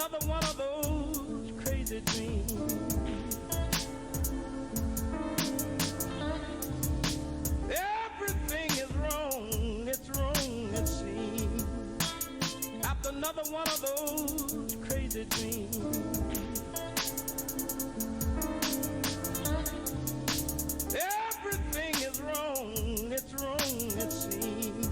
another one of those crazy dreams. Everything is wrong, it's wrong it seems. After another one of those crazy dreams. Everything is wrong, it's wrong it seems.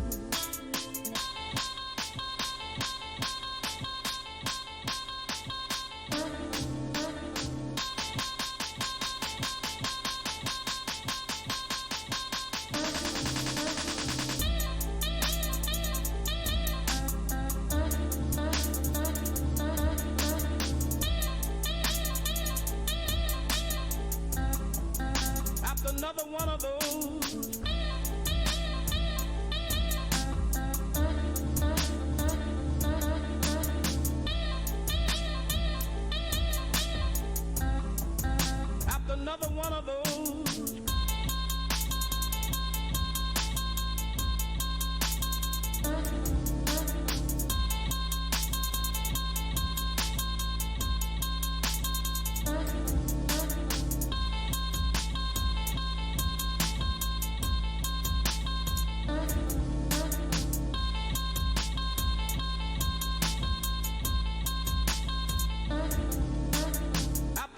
Another one of those. After another one of those.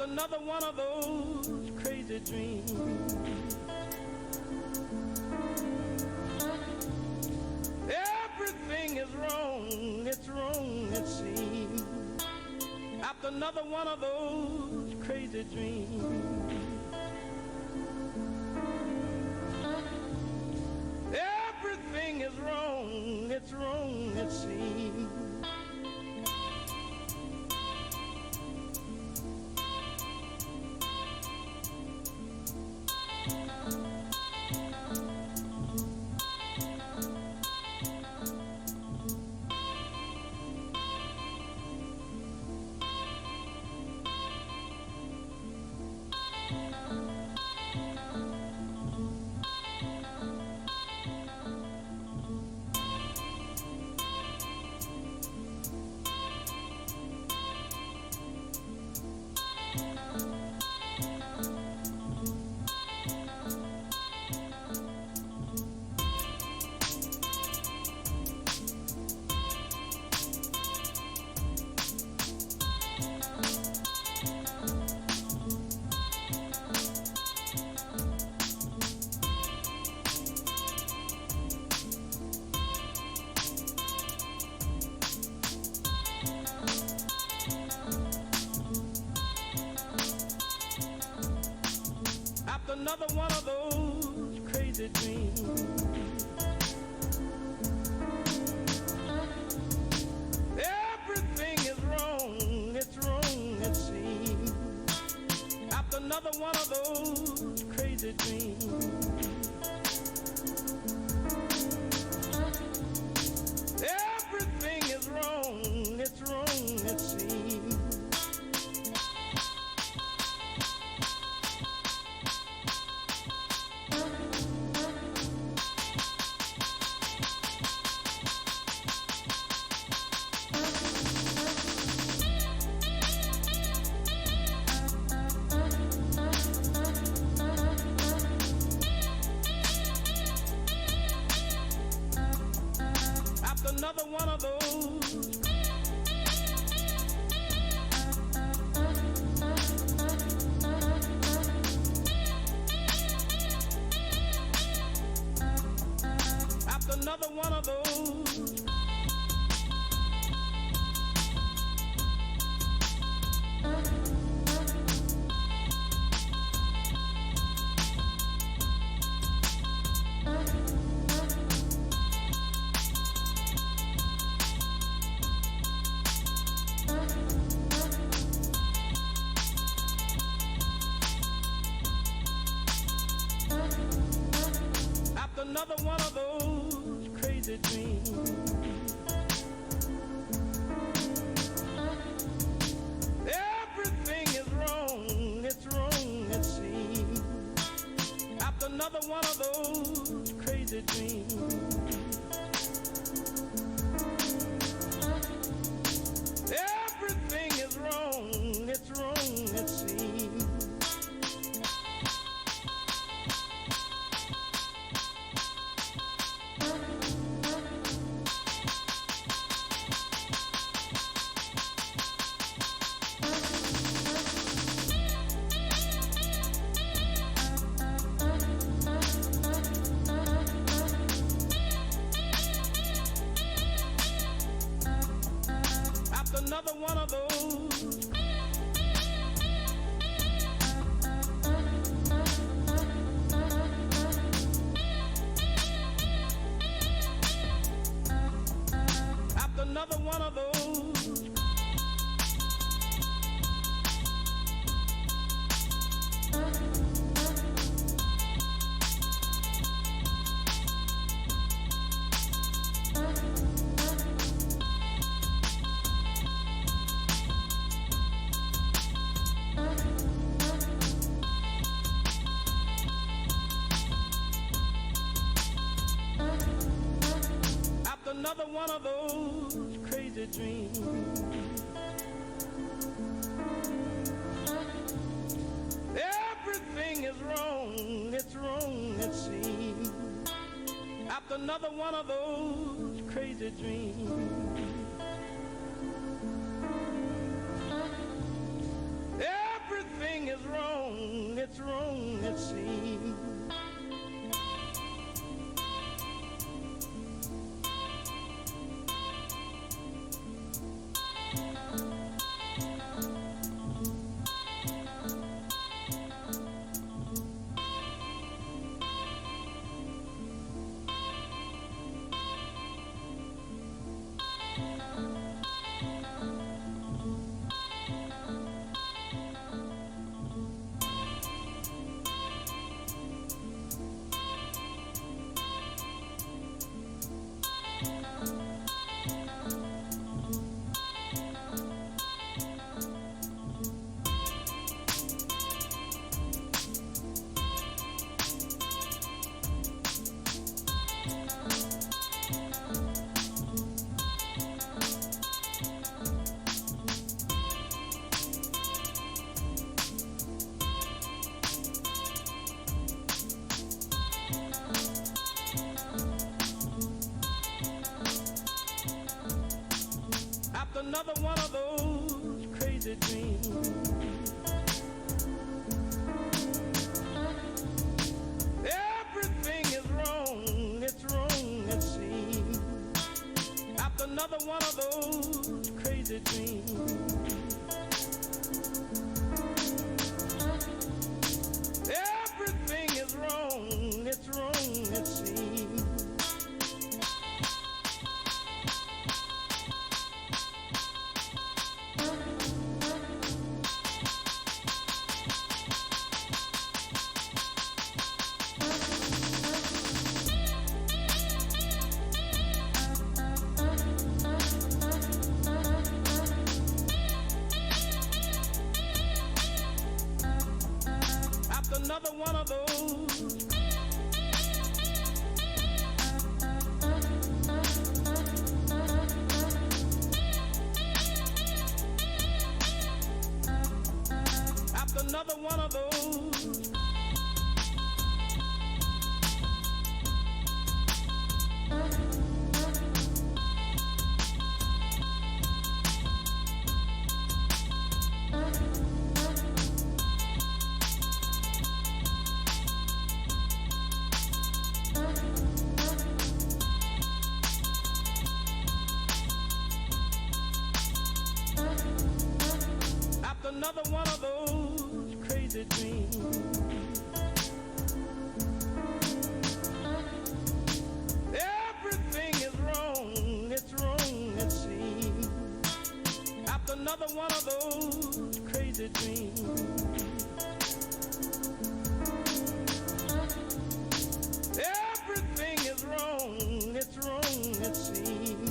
Another one of those crazy dreams. Everything is wrong, it's wrong it seems. After another one of those crazy dreams. Everything is wrong, it's wrong it seems. Another one of those crazy dreams. Everything is wrong, it's wrong it seems. After another one of those crazy dreams. Everything is wrong, it's wrong it seems. Another one of those. After another one of those. Another one of those crazy dreams. Everything is wrong, it's wrong it seems. After another one of those crazy dreams. Everything another one of those. After another one of those. Another one of those crazy dreams. Everything is wrong, it's wrong, it seems. After another one of those crazy dreams. Everything is wrong, it's wrong, it seems. Another one of those crazy dreams. Everything is wrong, it's wrong, it seems. After another one of those crazy dreams. Everything is wrong, it's wrong, it seems. Another one of those. After another one of those. Another one of those crazy dreams. Everything is wrong, it's wrong, it seems. After another one of those crazy dreams. Everything is wrong, it's wrong, it seems.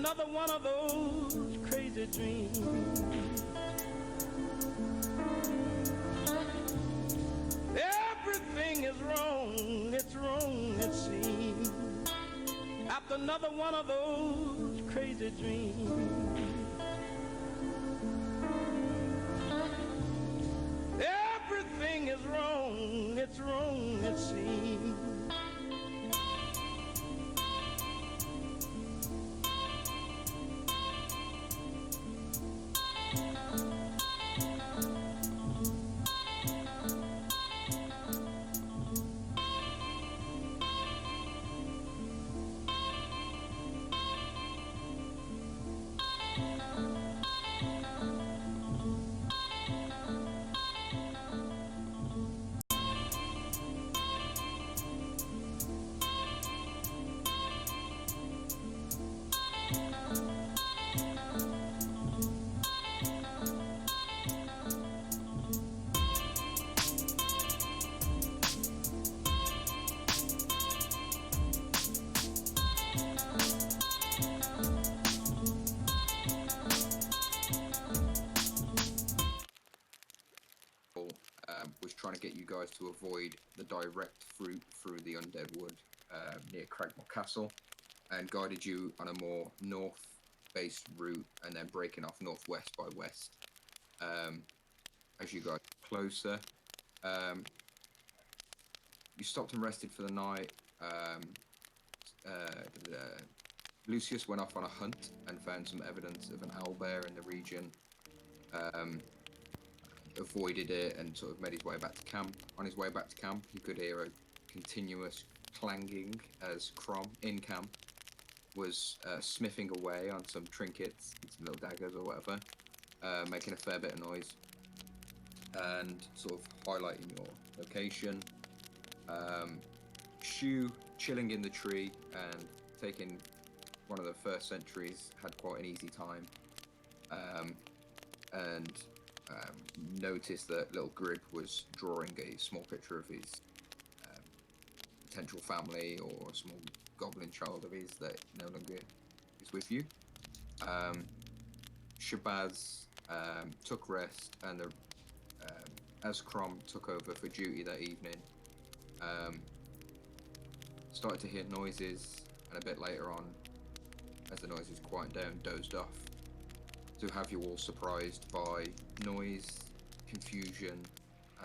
another one of those crazy dreams. Everything is wrong, it seems. After another one of those crazy dreams. Everything is wrong, it seems. Was trying to get you guys to avoid the direct route through the Undead Wood near Cragmore Castle, and guided you on a more north-based route, and then breaking off northwest by west. As you got closer, you stopped and rested for the night. Lucius went off on a hunt and found some evidence of an owlbear in the region. Avoided it and sort of made his way back to camp. On his way back to camp, he could hear a continuous clanging as Crom, in camp, was smithing away on some trinkets, some little daggers or whatever, making a fair bit of noise, and sort of highlighting your location. Shu, chilling in the tree and taking one of the first sentries, had quite an easy time, and noticed that little Grib was drawing a small picture of his potential family, or a small goblin child of his that no longer is with you. Shabazz took rest, and as Crom took over for duty that evening, started to hear noises, and a bit later on, as the noises quieted down, dozed off. To have you all surprised by noise, confusion,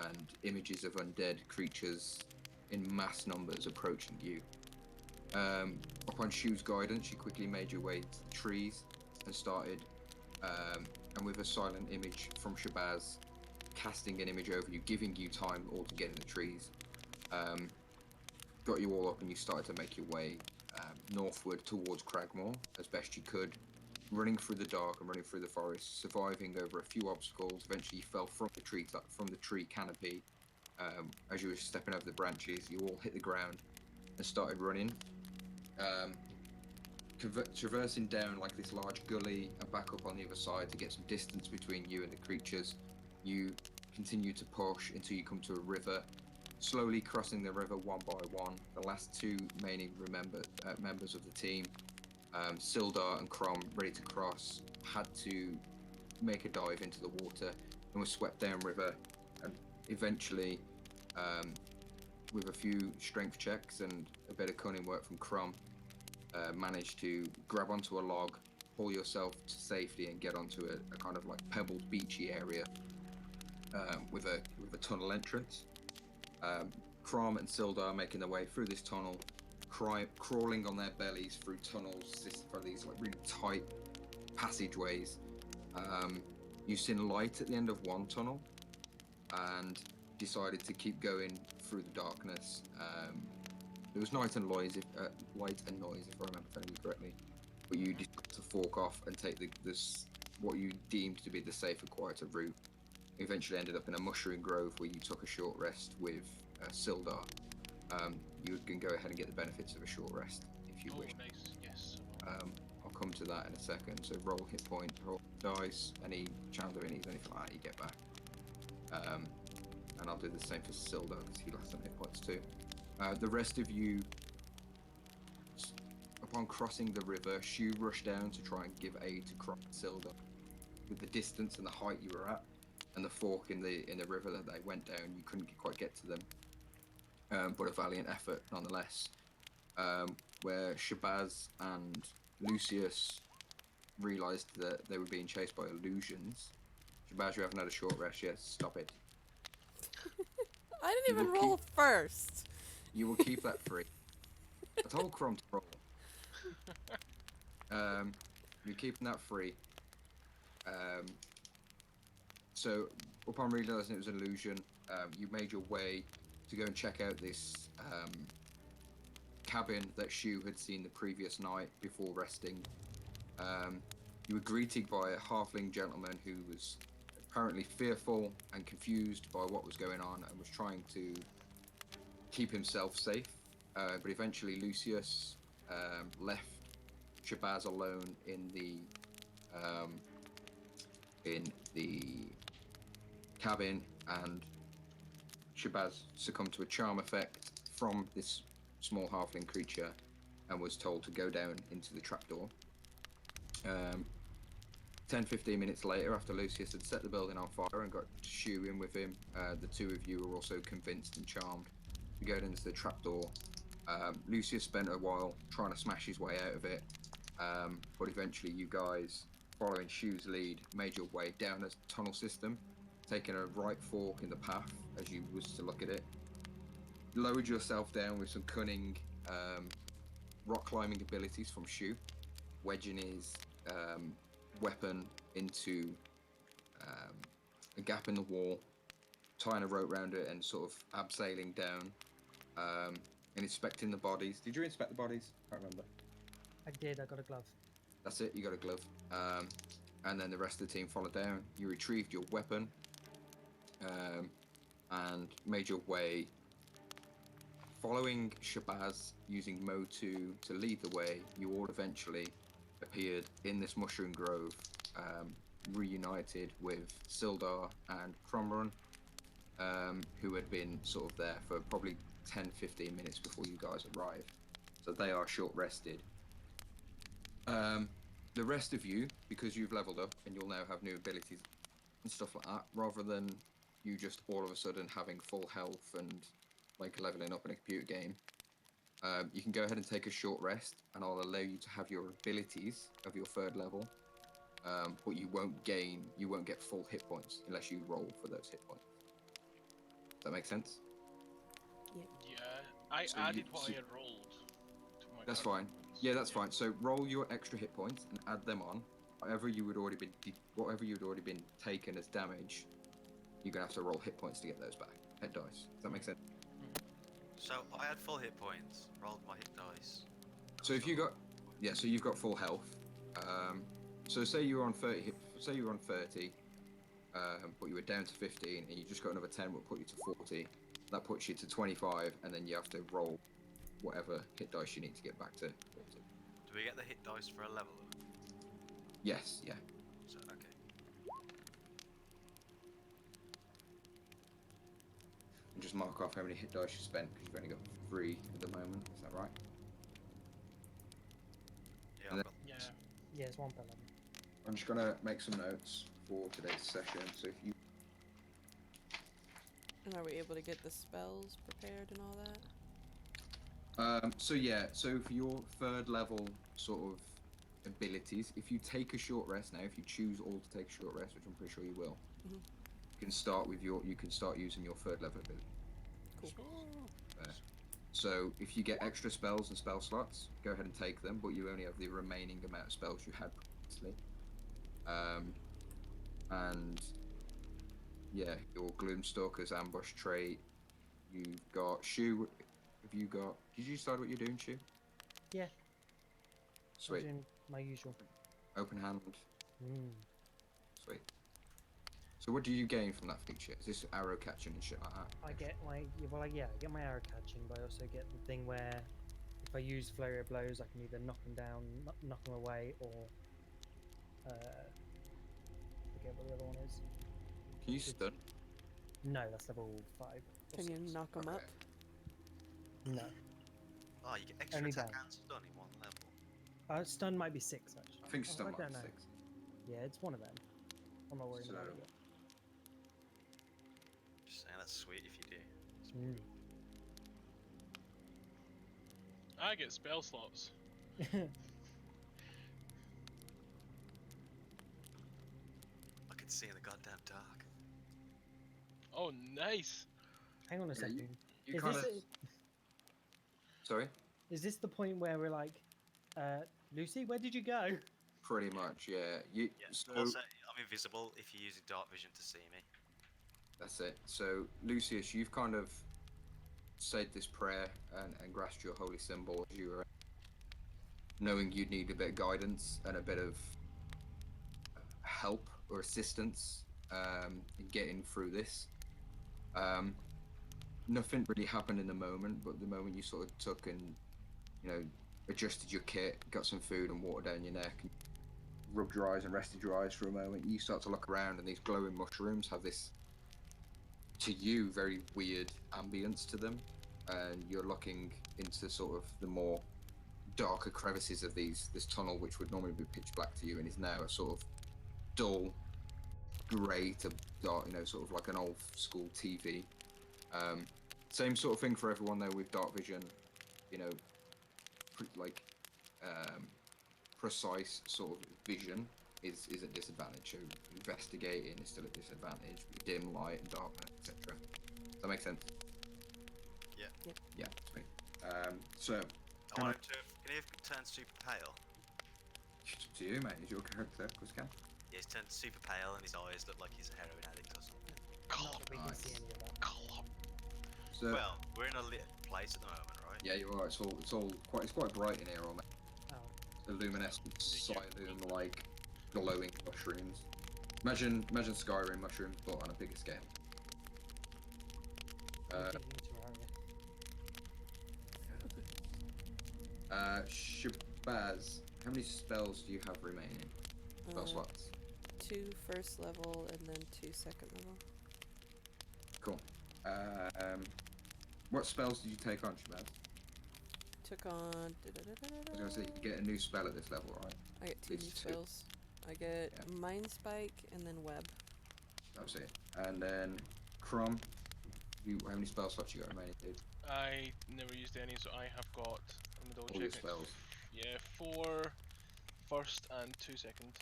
and images of undead creatures in mass numbers approaching you. Upon Shu's guidance, you quickly made your way to the trees and started, and with a silent image from Shabazz, casting an image over you, giving you time all to get in the trees, got you all up, and you started to make your way northward towards Cragmore as best you could, running through the dark and running through the forest, surviving over a few obstacles. Eventually you fell from the tree canopy. As you were stepping over the branches, you all hit the ground and started running, traversing down like this large gully and back up on the other side to get some distance between you and the creatures. You continue to push until you come to a river, slowly crossing the river one by one. The last two remaining members of the team, Sildar and Crom, ready to cross, had to make a dive into the water and were swept down river, and eventually, with a few strength checks and a bit of cunning work from Crom, managed to grab onto a log, pull yourself to safety, and get onto a kind of like pebbled beachy area with a tunnel entrance. Crom and Sildar making their way through this tunnel, crawling on their bellies through tunnels for these like really tight passageways. You've seen light at the end of one tunnel and decided to keep going through the darkness. There was light and noise, if I remember telling you correctly, but you decided to fork off and take this what you deemed to be the safer, quieter route. You eventually ended up in a mushroom grove where you took a short rest with Sildar. You can go ahead and get the benefits of a short rest if you wish. Nice. Yes. I'll come to that in a second. So roll hit point, roll dice, any challenge of anything like that you get back. And I'll do the same for Sildar because he lost some hit points too. The rest of you Upon crossing the river, Shu rushed down to try and give aid to Crom and Silda. With the distance and the height you were at, and the fork in the river that they went down, you couldn't quite get to them. But a valiant effort nonetheless. Where Shabazz and Lucius realised that they were being chased by illusions. Shabazz, you haven't had a short rest yet. Stop it. I didn't You even will roll first. You will keep that free. I told Crom to roll. You're keeping that free. So, upon realising it was an illusion, you made your way to go and check out this cabin that Shu had seen the previous night before resting. You were greeted by a halfling gentleman who was apparently fearful and confused by what was going on and was trying to keep himself safe. But eventually Lucius left Shabazz alone in the cabin, and Shabazz succumbed to a charm effect from this small halfling creature and was told to go down into the trapdoor. 10-15 minutes later, after Lucius had set the building on fire and got Shu in with him, the two of you were also convinced and charmed to go into the trapdoor. Lucius spent a while trying to smash his way out of it, but eventually you guys, following Shu's lead, made your way down a tunnel system, taking a right fork in the path as you was to look at it. Lowered yourself down with some cunning rock climbing abilities from Shu, wedging his weapon into a gap in the wall, tying a rope around it and sort of abseiling down, and inspecting the bodies. Did you inspect the bodies? I can't remember. I did, I got a glove. That's it, you got a glove. And then the rest of the team followed down. You retrieved your weapon and made your way, following Shabazz, using Motu to lead the way. You all eventually appeared in this mushroom grove, reunited with Sildar and Cromrun, who had been sort of there for probably 10-15 minutes before you guys arrived. So they are short rested. The rest of you, because you've leveled up and you'll now have new abilities and stuff like that, rather than you just all of a sudden having full health and like leveling up in a computer game, you can go ahead and take a short rest, and I'll allow you to have your abilities of your third level, but you won't get full hit points unless you roll for those hit points. Does that make sense? Yeah, I So added you- what so- I had rolled to my That's current fine. ones. Yeah, that's fine. So roll your extra hit points and add them on. Whatever you had already been taken as damage, you're gonna have to roll hit points to get those back. Hit dice. Does that make sense? So I had full hit points, rolled my hit dice. So if you got, yeah, so you've got full health. So say you were on 30 hit, say you were on 30, but you were down to 15, and you just got another 10, will put you to 40. That puts you to 25, and then you have to roll whatever hit dice you need to get back to 40. Do we get the hit dice for a level? Yes, yeah. So okay. And just mark off how many hit dice you spent, because you've only got 3 at the moment. Is that right? Yeah, And I've got Yeah, it's one per level. I'm just gonna make some notes for today's session. So if you And are we able to get the spells prepared and all that? so yeah, so for your third level sort of abilities, if you take a short rest now, if you choose all to take a short rest, which I'm pretty sure you will, Mhm. you can start using your third level ability. Cool. So if you get extra spells and spell slots, go ahead and take them, but you only have the remaining amount of spells you had previously. And yeah, your Gloomstalker's ambush trait. You've got Shu. Have you got? Did you decide what you're doing, Shu? Yeah. I'm Sweet. doing my usual. Open hand. Mm. Sweet. So what do you gain from that feature? Is this arrow catching and shit like that? I get my I get my arrow catching, but I also get the thing where if I use flurry of blows, I can either knock them down, knock them away, or forget what the other one is. Can you stun? No, that's level 5. or Can you 6. knock them up? Okay. No. Oh, you get extra Only attack down. and stun in one level. Stun might be 6 actually. I think Oh, stun I might don't be know. 6. Yeah, it's one of them. I'm not worried about it So- yet. Just saying that's sweet if you do. It's really- I get spell slots. I can see in the goddamn dark. Oh, nice. Hang on a Yeah, second. You Is kind this, of. Sorry? is this the point where we're like, Lucy, where did you go? Pretty much, yeah. You, Yeah. so, Also, I'm invisible if you're using dark vision to see me. that's it. So, Lucius, you've kind of said this prayer and grasped your holy symbol as you were knowing you'd need a bit of guidance and a bit of help or assistance in getting through this. Nothing really happened in the moment, but the moment you sort of took and, you know, adjusted your kit, got some food and water down your neck, and rubbed your eyes and rested your eyes for a moment, you start to look around and these glowing mushrooms have this, to you, very weird ambience to them. And you're looking into sort of the more darker crevices of this tunnel, which would normally be pitch black to you, and is now a sort of dull grey to dark, you know, sort of like an old school TV. Same sort of thing for everyone though with dark vision, you know, precise sort of vision is at disadvantage. So investigating is still at disadvantage. Dim light and darkness, etc. Does that make sense? Yeah. Yep. Yeah. Sweet. So I want him to. Can he have turned super pale? it's up to you, mate. Is your character, of course, can? Yeah, he's turned super pale and his eyes look like he's a heroin addict or something. Not that we can see any of that. So Well, we're in a lit place at the moment, right? yeah, you're right. It's quite bright in here, all mate. Oh, The luminescent, silent, like glowing mushrooms. Imagine Skyrim mushrooms, but on a bigger scale. I'm Uh, taking Shabazz, how many spells do you have remaining? Spell slots. 2 first level and then 2 second level. Cool. What spells did you take on, Shabazz? Took on. I was gonna say you get a new spell at this level, right? I get 2 new These two. spells. I get Yeah. Mind Spike and then Web. That was it. And then Crom, how many spell slots you got remaining, dude? I never used any, so I have got. I'm double All your check it. spells. Yeah, 4 first and 2 second.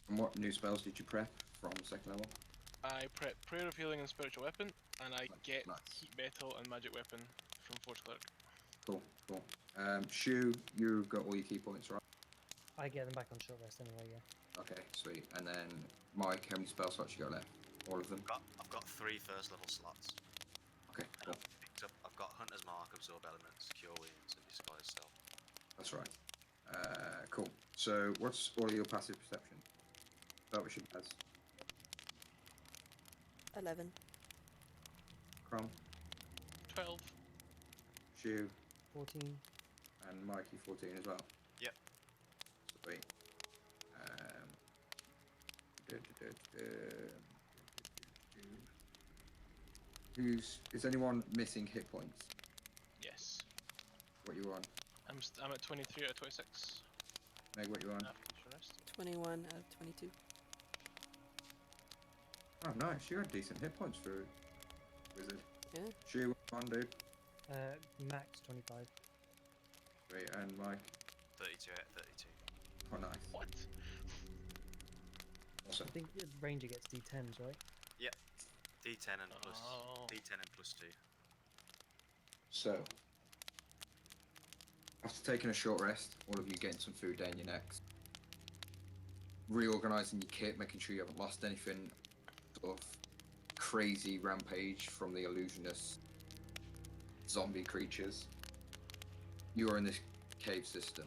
And what new spells did you prep from second level? I prep Prayer of Healing and Spiritual Weapon, and I get Nice. Heat Metal and Magic Weapon from Forge Cleric. Cool. Shu, you got all your key points, right? I get them back on short rest anyway, yeah. Okay, sweet. And then Mike, how many spell slots you got left? All of them? I've got 3 first level slots. Okay, And cool. I've got Hunter's Mark, Absorb Elements, Cure Wounds, and Disguise Self. That's right. Cool. So, what's all of your passive perception? Start with Shabazz. 11. Crom, 12. Shu, 14. and Mikey 14 as well. Yep. Sweet. Is anyone missing hit points? Yes. What you on? I'm at 23 out of 26. Meg, what you on? After short rest. 21 out of 22. Oh, nice. You had decent hit points for Wizard. Yeah. Shu, what you on, dude? Max 25. Sweet. And Mike? 32 out of 32. Oh, nice. What? Awesome. I think the ranger gets D10s, right? D10 and plus Oh. D10 and plus 2. So, after taking a short rest, all of you getting some food down your necks, reorganizing your kit, making sure you haven't lost anything, sort of crazy rampage from the illusionist zombie creatures. You are in this cave system.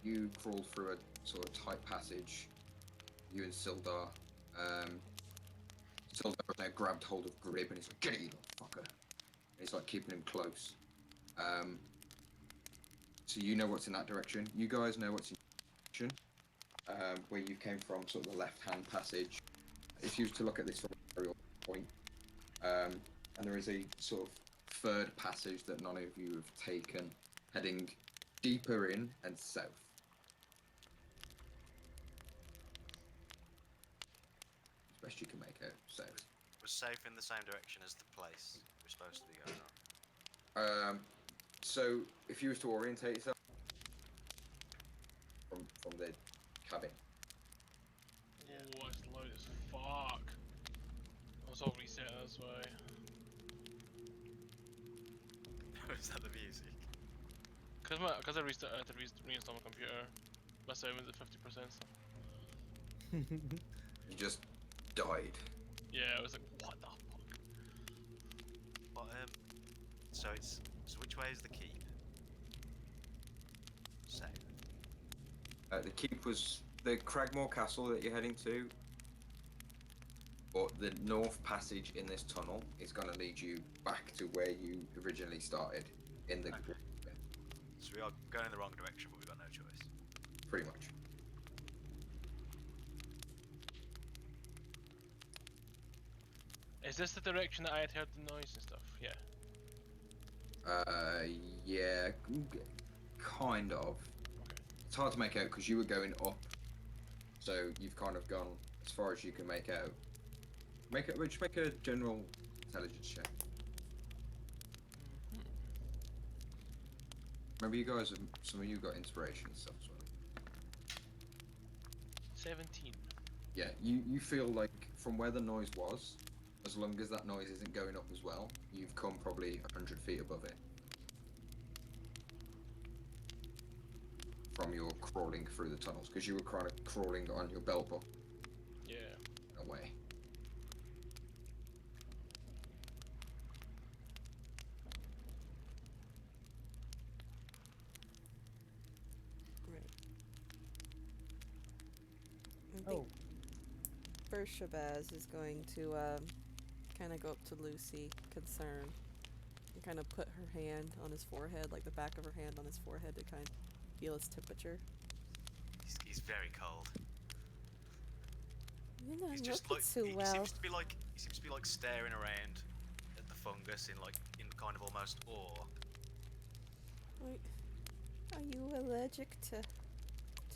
You crawled through a sort of tight passage. You and Sildar. Sildar now grabbed hold of Grib and he's like, "Get it, you little fucker." And he's like keeping him close. So you know what's in that direction. You guys know what's in that direction. Where you came from, sort of the left-hand passage. If you were to look at this from a aerial point, and there is a sort of third passage that none of you have taken, heading deeper in and south. As best you can make out south. We're safe in the same direction as the place we're supposed to be going on. So if you was to orientate yourself from the cabin, Oh, it's loud as fuck. I was all reset this way. Is that the music? Cause I restarted to reinstall my computer. My sound was at 50% stuff. you just died. Yeah, I was like, what the fuck? But so which way is the keep? South. The keep was the Cragmore Castle that you're heading to, but the north passage in this tunnel is going to lead you back to where you originally started in the Okay. So we are going in the wrong direction, but we've got no choice. pretty much. Is this the direction that I had heard the noise and stuff? Yeah. Yeah, kind of. Okay. It's hard to make out because you were going up, so you've kind of gone as far as you can make out. Just make a general intelligence check. Remember, you guys, some of you got inspiration and stuff as well. 17. Yeah, you feel like from where the noise was, as long as that noise isn't going up as well, you've come probably 100 feet above it. From your crawling through the tunnels, because you were kind of crawling on your belt buckle Yeah. in a way. Right. I think Oh, first Shabazz is going to kind of go up to Lucy, concerned, and kind of put her hand on his forehead, like the back of her hand on his forehead, to kind of feel his temperature. He's very cold. You're not He's just looking like too he well. seems to be like staring around at the fungus in kind of almost awe. Wait, are you allergic to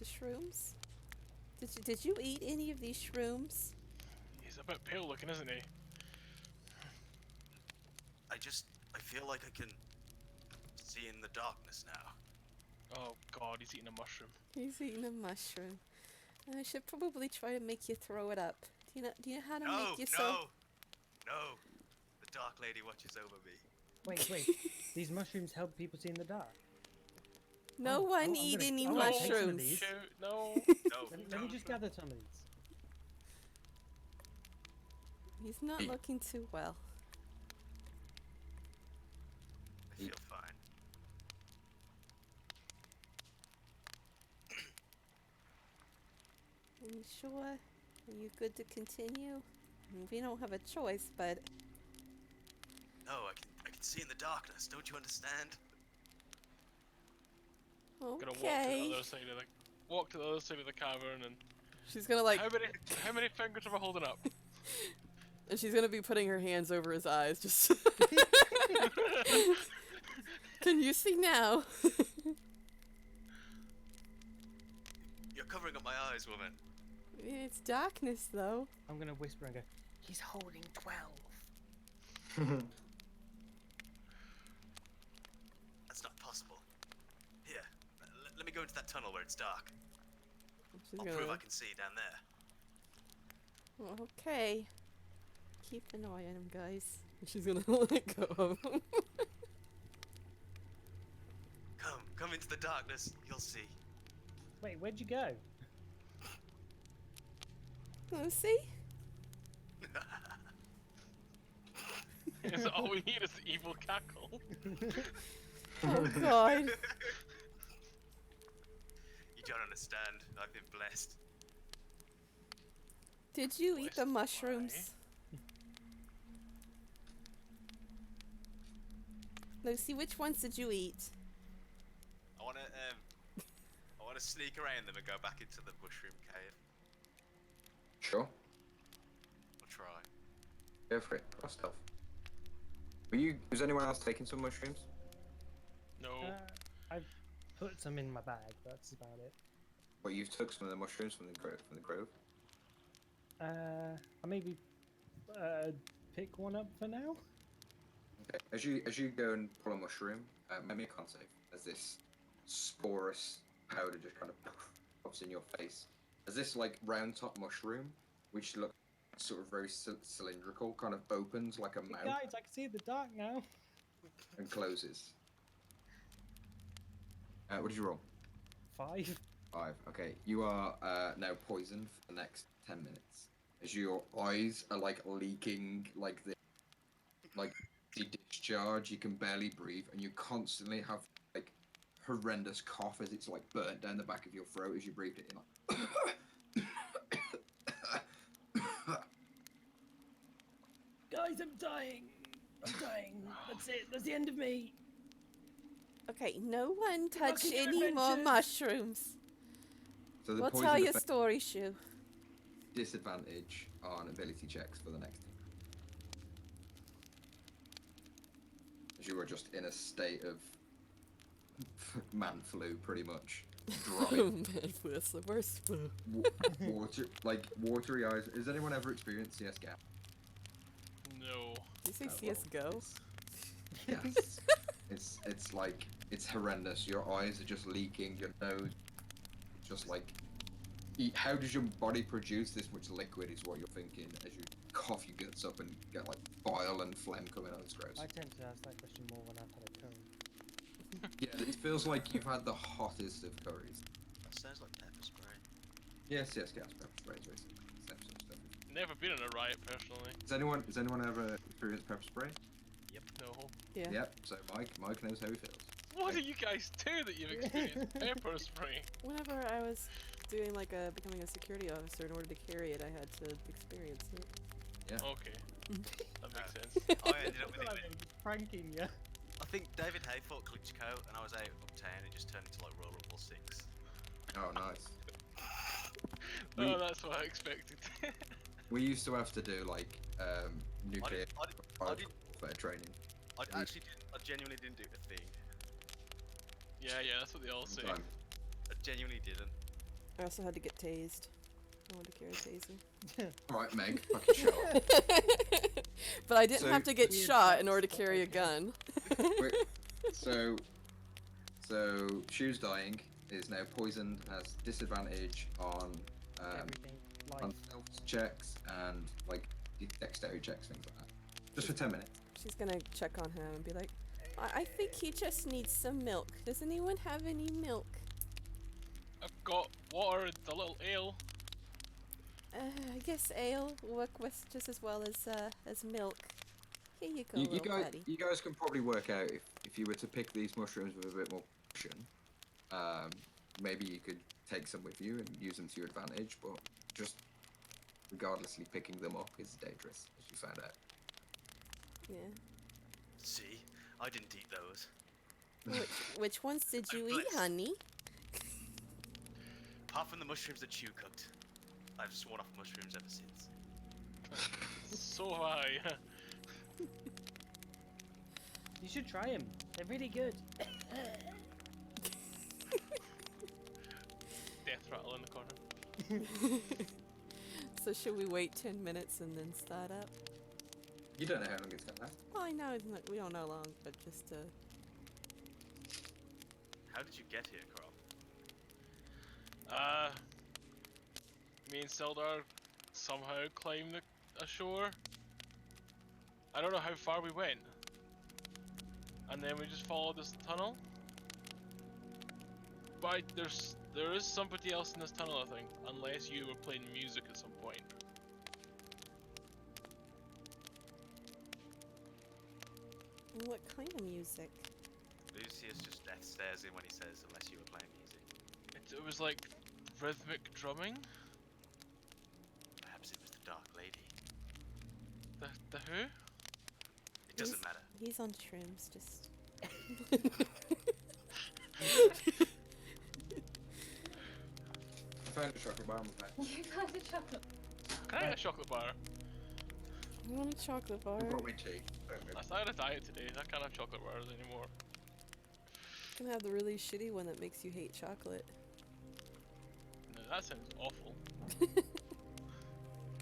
shrooms? Did you eat any of these shrooms? He's a bit pale looking, isn't he? I feel like I can see in the darkness now. Oh god, he's eating a mushroom. He's eating a mushroom. I should probably try to make you throw it up. Do you know how to make you so? No. The dark lady watches over me. wait. These mushrooms help people see in the dark. No Oh, one I'm eat gonna- any I'm gonna take some of mushrooms. these. Shoot, no. No, Let me don't. just gather some of these. He's not looking too well. I feel fine. Are you sure? Are you good to continue? I mean, we don't have a choice, but No, I can see in the darkness. Don't you understand? Gonna okay. walk to the other side of the cavern and She's gonna like, how many fingers am I holding up? and she's gonna be putting her hands over his eyes. Just. Can you see now? You're covering up my eyes, woman. It's darkness, though. I'm gonna whisper and go, he's holding 12. That's not possible. Here, let me go into that tunnel where it's dark. She's I'll prove I can see down there. Okay. Keep an eye on him, guys. She's gonna let go of him. Come into the darkness. You'll see. Wait, where'd you go? Lucy? Is all we need is the evil cackle. Oh god. You don't understand. I've been blessed. Did you eat the West mushrooms? Lucy, which ones did you eat? I wanna sneak around them and go back into the mushroom cave. Sure. I'll try. Go for it. Cross stuff. Was anyone else taking some mushrooms? No. I've put some in my bag. That's about it. But you've took some of the mushrooms from the grove. I maybe pick one up for now. Okay. As you go and pull a mushroom, make me a con save as this sporous powder just kind of pops in your face. As this like round top mushroom, which looks sort of very cylindrical, kind of opens like a Hey mouth guys, I can see the dark now. and closes. What did you roll? 5. 5. Okay, you are now poisoned for the next 10 minutes. As your eyes are like leaking like the discharge, you can barely breathe, and you constantly have like horrendous cough as it's like burnt down the back of your throat as you breathe it in. Like, Guys, I'm dying. I'm dying. That's it. That's the end of me. Okay, no one Good luck touch in your any more adventures. mushrooms. so the We'll poison tell your affects story, Shu. disadvantage on ability checks for the next time. As you are just in a state of man flu, pretty much. Dry, That's the worst. watery eyes. Has anyone ever experienced CS gap? No. Did you say Well, CSGO? Yes. it's like it's horrendous. Your eyes are just leaking. Your nose, just like. How does your body produce this much liquid? Is what you're thinking as you cough your guts up and get like bile and phlegm coming out. It's gross. I tend to ask that question more when I've had a curry. Yeah, it feels like you've had the hottest of curries. That sounds like pepper spray. Yes, gas pepper spray is basically the same sort of stuff. Never been in a riot personally. Has anyone ever experienced pepper spray? No. Yeah. Yep. So Mike knows how he feels. What do you guys do that you've experienced pepper spray? Whenever I was doing like becoming a security officer, in order to carry it, I had to experience it. Okay. That makes sense. I ended up with I it. was pranking you. I think David Hay fought Klitschko, and I was out uptown. It just turned into like Royal Rumble 6. Oh, nice. Oh, that's what I expected. We used to have to do like nuclear I did- warfare training. I genuinely didn't do a thing. Yeah, that's what they all say. Time. I genuinely didn't. I also had to get tased. I wanted to carry a taser. Alright, Meg, fucking shut up. But I didn't So- have to get Weird shot in flex, order to but carry a okay. gun. Wait, so Shoes Dying is now poisoned, has disadvantage on Everything. Life. stealth checks and like dexterity checks, things like that. Just for 10 minutes. She's gonna check on him and be like, I think he just needs some milk. Does anyone have any milk? I've got water and a little ale. I guess ale will work with just as well as milk. Here you go, You little buddy. guys can probably work out if you were to pick these mushrooms with a bit more caution. Maybe you could take some with you and use them to your advantage, but just regardlessly picking them up is dangerous, as you found out. Yeah. See, I didn't eat those. Which ones did you eat, Bless. honey? Apart from the mushrooms that Chew cooked, I've sworn off mushrooms ever since. So have I. You should try them. They're really good. Death rattle in the corner. So should we wait 10 minutes and then start up? You don't know how long it's gonna last. Well, I know we don't know long, but just How did you get here, Carl? Me and Sildar somehow climbed ashore. I don't know how far we went. And then we just followed this tunnel. But there is somebody else in this tunnel, I think, unless you were playing music at some point. what kind of music? Lucius just death stares in when he says, unless you were playing music. It was like rhythmic drumming. Perhaps it was the Dark Lady. The who? It doesn't matter. He's on shrooms, just. I found a chocolate bar on my back. You got the chocolate. Can I get a chocolate bar? I want a chocolate bar. You brought me tea. Don't I started a diet today. I can't have chocolate bars anymore. can have the really shitty one that makes you hate chocolate. No, that sounds awful.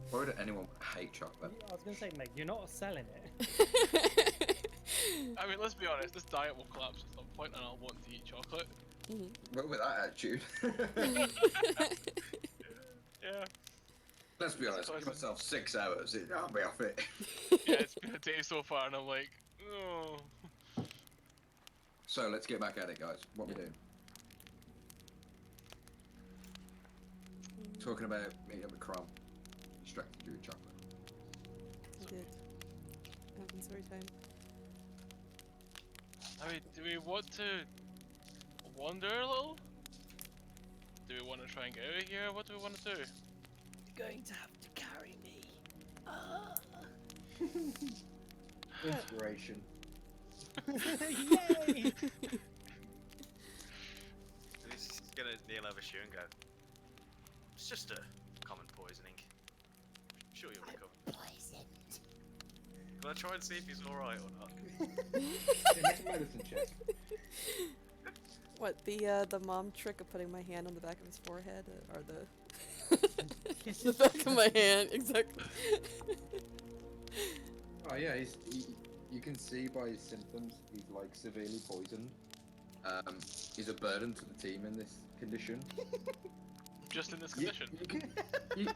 Why would anyone hate chocolate? I was gonna say, Meg, you're not selling it. I mean, let's be honest, this diet will collapse at some point and I'll want to eat chocolate. Mhm. Well, with that attitude. Yeah. Let's be honest, give myself 6 hours, I'll be off it. Yeah, it's been a day so far and I'm like, oh. So let's get back at it, guys. What we doing? Talking about meeting up with Crom. Distracted you with chocolate. I did. Having story time. I mean, do we want to wander a little? Do we want to try and get out of here? What do we want to do? You're going to have to carry me. Inspiration. Yay! He's gonna kneel over Shu and go, it's just a common poisoning. Sure you'll recover. Poisoned. Can I try and see if he's alright or not? Yeah, make a medicine check. What, the mom trick of putting my hand on the back of his forehead? Or the... the back of my hand, exactly. Oh yeah, you can see by his symptoms, he's like severely poisoned. He's a burden to the team in this condition. Just in this You, condition?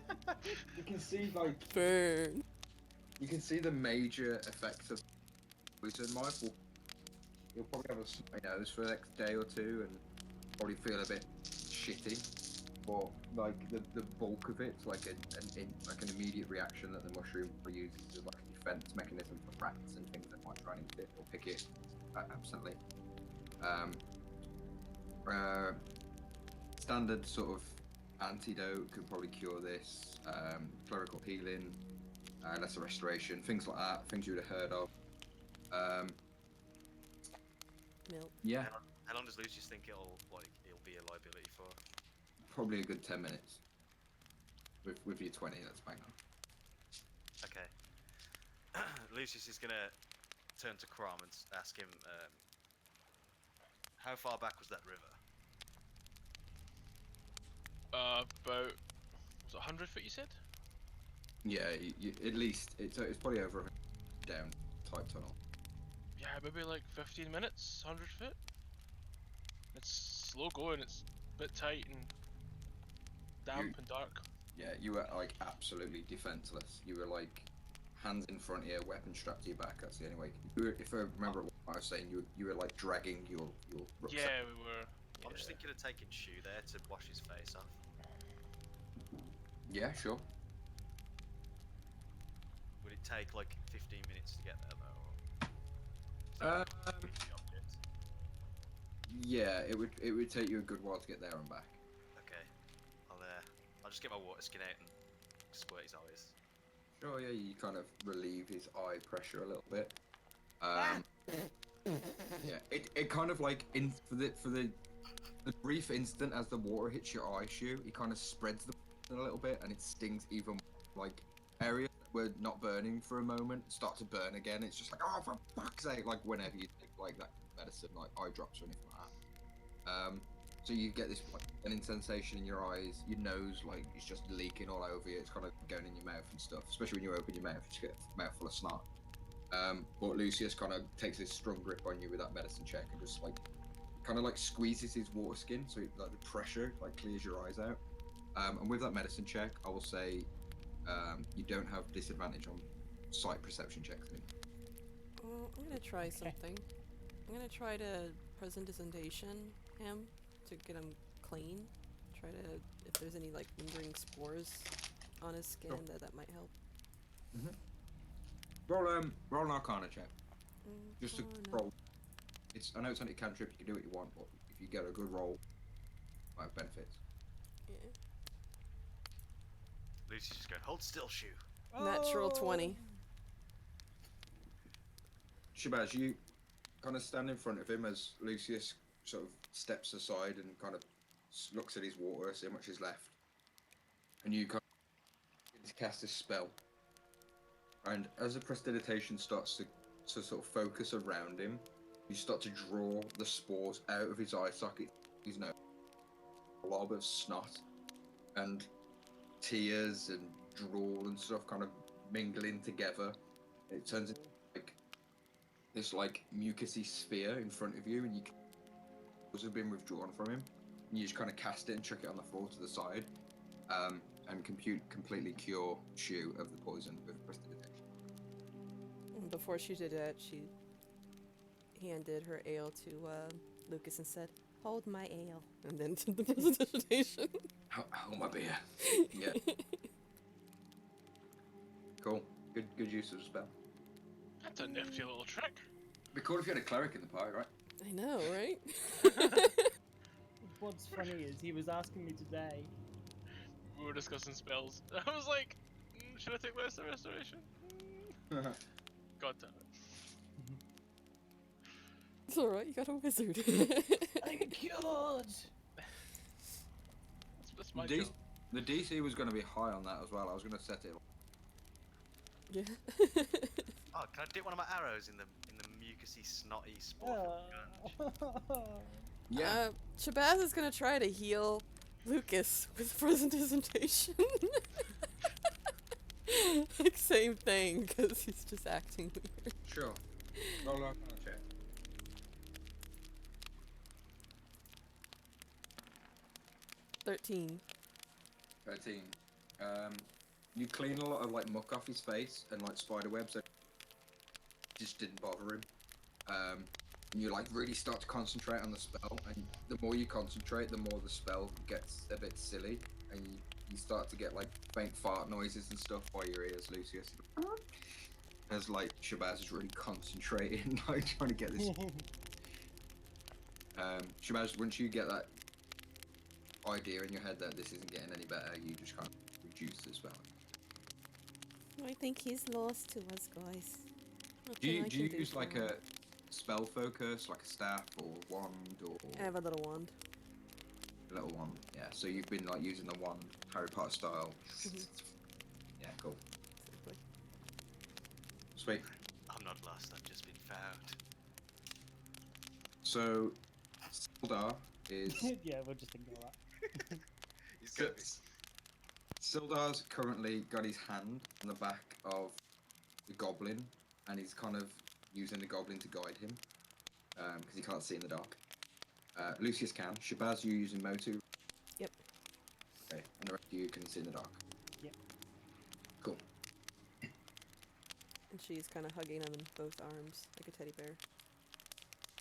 you can see like Burn. you can see the major effects of poison. Michael, you'll probably have a snotty nose for the next day or two and probably feel a bit shitty. But like the bulk of it's like an immediate reaction that the mushroom uses as like a defense mechanism for rats and things that might try and eat it or pick it absently. Standard sort of antidote could probably cure this. Clerical healing, lesser restoration, things like that, things you would have heard of. Milk. Yeah, How long does Lucius think it'll be a liability for? probably a good 10 minutes. With your 20, that's bang on. Okay. Lucius is gonna turn to Crom and ask him, how far back was that river? About, was it 100 foot you said? Yeah, at least it's probably over a down type tunnel. Yeah, maybe like 15 minutes, 100 foot. It's slow going, it's a bit tight and damp and dark. Yeah, you were like absolutely defenseless. You were like hands in front here, weapon strapped to your back. That's the only way. If I remember what I was saying, you were like dragging your rucksack. Yeah, we were. I'm just thinking of taking Shu there to wash his face off. Yeah, sure. Would it take like 15 minutes to get there though? Um, The object? Yeah, it would take you a good while to get there and back. Okay. I'll just get my water skin out and squirt his eyes. Sure, yeah, you kind of relieve his eye pressure a little bit. Yeah, it kind of like for the brief instant as the water hits your eye, Shu, it kind of spreads the a little bit and it stings even like areas that were not burning for a moment start to burn again. It's just like, oh, for fuck's sake, like whenever you take like that medicine, like eye drops or anything like that. So you get this like an sensation in your eyes, your nose like it's just leaking all over you. It's kind of going in your mouth and stuff, especially when you open your mouth, you just get a mouthful of snot. But Lucius kind of takes this strong grip on you with that medicine check and just like kind of like squeezes his water skin so like the pressure like clears your eyes out. And with that medicine check, I will say you don't have disadvantage on sight perception checks anymore. Well, I'm gonna try something. I'm gonna try to presentation him to get him clean. Try to, if there's any like lingering spores on his skin, Sure. that might help. Roll an Arcana check. Just to Arcana. roll. I know it's only a cantrip, you can do what you want, but if you get a good roll, might have benefits. Yeah. Lucy's just going, hold still, Shu. Natural 20. Shabazz, you kind of stand in front of him as Lucius sort of steps aside and kind of looks at his water, see how much is left. And you kind of cast a spell. And as the prestidigitation starts to sort of focus around him, You start to draw the spores out of his eye socket. He's no blob of snot and tears and drool and stuff kind of mingling together. It turns into like this like mucousy sphere in front of you, and have been withdrawn from him. And you just kind of cast it and chuck it on the floor to the side, and completely cure Shu of the poison with prestidigitation. And before she did that, she handed her ale to Lucas and said, "Hold my ale," and then did the presentation. Hold my beer. Yeah. Cool. Good use of the spell. That's a nifty little trick. It'd be cool if you had a cleric in the party, right? I know, right? What's funny is he was asking me today. We were discussing spells. I was like, should I take Lesser Restoration? God damn it. It's alright, you got a wizard. I'm cured. That's my D- job. the DC was going to be high on that as well. I was going to set it. Yeah. Oh, can I dip one of my arrows in the mucusy, snotty spore? Yeah. Shabazz is gonna try to heal Lucas with presentation. Like, same thing, because he's just acting weird. Sure. Roll on check. 13. 13. You clean a lot of like muck off his face and like spider webs, so it just didn't bother him. And you like really start to concentrate on the spell, and the more you concentrate, the more the spell gets a bit silly, and you start to get like faint fart noises and stuff by your ears, Lucius. As like Shabazz is really concentrating, like trying to get this. Shabazz, once you get that idea in your head that this isn't getting any better, you just kind of reduce the spell. I think he's lost to us, guys. Do you use like a spell focus, like a staff or a wand, or I have a little wand. a little wand? Yeah. So you've been like using the wand, Harry Potter style. Mhm. Yeah, cool. Exactly. Sweet. I'm not lost, I've just been found. So Sildar is Yeah, we'll just ignore that. He's good. Sildar's currently got his hand on the back of the goblin, and he's kind of using the goblin to guide him because he can't see in the dark. Lucius can. Shabazz, you using Motu? Yep. Okay, and the rest of you can see in the dark. Yep. Cool. And she's kind of hugging on both arms like a teddy bear.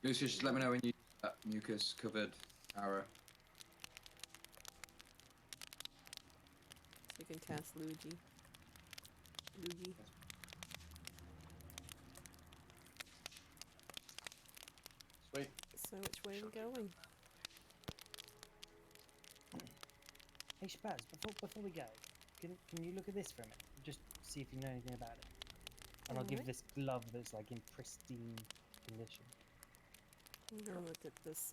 Lucius, just let me know when you use that mucus covered arrow. So you can cast Luigi. Luigi. Sweet. So which way are we going? Hey Shabazz, before we go, can you look at this for a minute? Just see if you know anything about it. And I'll give Alright. this glove that's like in pristine condition. I'm gonna look at this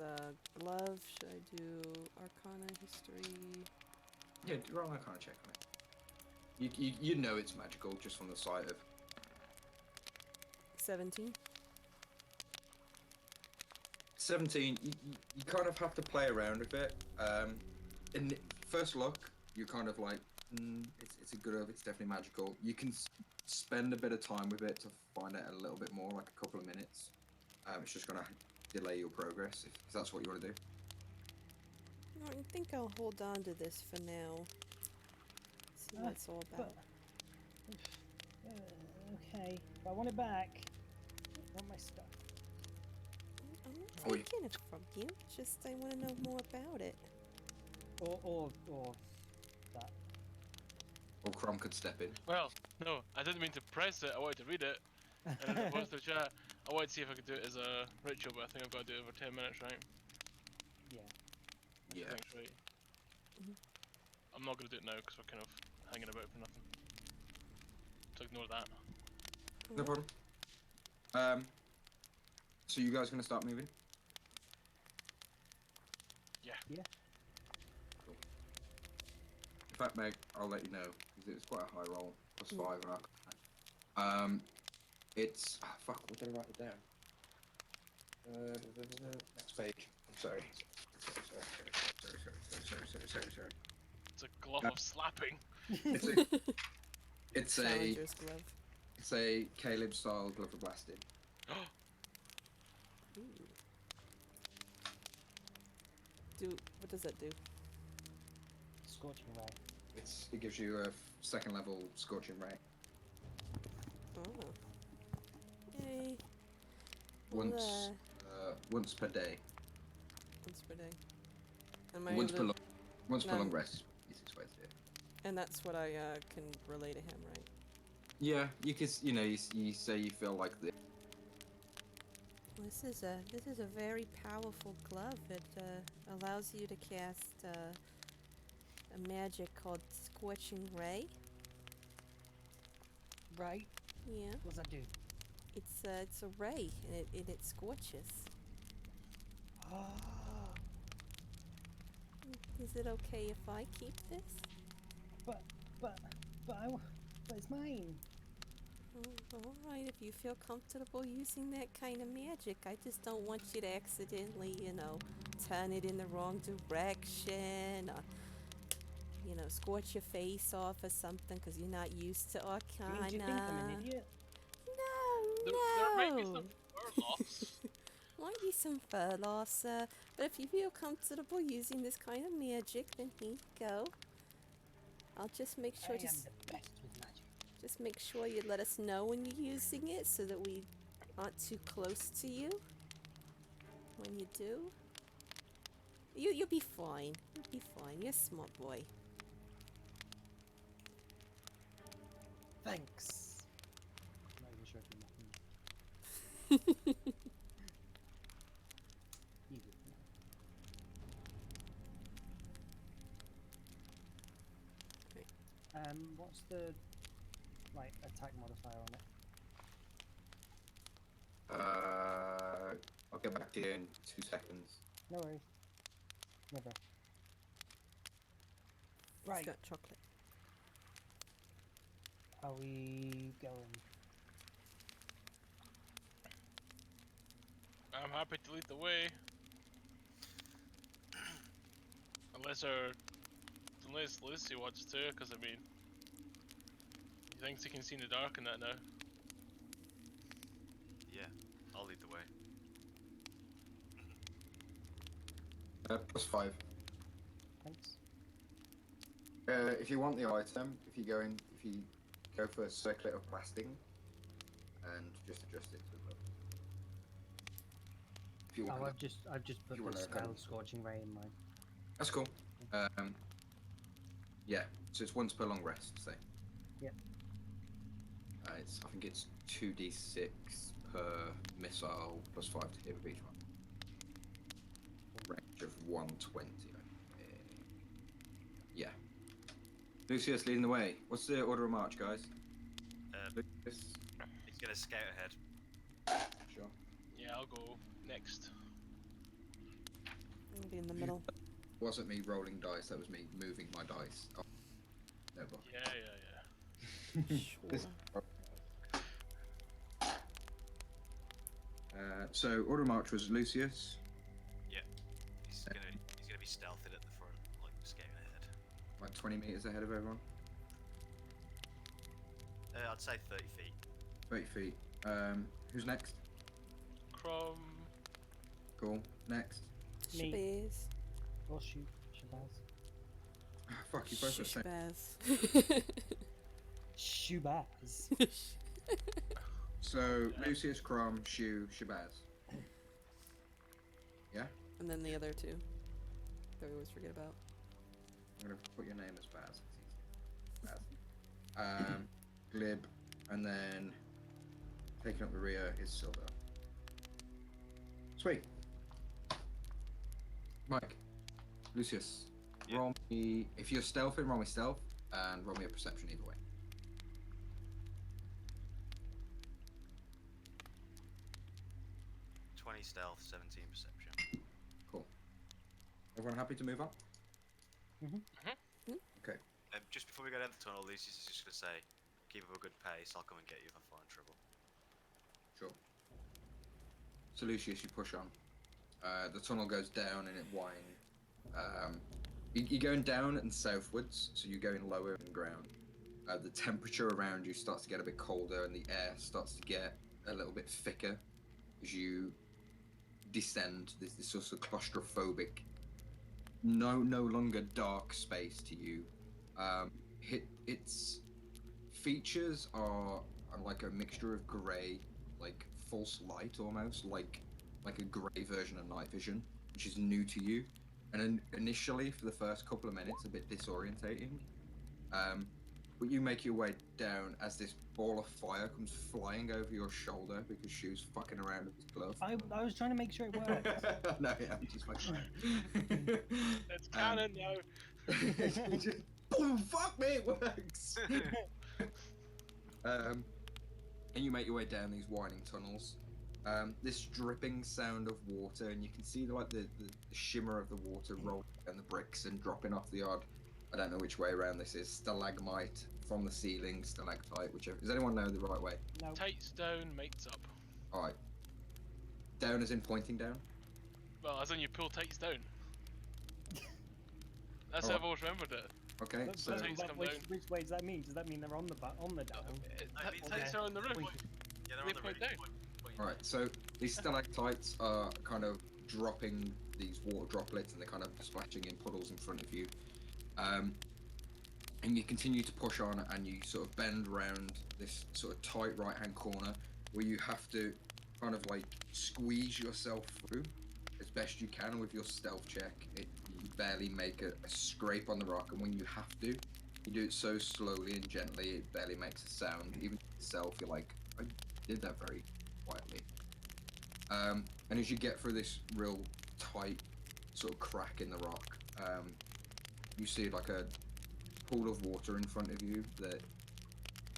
glove. Should I do Arcana, History? Yeah, roll that kind of check on it. You know it's magical just from the sight of. 17. 17. You kind of have to play around with it. In the first look, you're kind of like, it's a good. It's definitely magical. You can spend a bit of time with it to find out a little bit more, like a couple of minutes. It's just gonna delay your progress if that's what you want to do. No, I think I'll hold on to this for now. See what it's all about. Okay, but I want it back. I want my stuff. I'm not Oh, you- taking it from you. Just I want to know more about it. Or that. Or Crom could step in. Well, no, I didn't mean to press it. I wanted to read it. And as opposed to chat, I wanted to see if I could do it as a ritual, but I think I've got to do it over 10 minutes, right? Yeah. Yeah. Thanks, right. Mhm. I'm not going to do it now because we're kind of hanging about for nothing. So ignore that. No problem. So you guys gonna start moving? Yeah. Yeah. Cool. In fact, Meg, I'll let you know because it's quite a high roll, +5 and It's fuck. What did I write it down? Next page. I'm sorry. Sorry. It's a glove of slapping. It's a Challenger's glove. it's a Caleb style glove of blasting. Ooh. What does that do? Scorching ray. It gives you a second level scorching ray. Oh. Yay. Once once per day. Once per day. Am I Once able per to- long once per long Um, rest. Easiest way to do it. And that's what I can relay to him, right? Yeah, you could you say you feel like this. This is a very powerful glove. It allows you to cast a magic called Scorching Ray. Right. Yeah, What does that do? it's a ray and it scorches. Ah, Is it okay if I keep this? but it's mine. Oh, all right, if you feel comfortable using that kind of magic. I just don't want you to accidentally, turn it in the wrong direction or, scorch your face off or something because you're not used to Arcana. Do you think I'm an idiot? There No. might be some fur loss. Might be some fur loss, but if you feel comfortable using this kind of magic, then here you go. I'll just make sure, I am the best with magic. just make sure you let us know when you're using it so that we aren't too close to you. When you do, you'll be fine. You'll be fine. You're a smart boy. Thanks. I'm not even sure if you're mocking me. You would know. What's the attack modifier on it? I'll get back to you in 2 seconds. No worries. Never. It's Right. got chocolate. Are we going? I'm happy to lead the way. Unless Lucy wants to, because he thinks he can see in the dark and that now. Yeah, I'll lead the way. +5. Thanks. If you want the item, if you go for circlet of blasting, and just adjust it to the level. If you want, Oh, I've just put you the wanna spell kind of- Scorching Ray in mine. that's cool. Yeah, so it's once per long rest. Say. Yep. I think it's 2d6 per missile +5 to hit with each one. Range of 120. Yeah. Lucius leading the way. What's the order of march, guys? Lucius. He's gonna scout ahead. Sure. Yeah, I'll go next. I'll be in the middle. It wasn't me rolling dice, that was me moving my dice. Oh, never. Yeah. Sure. So order of march was Lucius, He's gonna be stealthed at the front, like scouting ahead. like 20 meters ahead of everyone. I'd say 30 feet. 30 feet. Who's next? Crumb. Cool. Next. Me. Shabazz. Or shoot, Shabazz. Fuck, you both got the same. Shabazz. Shubazz. So Lucius, Crom, Shu, Shabazz. Yeah? And then the other two that we always forget about. I'm gonna put your name as Baz. It's easy. Baz. Glib, and then taking up the rear is Silver. Sweet. Mike, Lucius, Yeah. roll me. If you're stealthing, roll me stealth, and roll me a perception either way. Twenty stealth, 17 perception. Everyone happy to move up? Just before we go down the tunnel, Lucius is just gonna say, keep up a good pace. I'll come and get you if I find trouble. Sure. So Lucius, you push on. The tunnel goes down and it winds. You're going down and southwards, so you're going lower in ground. The temperature around you starts to get a bit colder, and the air starts to get a little bit thicker as you descend. There's this sort of claustrophobic, no longer dark space to you. Its features are like a mixture of grey, like false light almost, like a grey version of night vision, which is new to you. And initially, for the first couple of minutes, a bit disorientating. But you make your way down as this ball of fire comes flying over your shoulder because she was fucking around with his glove. I was trying to make sure it worked. No, yeah, I'm just fucking. It's canon now. Boom! Fuck me, it works. And you make your way down these winding tunnels. This dripping sound of water, and you can see like the shimmer of the water rolling down the bricks and dropping off the odd. I don't know which way around this is. Stalagmite from the ceiling, stalactite, whichever. Does anyone know the right way? No. Tight stone mates up. All right. Down as in pointing down. Well, as in you pull tight stone. That's how I've always remembered it. Okay. But- So but- Tights but come which, down. which way does that mean? Does that mean they're on the down? Tights are on the roof. Point. Yeah, they're They on the point roof. down. all right. So these stalactites are kind of dropping these water droplets, and they're kind of splashing in puddles in front of you. And you continue to push on, and you sort of bend round this sort of tight right-hand corner where you have to kind of like squeeze yourself through as best you can with your stealth check. You barely make a scrape on the rock, and when you have to, you do it so slowly and gently it barely makes a sound. Even yourself, you're like, I did that very quietly. And as you get through this real tight sort of crack in the rock, you see like a pool of water in front of you that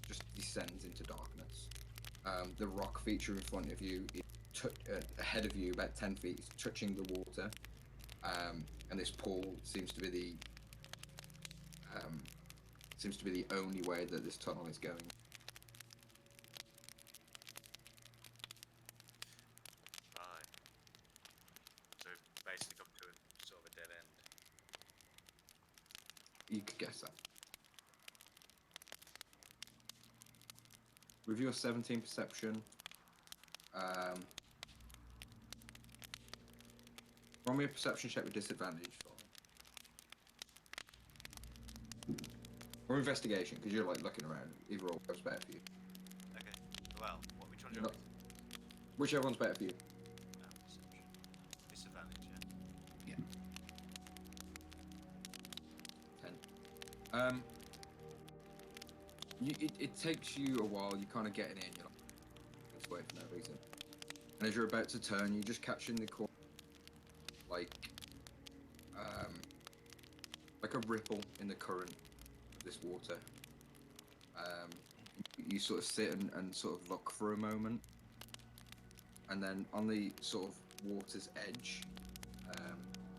just descends into darkness. The rock feature in front of you is ahead of you, about 10 feet, is touching the water, and this pool seems to be the only way that this tunnel is going. Right. So basically come to a sort of a dead end. You could guess that. With your 17 perception, roll me a perception check with disadvantage. Or investigation, because you're like looking around. Either or goes better for you. Okay. Well, which one do you No. want? Whichever one's better for you. Perception. Disadvantage, yeah. 10. It takes you a while. You're kind of getting in. You're like, this way for no reason. And as you're about to turn, you just catch in the corner, like a ripple in the current of this water. You sort of sit and sort of look for a moment, and then on the sort of water's edge,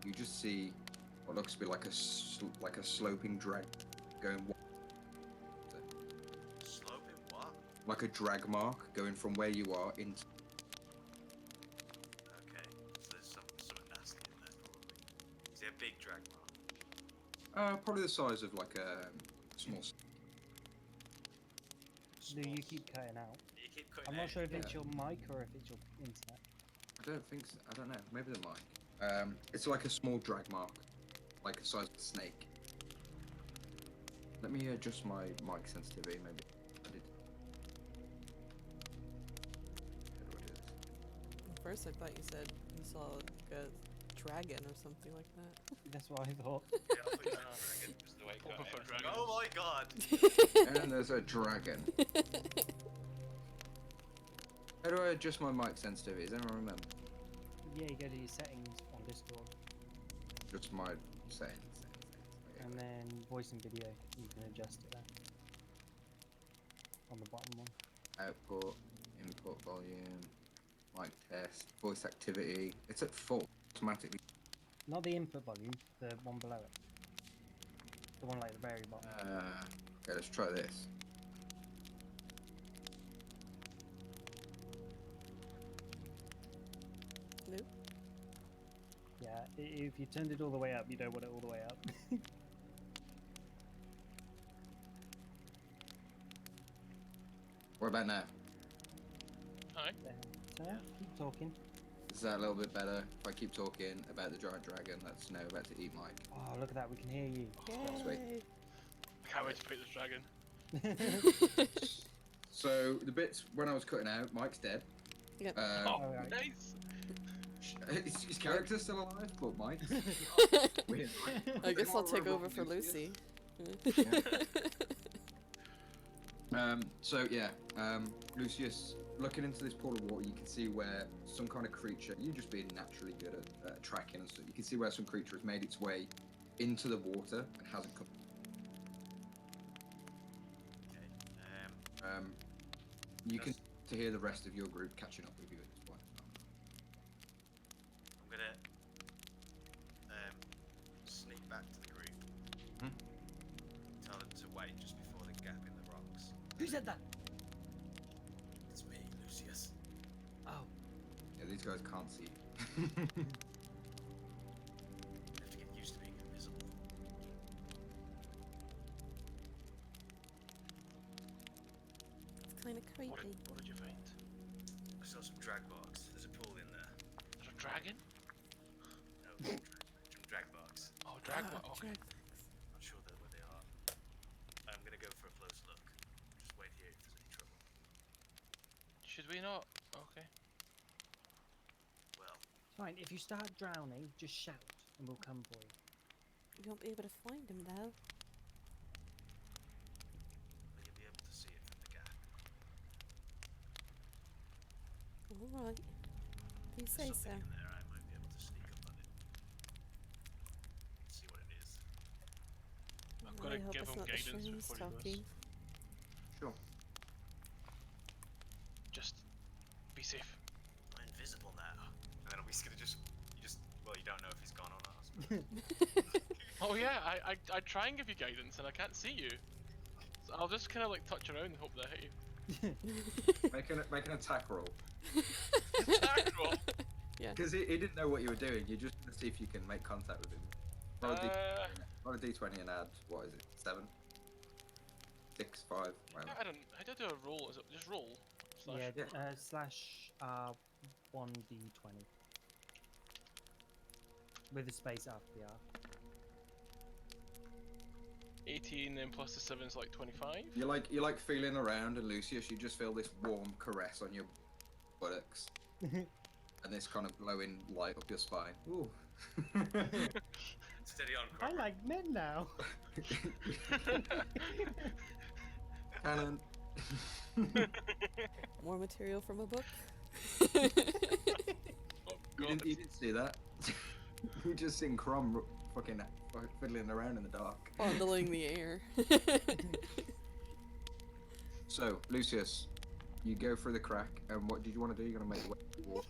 you just see what looks to be like a sloping drag going. Sloping what? Like a drag mark going from where you are into. Okay. So there's something nasty in there probably. Is it a big drag mark? Probably the size of like a small. Do you keep cutting out? You keep cutting I'm not out. sure if Yeah. it's your mic or if it's your internet. I don't think so. I don't know. Maybe the mic. It's like a small drag mark, like the size of a snake. Let me adjust my mic sensitivity. Maybe I did. How do I do this? At first, I thought you said you saw like a dragon or something like that. That's what I thought. Yeah, I thought you said dragon was the way it Proper got for it. dragons. Oh my god! And there's a dragon. How do I adjust my mic sensitivity? Does anyone remember? Yeah, you go to your settings on Discord, Just my settings. Okay. and then voice and video. You can adjust it there. On the bottom one. Output, input volume, mic test, voice activity. It's at full automatically. Not the input volume, the one below it. The one like at the very bottom. Okay, let's try this. Yeah, if you turned it all the way up, you don't want it all the way up. What about now? Hi. So, keep talking. Is that a little bit better? If I keep talking about the giant dragon that's now about to eat Mike. Oh, look at that, we can hear you. Sweet. Yay! I can't wait to fight this dragon. So the bits when I was cutting out, Mike's dead. Yep. Oh, Alright. nice. His character's still alive, but Mike's weird. I guess I'll take Horrible over for Lucius. Lucy. So yeah, Lucius, looking into this pool of water, you can see where some kind of creature, you just being naturally good at tracking and stuff, you can see where some creature has made its way into the water and hasn't come. Okay. You can to hear the rest of your group catching up with you at this point. I'm gonna sneak back to the group. Hmm? Tell them to wait just before the gap in the rocks. Who said that? It's me, Lucius. Oh, Yeah, these guys can't see you. You have to get used to being invisible. It's kind of What creepy. did you find? I saw some drag barks. There's a pool in there. Is there a dragon? No, some drag barks. Oh, dragon. Ah, Okay. drag things. Not sure where they are. I'm gonna go for a close look. Just wait here if there's any trouble. Should we not? Okay. Well, fine. If you start drowning, just shout and we'll come for you. You won't be able to find him though. will you be able to see it from the gap? All right. If you say There's so. something in there. I might be able to sneak up on it. See what it is. I'm I gonna hope give it's him not the guidance shrooms before he talking. goes. Sure. Just be safe. I'm invisible now. And then I'm just gonna well, you don't know if he's gone or not. Oh yeah, I try and give you guidance and I can't see you. So I'll just kind of like touch around and hope that I hit you. Make an attack roll. Attack roll. Because he didn't know what you were doing. You just want to see if you can make contact with him. Roll a d20 and add, what is it, 7? 6, 5, whatever. I did do a roll. Is it just roll? Slash. Yeah, Yeah. slash 1d20. With a space after the R. 18 then plus the 7 is like 25. You like feeling around, and Lucius, you just feel this warm caress on your buttocks, and this kind of glowing light up your spine. Ooh. Steady on, I Cormac. like men now. Cannon. More material from a book. Oh You god. didn't see that. You just seen Crom fucking fiddling around in the dark. Fondling the air. So, Lucius, you go through the crack, and what did you want to do? You're gonna make your way to the wall.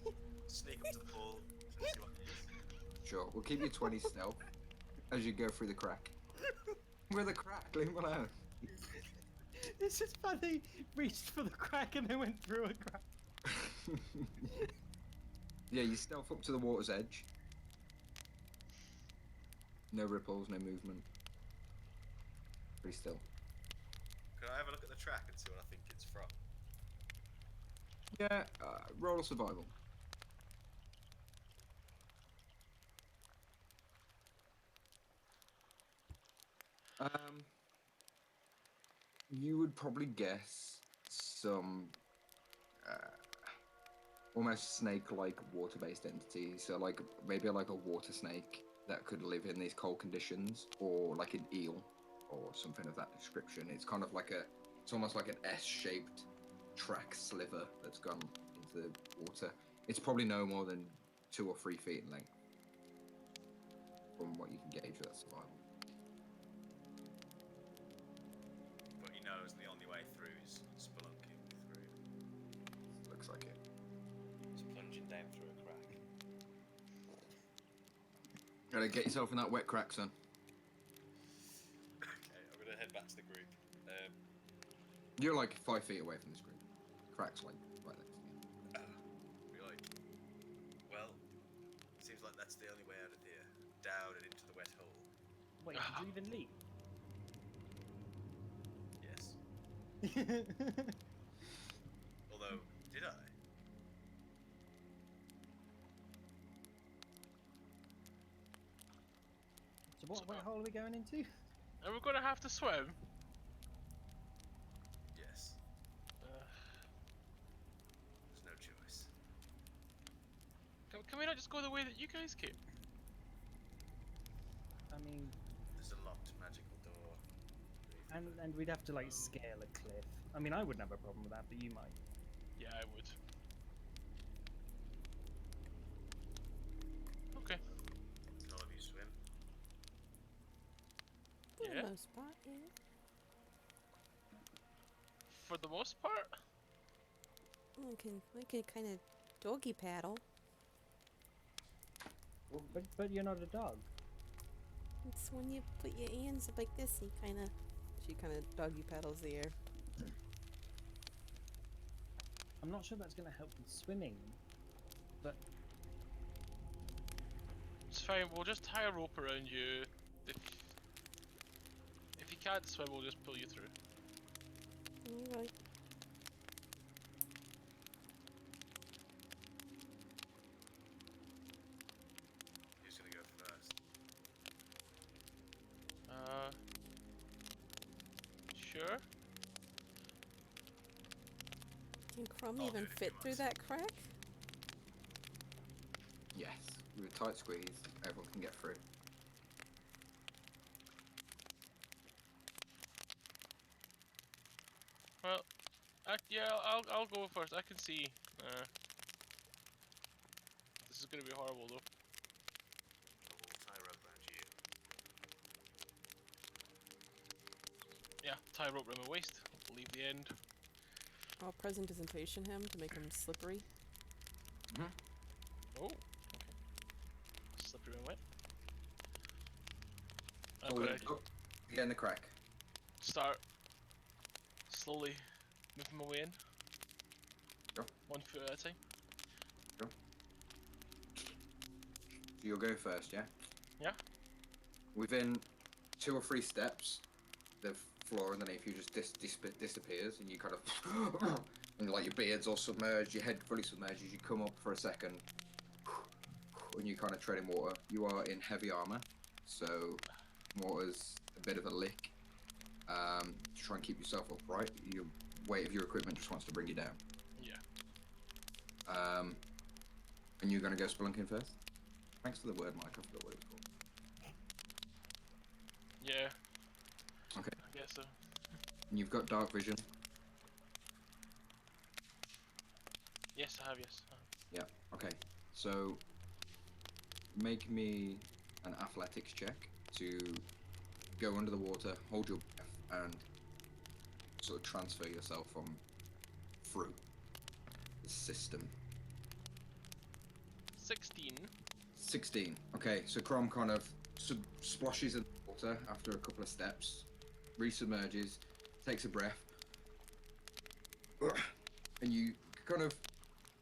Sneak up to the pool. See what it is. Sure, we'll keep you 20 stealth as you go through the crack. Where the crack? Leave him alone. It's just funny. Reached for the crack and then went through a crack. Yeah, you stealth up to the water's edge. No ripples, no movement. Pretty still. Can I have a look at the track and see what I think it's from? Yeah, roll a survival. You would probably guess some almost snake-like water-based entities. So, like maybe like a water snake that could live in these cold conditions, or like an eel, or something of that description. It's kind of like it's almost like an S-shaped track sliver that's gone into the water. It's probably no more than 2 or 3 feet in length, from what you can gauge with that survival. But he knows the only way through is spelunking through. Looks like it. It's plunging down through a crack. Gotta get yourself in that wet crack, son. Okay, I'm gonna head back to the group. You're like 5 feet away from this group. Crack's like right next to you. Be like, well, seems like that's the only way out of here. Down and into the wet hole. Wait, did you even leave? Yes. Although, did I? So what So- wet hole are we going into? Are we gonna have to swim? Yes. Uh, There's no choice. can we not just go the way that you guys came? I mean, There's a locked magical door. and we'd have to like scale a cliff. I mean, I wouldn't have a problem with that, but you might. Yeah, I would. Okay. None of you swim. For Yeah. the most part, yeah. For the most part. We can kind of doggy paddle. But you're not a dog. It's when you put your hands up like this, you kind of. She kind of doggy paddles the air. I'm not sure that's going to help with swimming, but It's fine. We'll just tie a rope around you. If you can't swim, we'll just pull you through. Alright. Who's gonna go first? Sure. Can Crumb I'll even do it if fit he through wants. that crack? Yes, with a tight squeeze, everyone can get through. Well, yeah, I'll go first. I can see. This is gonna be horrible though. Tie a rope around you. Yeah, tie a rope around my waist. Leave the end. I'll presentation him to make him slippery. Oh, okay. Slippery and wet. I'm Oh, gonna go. Get in the crack. start slowly moving my way in. Go. 1 foot at a time. So you'll go first, yeah? Yeah. Within 2 or 3 steps, the floor underneath you just disappears, and you kind of, and like your beard's all submerged, your head fully submerged as you come up for a second, and you kind of tread in water. You are in heavy armor, so water's a bit of a lick. To try and keep yourself upright, your weight of your equipment just wants to bring you down. Yeah. And you're going to go spelunking first? Thanks for the word, Mike. I forgot what it was called. Yeah. Okay. I guess so. And you've got dark vision. Yes, I have. Yes. I have. Yeah. Okay. So make me an athletics check to go under the water, hold your breath, and sort of transfer yourself from through the system. 16. 16. Okay, so Crom kind of splashes in the water after a couple of steps, resubmerges, takes a breath, and you kind of,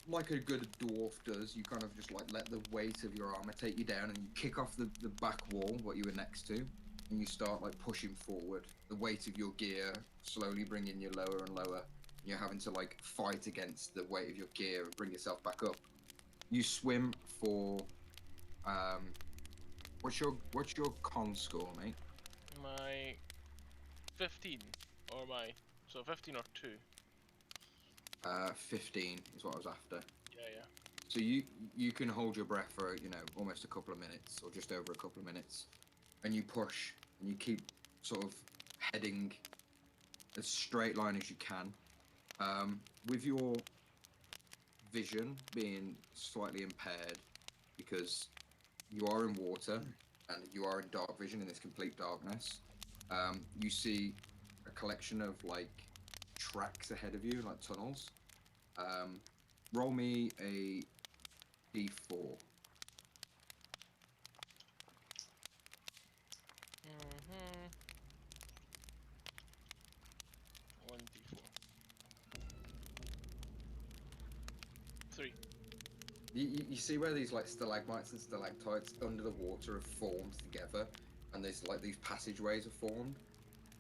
like a good dwarf does, you kind of just like let the weight of your armor take you down, and you kick off the back wall, what you were next to, and you start like pushing forward. The weight of your gear slowly bringing you lower and lower. You're having to like fight against the weight of your gear and bring yourself back up. You swim for what's your con score, mate? My 15 or my 15 or 2. 15 is what I was after. Yeah, yeah. So you can hold your breath for almost a couple of minutes or just over a couple of minutes, and you push and you keep sort of heading as straight line as you can. With your vision being slightly impaired because you are in water and you are in dark vision in this complete darkness, you see a collection of like tracks ahead of you, like tunnels. Roll me a d4. Mm-hmm. 1d4. 3. You see where these like stalagmites and stalactites under the water have formed together, and there's like these passageways are formed,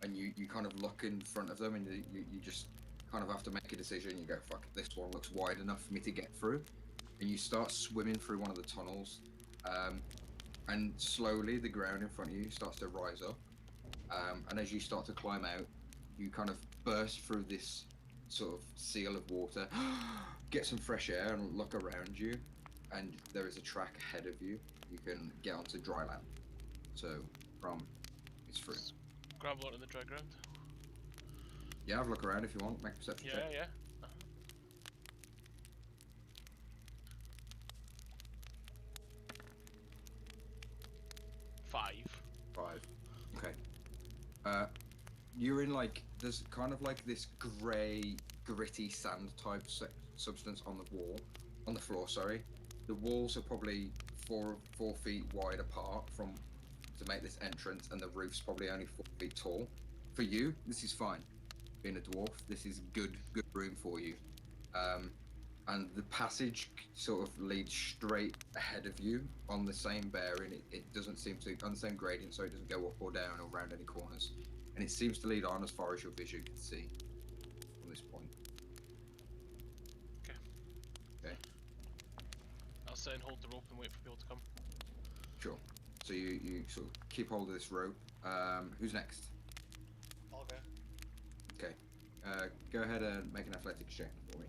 and you kind of look in front of them, and you just kind of have to make a decision. You go, fuck, this one looks wide enough for me to get through, and you start swimming through one of the tunnels, and slowly the ground in front of you starts to rise up, and as you start to climb out, you kind of burst through this sort of seal of water, get some fresh air and look around you, and there is a track ahead of you. You can get onto dry land. So, it's free. Grab onto the dry ground. Yeah, have a look around if you want. Make a perception Yeah, check. yeah. 5. 5. Okay. You're in like there's kind of like this grey, gritty sand type substance on the floor. Sorry, the walls are probably 4 feet wide apart to make this entrance, and the roof's probably only 4 feet tall. For you, this is fine. Being a dwarf, this is good room for you. And the passage sort of leads straight ahead of you on the same bearing. It doesn't seem to on the same gradient, so it doesn't go up or down or around any corners. And it seems to lead on as far as your vision can see from this point. I'll sit and hold the rope and wait for people to come. Sure. So you sort of keep hold of this rope. Who's next? I'll go. Okay. Go ahead and make an athletics check for me.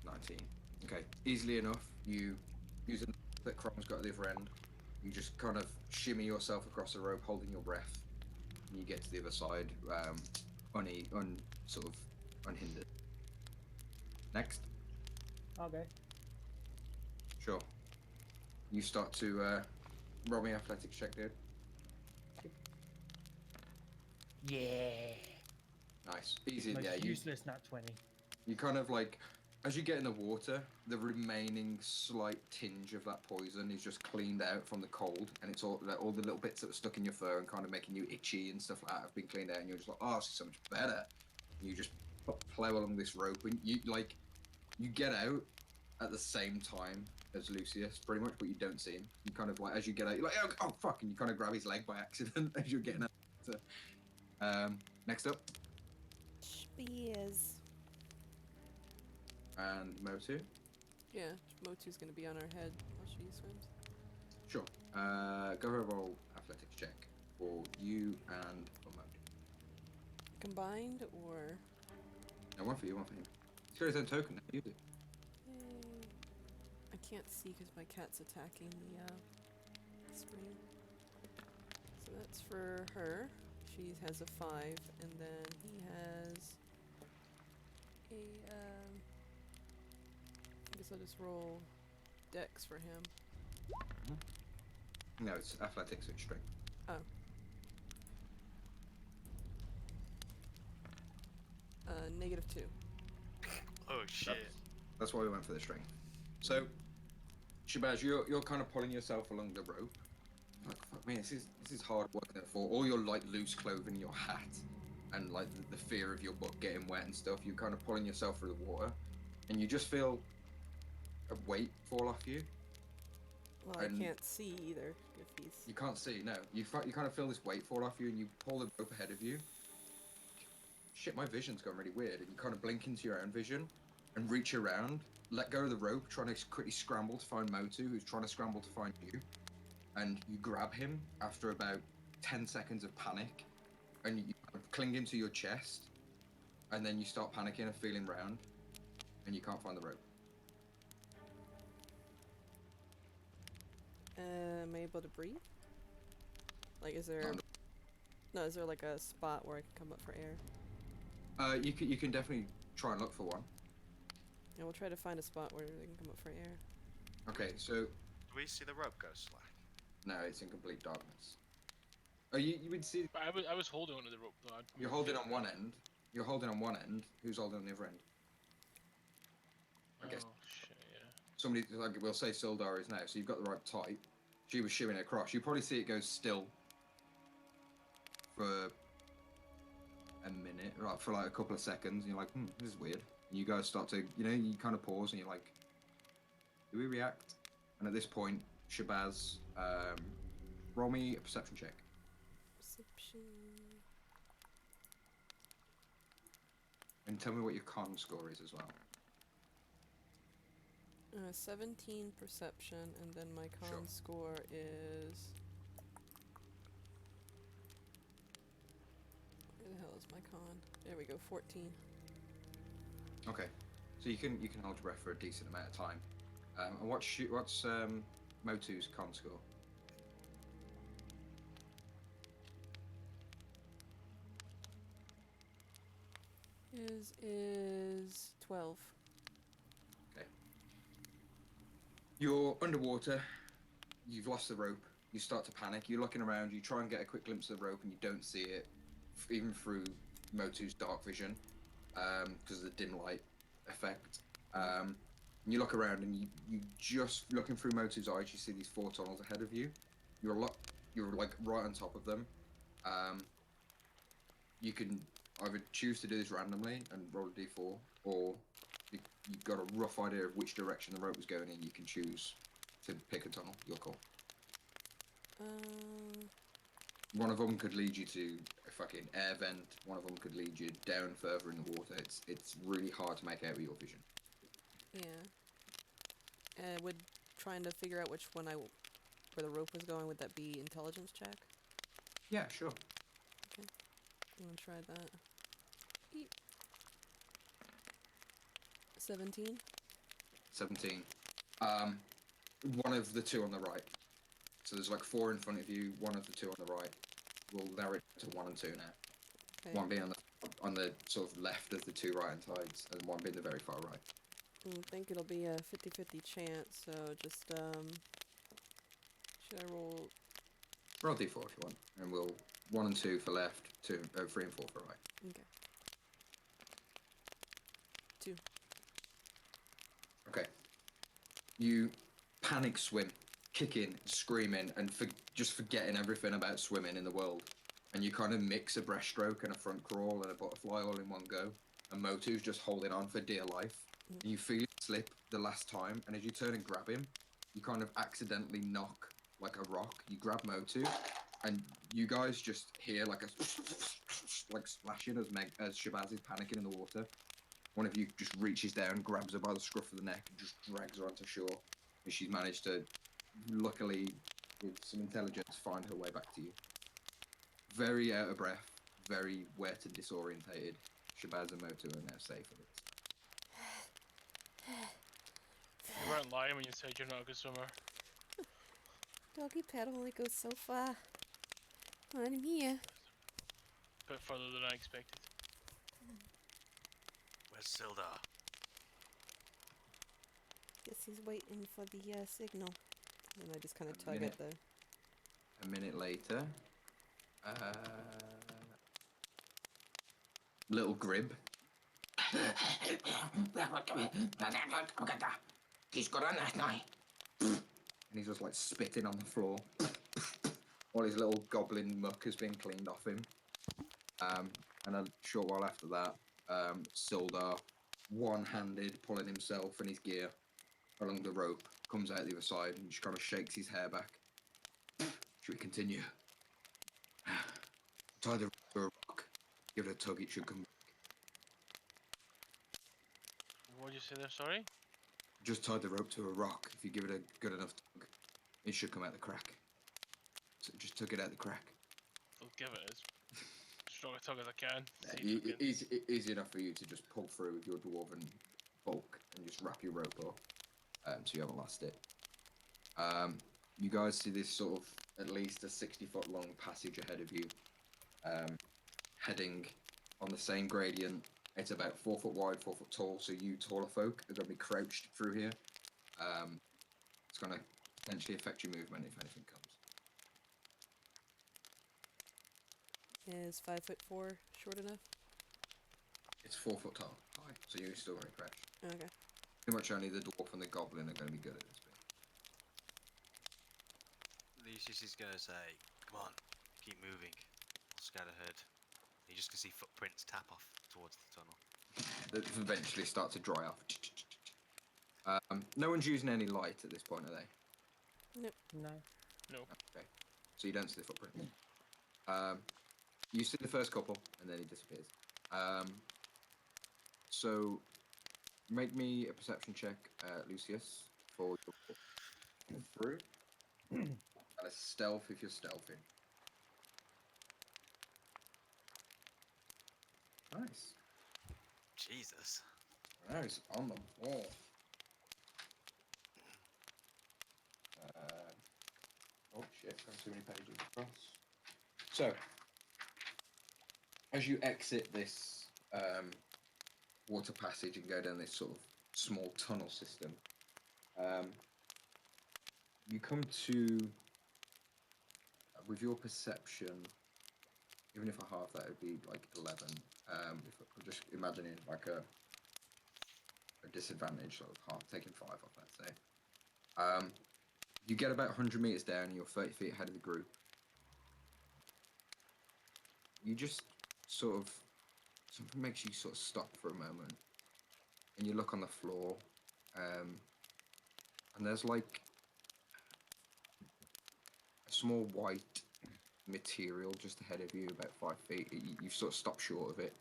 19. Okay. Easily enough, you use a that Crom's got at the other end. You just kind of shimmy yourself across the rope, holding your breath. And you get to the other side, sort of unhindered. Next. Okay. Sure. You start to roll me athletics check, dude. Yeah. Nice. Easy. Most Yeah. useless nat 20. You kind of like, as you get in the water, the remaining slight tinge of that poison is just cleaned out from the cold, and it's all the little bits that were stuck in your fur and kind of making you itchy and stuff like that have been cleaned out, and you're just like, oh, this is so much better. And you just plow along this rope, and you get out at the same time as Lucius, pretty much, but you don't see him. You kind of like, as you get out, you're like, oh fuck, and you kind of grab his leg by accident as you're getting out. So, next up, Spears. and Motu. Yeah, Motu's gonna be on our head while she swims. Sure. Go ahead and roll athletics check for you and for Motu. Combined or? No, one for you, one for him. He's got his own token now. Use it. Yay. I can't see because my cat's attacking the screen. So that's for her. She has a 5, and then he has a. I guess I'll just roll Dex for him. No, it's athletics and strength. Oh. -2. Oh shit. That's why we went for the strength. So, Shabazz, you're kind of pulling yourself along the rope. Like, fuck me, this is hard work. Therefore, all your like loose clothing, your hat, and like the fear of your book getting wet and stuff, you're kind of pulling yourself through the water, and you just feel a weight fall off you. Well, And- I can't see either if he's. You can't see, no. You kind of feel this weight fall off you, and you pull the rope ahead of you. Shit, my vision's gone really weird, and you kind of blink into your own vision, and reach around, let go of the rope, trying to quickly scramble to find Motu, who's trying to scramble to find you, and you grab him after about 10 seconds of panic, and you cling him to your chest, and then you start panicking and feeling round, and you can't find the rope. Am I able to breathe? Like, is there? Not- No, is there like a spot where I can come up for air? You can definitely try and look for one. Yeah, we'll try to find a spot where they can come up for air. Okay, so Do we see the rope go slack? no, it's in complete darkness. Oh, you would see. But I was holding onto the rope though. You're holding on one end. You're holding on one end. Who's holding on the other end? I guess Oh shit, yeah. somebody, like we'll say Sildar is now, so you've got the rope tight. She was shimming across. You probably see it go still for like, for like a couple of seconds, and you're like, this is weird. And you guys start to, you kind of pause, and you're like, do we react? And at this point, Shabazz, roll me a perception check. Perception. And tell me what your con score is as well. 17 perception, and then my con Sure. score is. Where the hell is my con? There we go, 14. Okay, so you can hold your breath for a decent amount of time. And what's Motu's con score? His is 12. You're underwater. You've lost the rope. You start to panic. You're looking around. You try and get a quick glimpse of the rope, and you don't see it, even through Motu's dark vision, because of the dim light effect. And you look around, and you just looking through Motu's eyes. You see these 4 tunnels ahead of you. You're like right on top of them. You can either choose to do this randomly and roll a d4, or you've got a rough idea of which direction the rope was going in. You can choose to pick a tunnel. Your call. One of them could lead you to a fucking air vent. One of them could lead you down further in the water. It's really hard to make out with your vision. Yeah. Would trying to figure out which one where the rope was going, would that be intelligence check? Yeah, sure. I'm gonna try that. Eep. 17. 17. One of the 2 on the right. So there's like 4 in front of you. One of the 2 on the right. We'll narrow it to 1 and 2 now. Okay. One being on the sort of left of the 2 right-hand sides, and one being the very far right. I think it'll be a 50-50 chance, so just, should I roll? Roll d4 if you want, and we'll 1 and 2 for left, 3 and 4 for right. Okay. 2. Okay. You panic swim, kicking, screaming, and just forgetting everything about swimming in the world. And you kind of mix a breaststroke and a front crawl and a butterfly all in one go. And Motu's just holding on for dear life. And you feel it slip the last time, and as you turn and grab him, you kind of accidentally knock like a rock. You grab Motu, and you guys just hear like a like splashing as Shabazz is panicking in the water. One of you just reaches down, grabs her by the scruff of the neck, and just drags her onto shore. And she's managed to, luckily, with some intelligence, find her way back to you. Very out of breath, very wet and disorientated. Shabazz and Motu are now safe with it. You weren't lying when you said you're not a good swimmer. Doggy paddle only goes so far. I'm here. A bit further than I expected. Where's Sildar? Guess he's waiting for the signal. And I just kind of A tug minute. at the. A minute later, little Grib. And he's just like spitting on the floor. All his little goblin muck has been cleaned off him. And a short while after that, Sildar, one-handed, pulling himself and his gear along the rope, comes out the other side and just kind of shakes his hair back. Should we continue? Tie the rope to a rock. Give it a tug, it should come back. What did you say there, sorry? Just tie the rope to a rock. If you give it a good enough tug, it should come out the crack. So just tug it out the crack. I'll give it as strong a tug as I can. See if I can- Easy enough for you to just pull through with your dwarven bulk and just wrap your rope up, so you haven't lost it. You guys see this sort of at least a 60-foot long passage ahead of you, heading on the same gradient. It's about 4 foot wide, 4 foot tall, so you taller folk are going to be crouched through here. It's going to potentially affect your movement if anything comes. Is 5'4" short enough? It's 4 foot tall, high, so you're still going to crouch. Okay. Pretty much only the dwarf and the goblin are going to be good at this bit. Lucius is gonna say, come on, keep moving. We'll scout ahead. You just can see footprints tap off towards the tunnel. That eventually start to dry off. No one's using any light at this point, are they? No. Okay. So you don't see the footprint. You see the first couple, and then he disappears. So make me a perception check, Lucius, for your through. And a stealth if you're stealthing. Nice. Jesus. Nice. On the ball. Oh shit, got too many pages across. So, as you exit this water passage and go down this sort of small tunnel system, you come to, with your perception, even if I half that, it would be like 11. If I'm just imagining like a disadvantage, sort of half, taking 5 off, let's say. You get about 100 meters down, and you're 30 feet ahead of the group. You just sort of, something makes you sort of stop for a moment, and you look on the floor, and there's like a small white material just ahead of you, about 5 feet. You sort of stop short of it.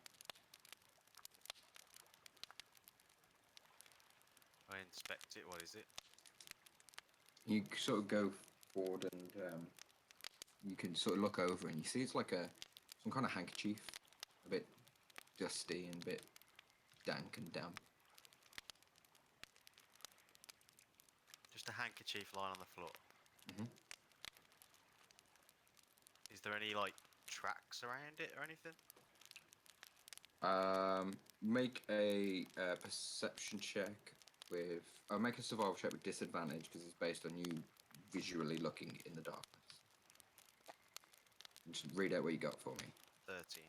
I inspect it. What is it? You sort of go forward, and you can sort of look over, and you see it's like some kind of handkerchief, a bit dusty and a bit dank and damp. Just a handkerchief lying on the floor. Mhm. Is there any like tracks around it or anything? Make a perception check with. Make a survival check with disadvantage because it's based on you visually looking in the darkness. Just read out what you got for me. 13.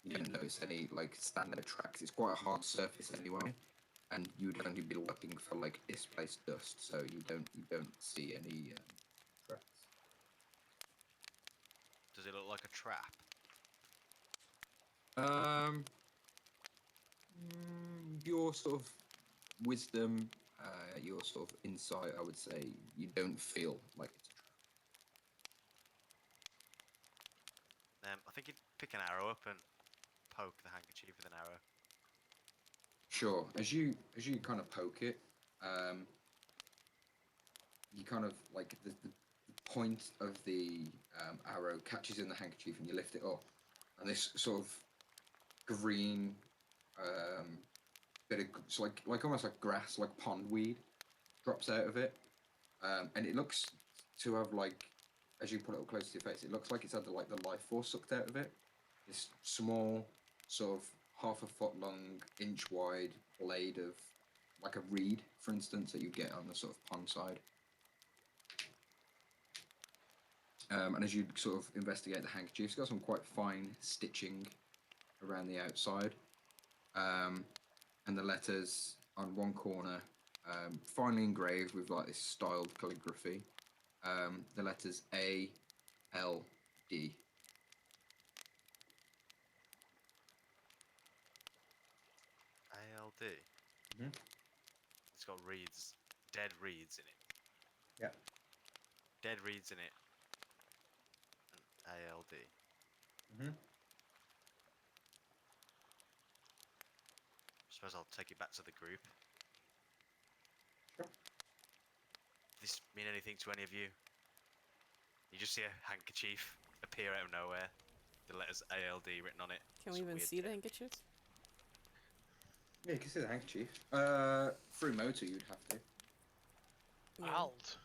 You don't notice any like standard tracks. It's quite a hard surface anyway, and you'd only be looking for like displaced dust, so you don't see any tracks. Does it look like a trap? Your sort of wisdom, your sort of insight, I would say, you don't feel like it's a trap. I think you'd pick an arrow up and poke the handkerchief with an arrow. Sure. As you kind of poke it, you kind of like the point of the arrow catches in the handkerchief, and you lift it up, and this sort of green bit of it's like almost like grass, like pondweed, drops out of it, and it looks to have like, as you put it up close to your face, it looks like it's had the life force sucked out of it. This small, sort of half a foot long, inch wide blade of like a reed, for instance, that you get on the sort of pond side. And as you sort of investigate the handkerchief, it's got some quite fine stitching around the outside. And the letters on one corner, finely engraved with like this styled calligraphy. The letters A, L, D. ALD. Mhm. It's got reeds, dead reeds in it. Yeah. Dead reeds in it. And ALD. Mhm. Suppose I'll take it back to the group. Sure. Does this mean anything to any of you? You just see a handkerchief appear out of nowhere. The letters ALD written on it. Can we Some even weird see the text. handkerchiefs? Yeah, you can see the handkerchief. Through motor, you'd have to. Yeah. Alt.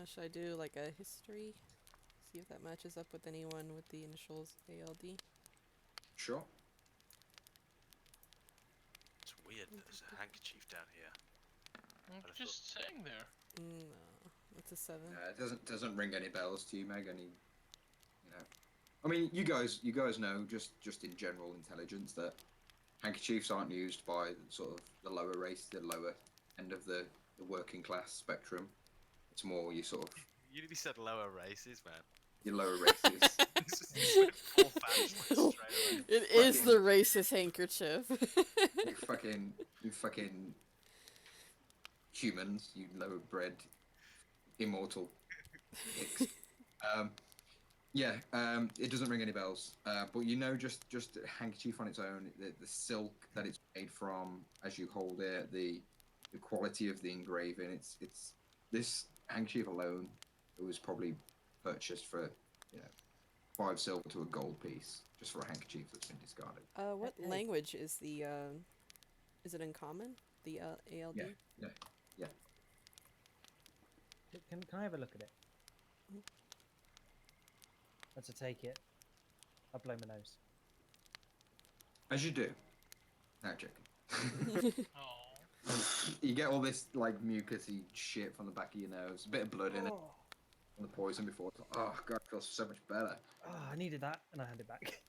Should I do like a history? See if that matches up with anyone with the initials ALD. Sure. It's weird. There's a handkerchief down here. I'm I'd have just sitting there. No, that's a 7. It doesn't ring any bells to you, Meg. Any, you know. I mean, you guys know just in general intelligence that handkerchiefs aren't used by sort of the lower race, the lower end of the working class spectrum. It's more you sort of. You said lower races, man. You lower races. Full fans, like, straight away. It is Fucking- the racist handkerchief. you fucking humans, you lower bred, immortal dicks. It doesn't ring any bells. But you know, just a handkerchief on its own, the silk that it's made from, as you hold it, the quality of the engraving. It's this handkerchief alone. It was probably purchased for 5 silver to a gold piece just for a handkerchief that's been discarded. What Hey. language is the, is it in common? The, ALD? Yeah. Can I have a look at it? Let's take it. I'll blow my nose. As you do. No, joking. Oh. You get all this like mucusy shit from the back of your nose, a bit of blood in it Oh, from the poison before. It's like, oh god, it feels so much better. I needed that, and I hand it back.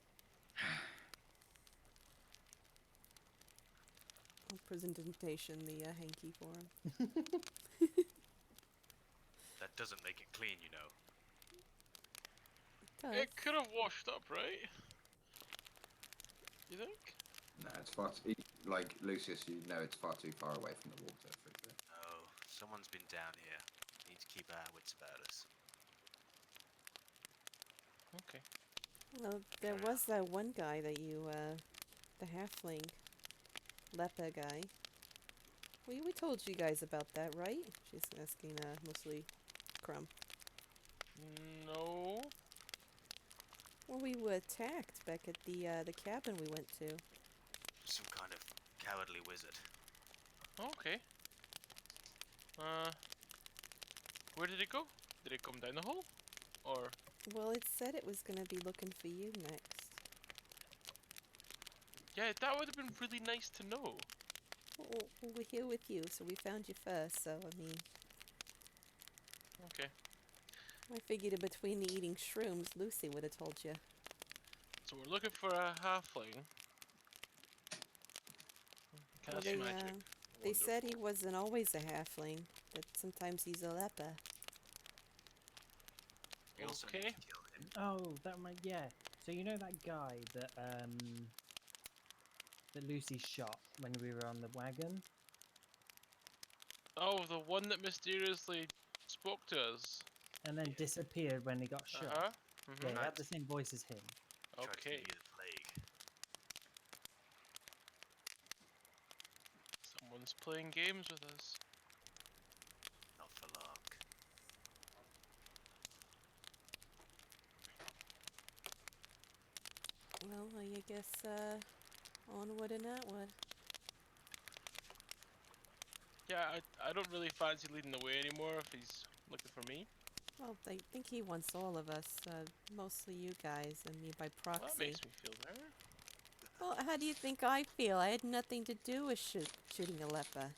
Presentation, the, hanky for him. That doesn't make it clean, you know. It could have washed up, right? You think? No, it's far too, like Lucius, you know it's far too far away from the water for it. Oh, someone's been down here. We need to keep our wits about us. Okay. Well, there was that one guy that you, the halfling, Lepa guy. We told you guys about that, right? She's asking, mostly Crumb. No. Well, we were attacked back at the cabin we went to. Some kind of cowardly wizard. Okay. Where did it go? Did it come down the hole? Or Well, it said it was gonna be looking for you next. yeah, that would have been really nice to know. Well, we're here with you, so we found you first, so, I mean, Okay. I figured in between the eating shrooms, Lucy would have told you. So we're looking for a halfling. Well, Cast they, magic. they said he Wonderful. wasn't always a halfling, that sometimes he's a leper. We also need Okay. to kill him. Oh, that might, yeah. So you know that guy that that Lucy shot when we were on the wagon? Oh, the one that mysteriously spoke to us. And then disappeared when he got shot. Uh-huh. Yeah, Mhm. he had the same voice as him. Tried to Okay. give you the plague. Someone's playing games with us. Not for long. Well, I guess, onward and outward. Yeah, I don't really fancy leading the way anymore if he's looking for me. Well, I think he wants all of us, mostly you guys, and me by Well, proxy. that makes me feel better. Well, how do you think I feel? I had nothing to do with shooting a leper.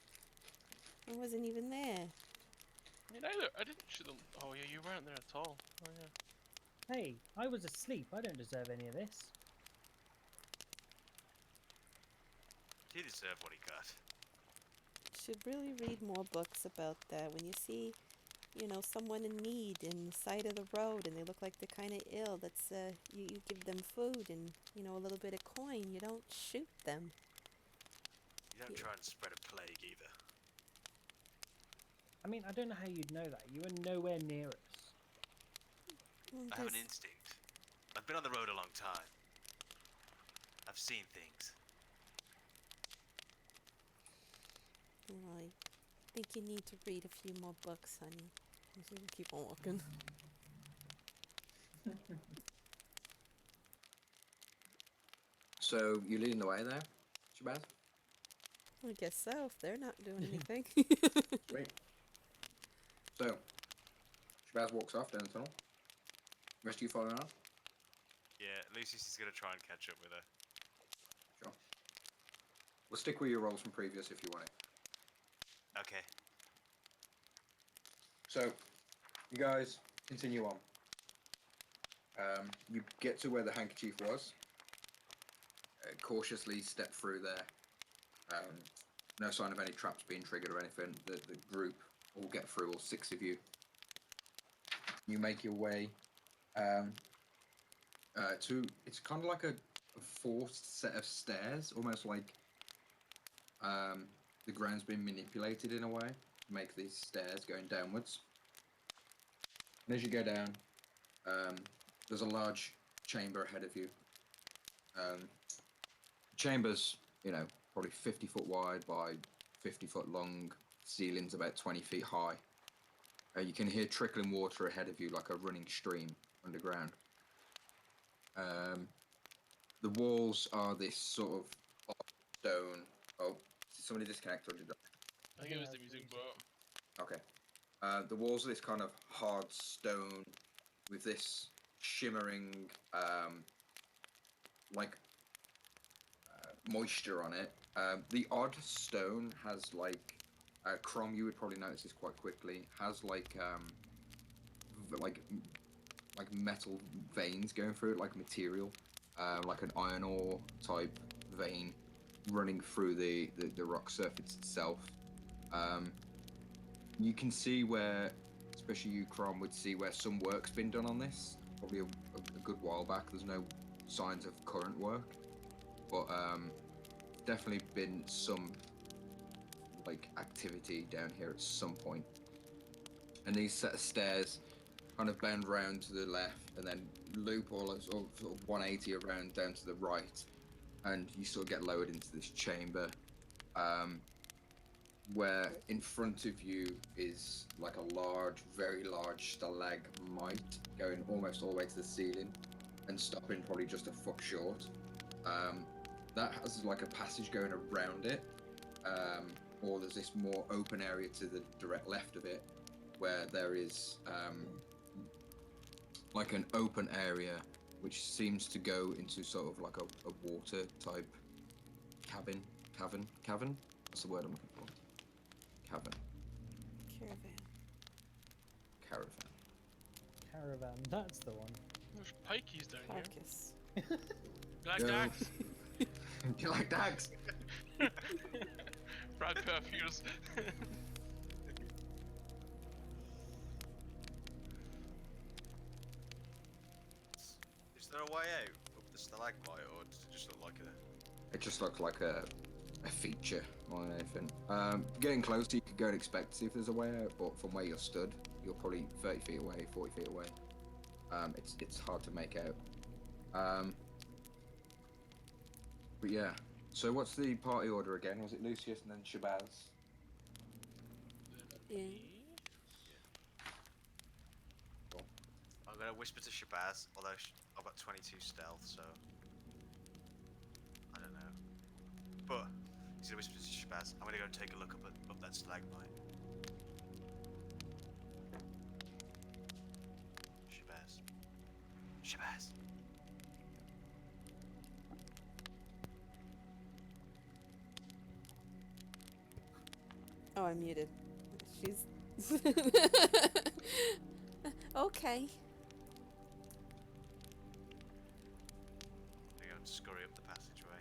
I wasn't even there. Me neither. I didn't shoot them. Oh yeah, you weren't there at all. Oh yeah. Hey, I was asleep. I don't deserve any of this. He deserved what he got. Should really read more books about that. When you see, someone in need in the side of the road and they look like they're kind of ill, that's, you give them food and, a little bit of coin. You don't shoot them. You don't Yeah. try and spread a plague either. I mean, I don't know how you'd know that. You were nowhere near us. Well, I have an there's- instinct. I've been on the road a long time. I've seen things. Well, I think you need to read a few more books, honey. So we'll keep on walking. So you leading the way there, Shabazz? I guess so, if they're not doing anything. Great. So Shabazz walks off down the tunnel. Rest of you following off? Yeah, Lucius is gonna try and catch up with her. Sure. We'll stick with your roles from previous if you want it. Okay. So, you guys continue on. You get to where the handkerchief was. Cautiously step through there. No sign of any traps being triggered or anything. The group all get through, all 6 of you. You make your way It's kind of like a forced set of stairs, almost like the ground's been manipulated in a way to make these stairs going downwards. And as you go down, there's a large chamber ahead of you. Chamber's, probably 50 foot wide by 50 foot long, ceiling's about 20 feet high. You can hear trickling water ahead of you like a running stream underground. The walls are this sort of stone. Oh, did somebody disconnect or did I think it was the music bot. Okay. The walls are this kind of hard stone with this shimmering, moisture on it. The odd stone has Crom, you would probably notice this quite quickly, has like metal veins going through it, like material, like an iron ore type vein running through the rock surface itself. You can see where, especially you, Crom, would see where some work's been done on this, probably a good while back. There's no signs of current work, but definitely been some activity down here at some point. And these set of stairs kind of bend round to the left and then loop all sort of 180 around down to the right, and you sort of get lowered into this chamber, where in front of you is like a large, very large stalagmite going almost all the way to the ceiling and stopping probably just a foot short. That has like a passage going around it, or there's this more open area to the direct left of it where there is like an open area which seems to go into sort of like a water type cavern. What's the word I'm looking for? Cavern. Caravan, that's the one. There's pikeys down Carcass. here. Black Yo. Dax. You like Dax? Brad Pitt appears. Is there a way out up the stalagmite, or does it just look like a... It just looks like a feature more than anything. Getting closer, you could go and expect to see if there's a way out, but from where you're stood, you're probably 30 feet away, 40 feet away. It's hard to make out. But yeah. So what's the party order again? Was it Lucius and then Shabazz? Yeah. I'm gonna whisper to Shabazz, although I've got 22 stealth, so... I don't know. But, he's gonna whisper to Shabazz, I'm gonna go and take a look up that stalagmite. Shabazz. Oh, I'm muted. She's okay. I'm gonna go and scurry up the passageway.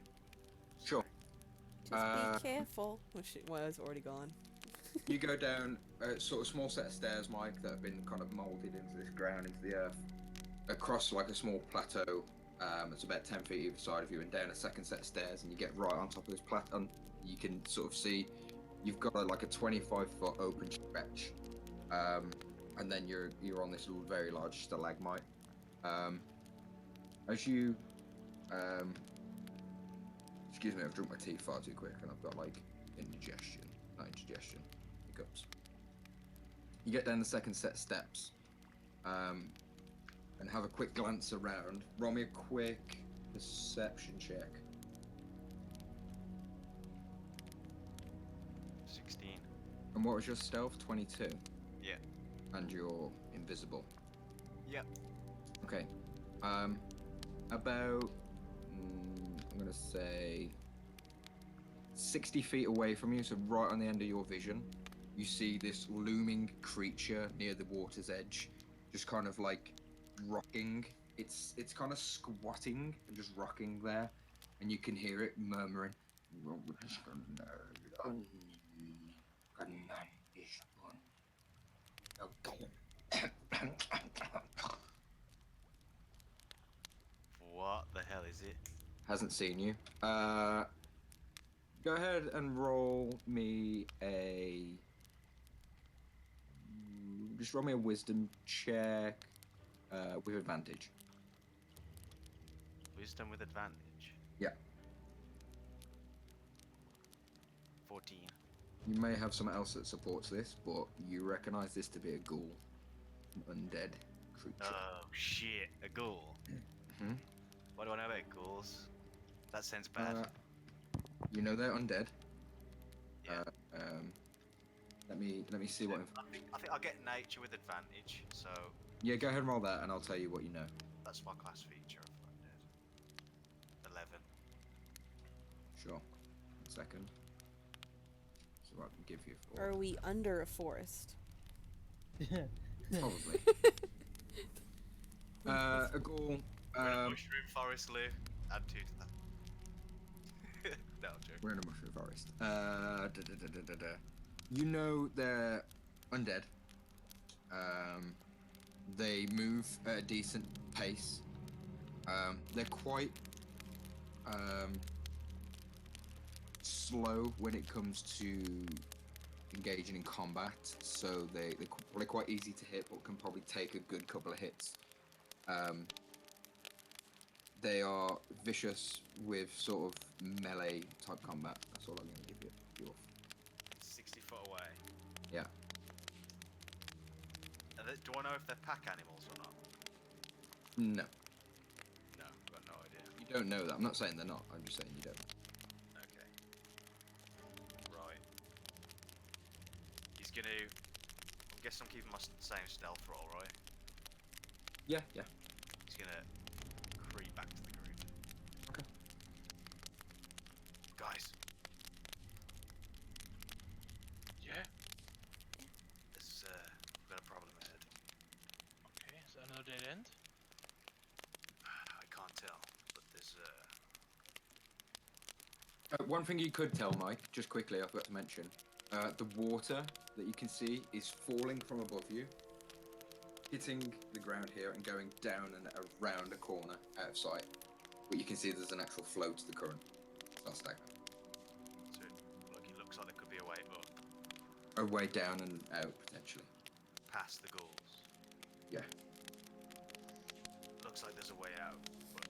Sure. Just be careful. Well, it's already gone. You go down a sort of small set of stairs, Mike, that have been kind of molded into this ground, into the earth, across like a small plateau. It's about 10 feet either side of you, and down a second set of stairs, and you get right on top of this plateau. You can sort of see you've got like a 25-foot open stretch, and then you're on this very large stalagmite. As you, excuse me, I've drunk my tea far too quick, and I've got like not indigestion, hiccups. You get down the second set of steps, and have a quick glance around. Roll me a quick perception check. 16. And what was your stealth? 22? Yeah. And you're invisible? Yep. Okay. About, I'm gonna say 60 feet away from you, so right on the end of your vision, you see this looming creature near the water's edge, just kind of like rocking. It's kind of squatting and just rocking there, and you can hear it murmuring. What the hell is it? Hasn't seen you. Go ahead and roll me a. Just roll me a wisdom check with advantage. Wisdom with advantage. Yeah. 14. You may have something else that supports this, but you recognise this to be a ghoul, an undead creature. Oh shit, a ghoul. Mhm. What do I know about ghouls? That sounds bad. You know they're undead. Yeah. Let me see what. I think I'll get nature with advantage, so Yeah, go ahead and roll that, and I'll tell you what you know. that's my class feature of undead. 11. Sure. 1 second. So I can give you. Are we under a forest? Probably. A ghoul. We're in a mushroom forest, Lou. Add 2 to that. No, I'm joking. We're in a mushroom forest. You know they're undead. They move at a decent pace. They're quite slow when it comes to engaging in combat, so they're probably quite easy to hit, but can probably take a good couple of hits. They are vicious with sort of melee type combat. That's all I'm going to give you. 60 foot away. Yeah. Do I know if they're pack animals or not? No, No, I've got no idea. you don't know that. I'm not saying they're not. I'm just saying you don't. Okay. Right. He's gonna. I guess I'm keeping my same stealth roll, right? Yeah. He's gonna creep back to the group. Okay. Guys, Yeah. there's we've got a problem ahead. Okay. Is that another dead end? I can't tell, but there's One thing you could tell, Mike, just quickly, I forgot to mention, the water that you can see is falling from above you, hitting the ground here and going down and around a corner out of sight. But you can see there's an actual flow to the current. It's not stagnant. so it looks like there could be a way up A way down and out, potentially. past the ghouls. Yeah. Looks like there's a way out, but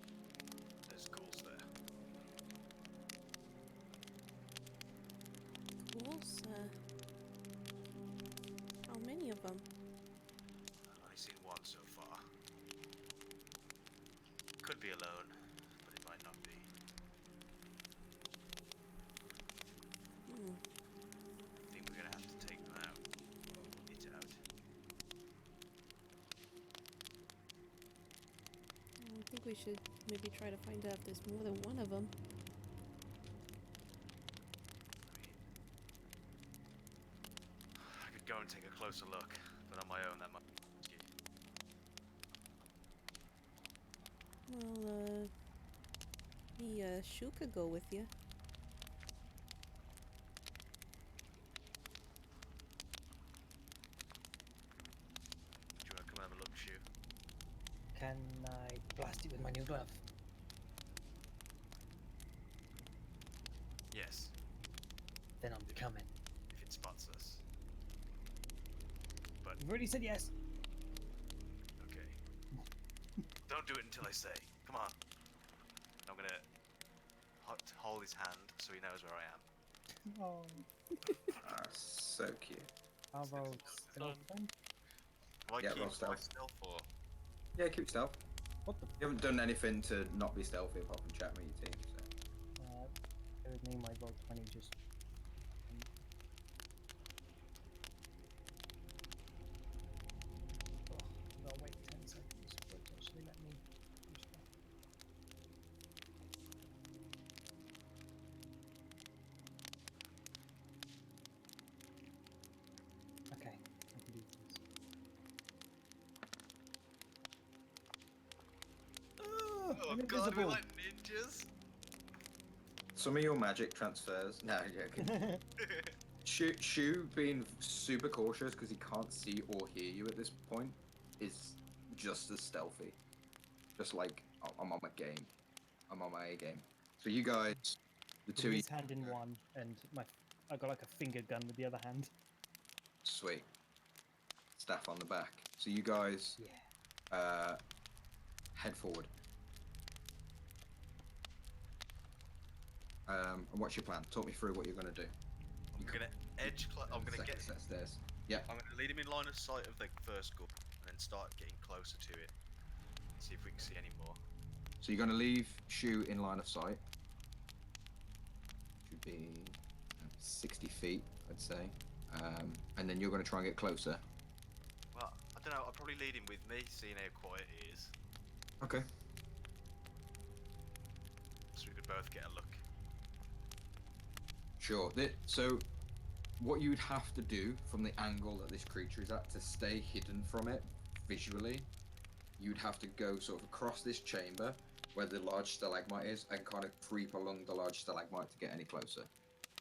there's ghouls there. Ghouls? How many of them? I've only seen one so far. Could be alone, but it might not be. Hmm. I think we're gonna have to take them out. It out. I think we should maybe try to find out if there's more than one of them. I could go and take a closer look, but on my own that might be risky. Well, Shu could go with you. Do you wanna come and have a look, Shu? Can I blast it with my new glove? Yes, Then I'm coming. if it spots us. But You've already said yes. okay. Don't do it until I say. Come on. I'm gonna hold his hand so he knows where I am. Oh, Ah, so cute. how about Done. stealth then? Why Yeah, keep roll my stealth. stealth for? Yeah, keep stealth. What the? You haven't done anything to not be stealthy apart from chatting with your team, so. Bear with me, my roll 20 just. Oh, I've got to wait 10 seconds for it to actually let me do stuff. Okay, I can do this. Oh I'm god, we're invisible. like ninjas! Some of your magic transfers. No, I'm joking. Shu being super cautious because he can't see or hear you at this point is just as stealthy. Just like I'm on my game. I'm on my A game. So you guys, the two of you, His hand in one, and I got like a finger gun with the other hand. sweet. Staff on the back. So you guys Yeah. head forward. And what's your plan? Talk me through what you're gonna do. I'm gonna edge. I'm gonna Second get. set of stairs. Yeah. I'm gonna lead him in line of sight of the first goal, and then start getting closer to it. See if we can see any more. So you're gonna leave Shu in line of sight. Should be 60 feet, I'd say. And then you're gonna try and get closer. Well, I don't know. I'll probably lead him with me, seeing how quiet he is, Okay. so we could both get a look. Sure. So, what you would have to do from the angle that this creature is at to stay hidden from it visually, you'd have to go sort of across this chamber where the large stalagmite is and kind of creep along the large stalagmite to get any closer.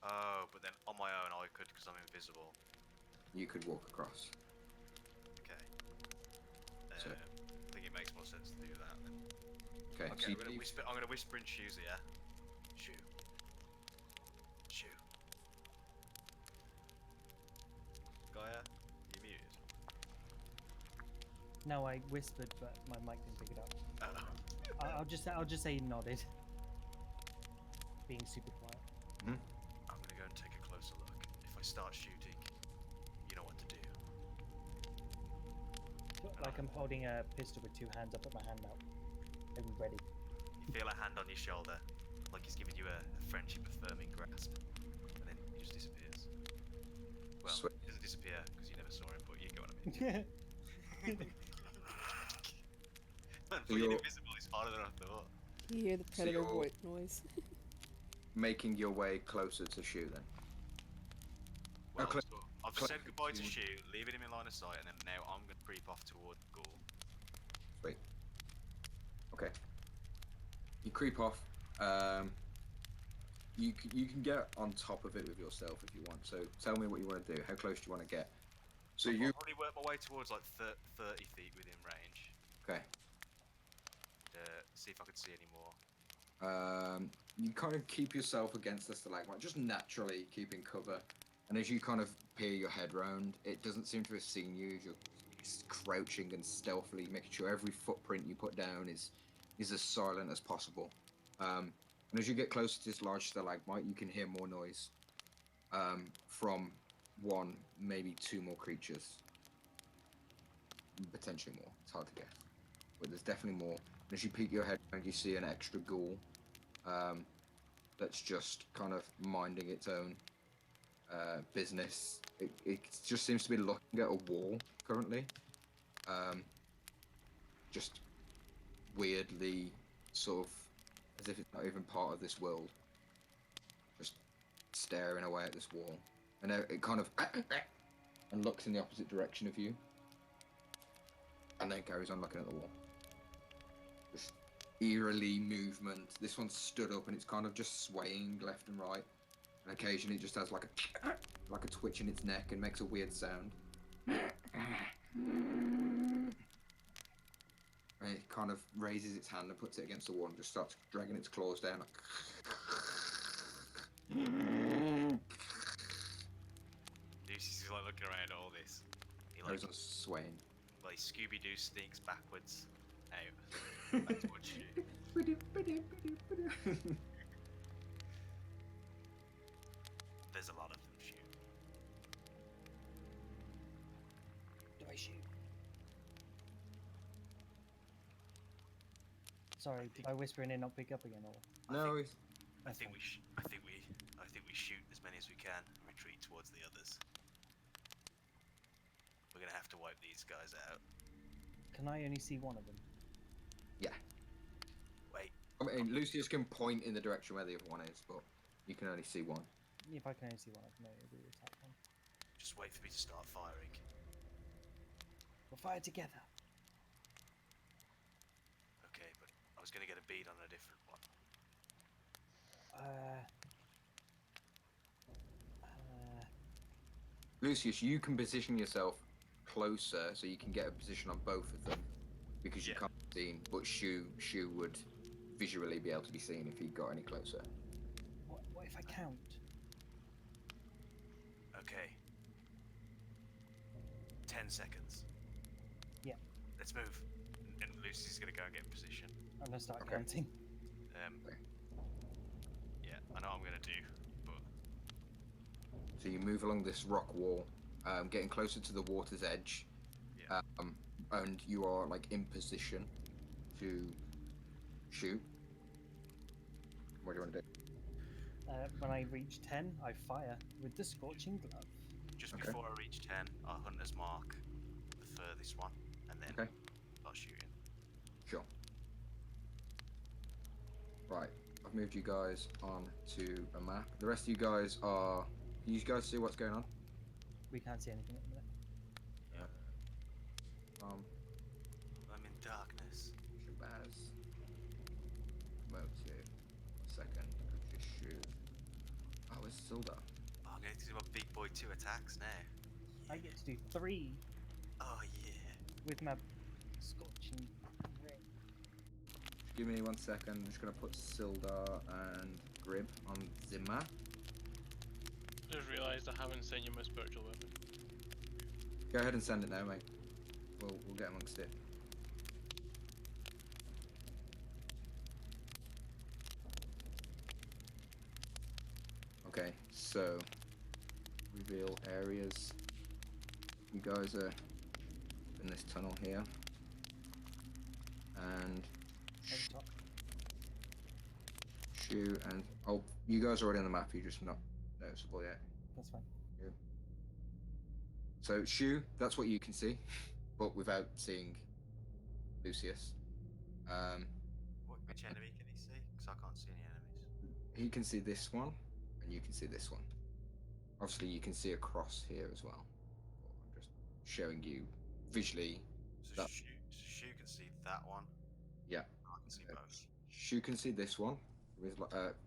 Oh, but then on my own I could, because I'm invisible. You could walk across. Okay. So- I think it makes more sense to do that then. Okay. Okay, so you leave- I'm gonna whisper in Shu's ear. Shu. Shu. Gaia, you muted. No, I whispered, but my mic didn't pick it up. Oh. I'll just say he nodded. Being super quiet. I'm gonna go and take a closer look. If I start shooting, you know what to do. Like I'm holding a pistol with two hands. I put my hand out. I'm ready. You feel a hand on your shoulder, like he's giving you a friendship affirming grasp, and then he just disappears. Well, Sweet. he doesn't disappear because you never saw him, but you get what I mean. Man, So being you're- invisible is harder than I thought. You hear the So predator you're- voice noise. making your way closer to Shu then. Well, clo- so I've clo- said goodbye to you- Shu, leaving him in line of sight, and then now I'm gonna creep off toward Ghoul. Sweet. Okay. You creep off. You can get on top of it with yourself if you want. So tell me what you want to do. How close do you want to get? So you I'll probably work my way towards like 30 feet within range. okay? See if I could see any more. You kind of keep yourself against the stalagmite, just naturally keeping cover. And as you kind of peer your head round, it doesn't seem to have seen you. You're crouching and stealthily making sure every footprint you put down is as silent as possible. And as you get closer to this large stalagmite, you can hear more noise from one, maybe two more creatures. Potentially more. It's hard to guess. But there's definitely more. And as you peek your head around, you see an extra ghoul that's just kind of minding its own business. It just seems to be looking at a wall currently. Just weirdly, sort of, as if it's not even part of this world. Just staring away at this wall. And it kind of and looks in the opposite direction of you. And then carries on looking at the wall. Just eerily movement. This one stood up and it's kind of just swaying left and right. And occasionally it just has like a twitch in its neck and makes a weird sound. And it kind of raises its hand and puts it against the wall and just starts dragging its claws down. Lucy's like looking around at all this. He like, Carries on swaying. like Scooby-Doo sneaks backwards out. Back towards you. There's a lot of them, shoot. Do I shoot? Sorry, did I whisper in and not pick up again? Or No, it's I think we shoot as many as we can and retreat towards the others. We're gonna have to wipe these guys out. can I only see one of them? yeah. Wait, I mean, Lucius can point in the direction where the other one is, but you can only see one. If I can only see one, I can only do attack one. just wait for me to start firing. We'll fire together. Okay, but I was gonna get a bead on a different one. Lucius, you can position yourself closer so you can get a position on both of them because you Yeah. can't seen, but Shu would visually be able to be seen if he got any closer. What if I count? Okay. 10 seconds. Yeah. Let's move. And Lucy's gonna go and get in position. I'm gonna start Okay. counting. Okay. Yeah, I know what I'm gonna do, but So you move along this rock wall, getting closer to the water's edge, Yeah. and you are like in position to shoot. What do you want to do? When I reach 10, I fire with the scorching glove. just Okay. before I reach 10, I'll hunter's mark the furthest one, and then Okay. start shooting. Sure. Right, I've moved you guys on to a map. The rest of you guys are. Can you guys see what's going on? We can't see anything at the minute. I'm in darkness. Shabazz. Motive. Second. Just shoot. Oh, it's Silda. Oh, I'm going to do my big boy 2 attacks now. I get to do 3 Oh yeah. with my scorching ray. Give me 1 second. I'm just gonna put Sildar and Grib on the map. Just realised I haven't sent you my spiritual weapon. Go ahead and send it now, mate. We'll get amongst it. Okay, so reveal areas. You guys are in this tunnel here, and Over top. Shu and oh, you guys are already on the map. You're just not noticeable yet. That's fine. So Shu, that's what you can see, but without seeing Lucius. Which enemy can he see? Because I can't see any enemies. He can see this one, and you can see this one. Obviously, you can see across here as well. I'm just showing you visually. So That- Shu can see that one. Yeah. I can see both. Shu can see this one with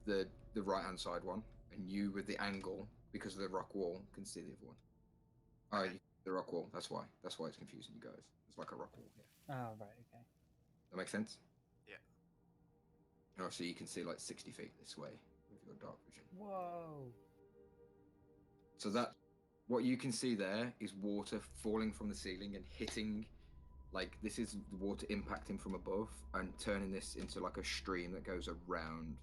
the right hand side one, and you with the angle because of the rock wall can see the other one. Oh, Okay. the rock wall. That's why. That's why it's confusing you guys. It's like a rock wall here. Oh, right, okay. That makes sense? Yeah. And obviously, you can see like 60 feet this way with your dark vision. Whoa! So that, what you can see there is water falling from the ceiling and hitting, like this is the water impacting from above and turning this into like a stream that goes around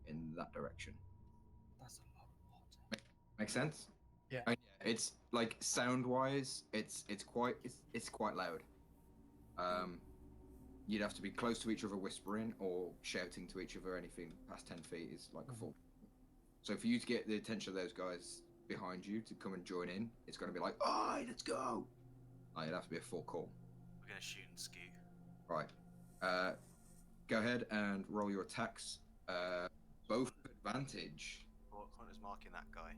in that direction. That's a lot of water. Make sense? Yeah. And it's like sound-wise, it's quite loud. You'd have to be close to each other whispering or shouting to each other. Anything past 10 feet is like a full. So for you to get the attention of those guys behind you to come and join in, it's going to be like, "Oi, let's go!" Like, it'd have to be a full call. We're gonna shoot and scoot. Right. Go ahead and roll your attacks. Both advantage. What hunter's marking that guy?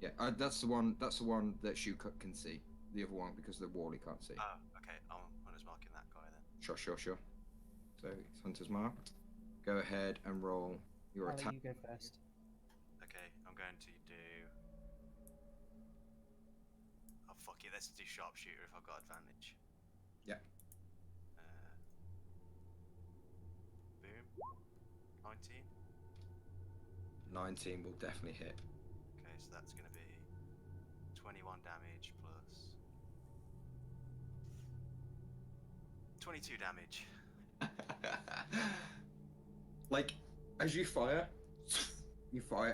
Yeah, that's the one. That's the one that Shu can see. The other one because the wall he can't see. Oh, okay. I'm hunter's marking that guy then. Sure. So it's hunter's marked. Go ahead and roll your I'll let attack. you go first. Okay, I'm going to do. Oh fuck it, let's do sharpshooter if I've got advantage. Yeah. Boom. 19. 19 will definitely hit. Okay, so that's going to be 21 damage plus 22 damage. Like, as you fire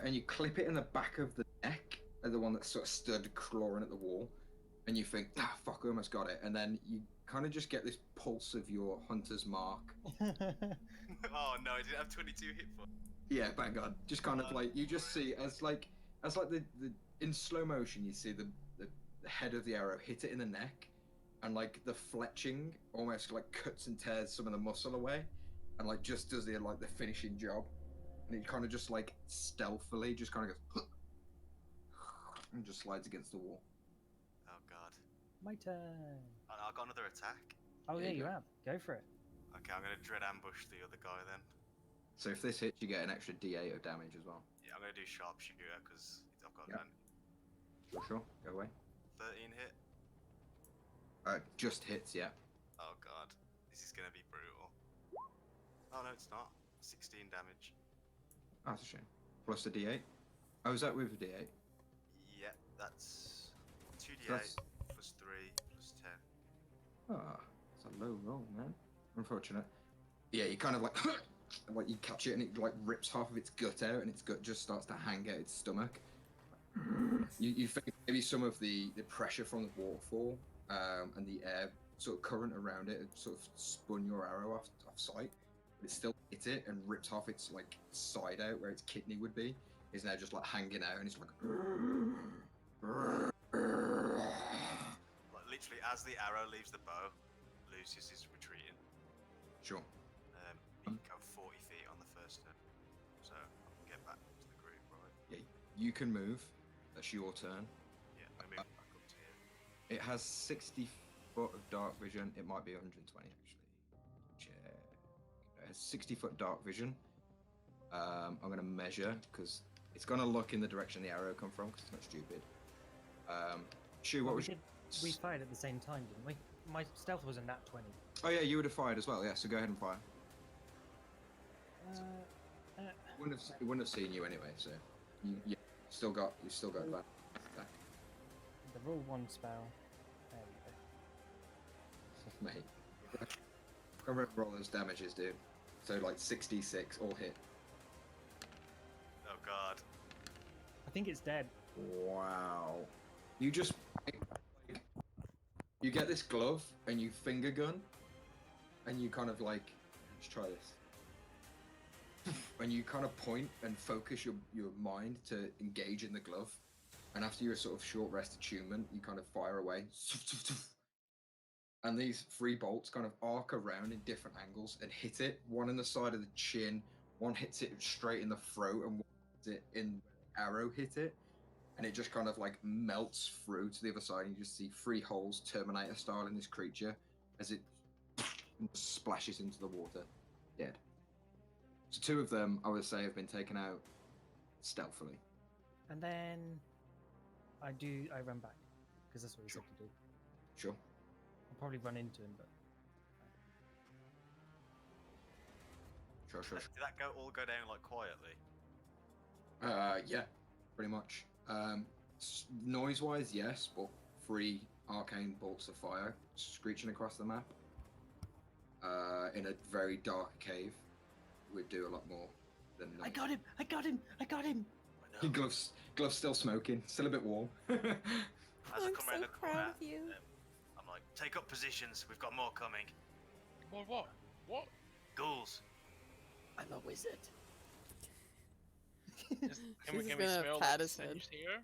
and you clip it in the back of the neck of the one that sort of stood clawing at the wall, and you think, ah, fuck, I almost got it, and then you kind of just get this pulse of your hunter's mark. Oh no, I didn't have 22 hit points. Yeah, bang on. Just kind of like you just see as like the in slow motion you see the head of the arrow hit it in the neck, and like the fletching almost like cuts and tears some of the muscle away, and like just does the finishing job, and it kind of just like stealthily just kind of goes and just slides against the wall. Oh god. My turn. I got another attack. Oh, There yeah, you you go. have. Go for it. Okay, I'm going to dread ambush the other guy then. So if this hits, you get an extra D8 of damage as well. Yeah, I'm going to do sharpshooter because I've got Yeah. advantage. Sure. Go away. 13 hit. Just hits, yeah. Oh god. This is gonna be brutal. Oh no, it's not. 16 damage. That's a shame. Plus a D8. Oh, is that with a D8? Yeah, that's 2d8 That's- plus 3 plus 10. Ah, it's a low roll, man. Unfortunate. Yeah, you kind of like, like you catch it and it like rips half of its gut out, and its gut just starts to hang out its stomach. You think maybe some of the pressure from the waterfall and the air sort of current around it sort of spun your arrow off sight, but it still hit it and ripped half its like side out where its kidney would be. Is now just like hanging out, and it's like. Like literally, as the arrow leaves the bow, Lucius is retreating. Sure. He can go 40 feet on the first turn, so I can get back to the group, right? Yeah, you can move. That's your turn. Yeah, I move back up to here. It has 60 foot of dark vision. It might be 120 actually. Check. It has 60 foot dark vision. I'm going to measure because it's going to look in the direction the arrow come from because it's not stupid. Shu, what was your... We fired at the same time, didn't we? My stealth was a nat 20. Oh yeah, you would have fired as well. Yeah, so go ahead and fire. It wouldn't have seen you anyway, so you still got that. The rule 1 spell. There we go. Mate. I remember all those damages, dude. So like 66 all hit. Oh god. I think it's dead. Wow. You just like, you get this glove and you finger gun and you kind of like, let's try this. And you kind of point and focus your mind to engage in the glove. And after your sort of short rest attunement, you kind of fire away. And these 3 bolts kind of arc around in different angles and hit it. One in the side of the chin, one hits it straight in the throat, and one hits it in where the arrow hit it. And it just kind of like melts through to the other side, and you just see 3 holes, Terminator style, in this creature as it splashes into the water, dead. So 2 of them, I would say, have been taken out stealthily. And then I run back because that's what he said to do. Sure. I'll probably run into him, but Sure. Did that all go down like quietly? Yeah, pretty much. Noise-wise, yes, but 3 arcane bolts of fire screeching across the map. In a very dark cave, would do a lot more than. I got him! I know. Gloves still smoking, still a bit warm. As I I'm come so around the proud corner, of you. I'm like, take up positions. We've got more coming. What? Ghouls. I'm a wizard. Can we He's smell gonna like pat his head. singed here?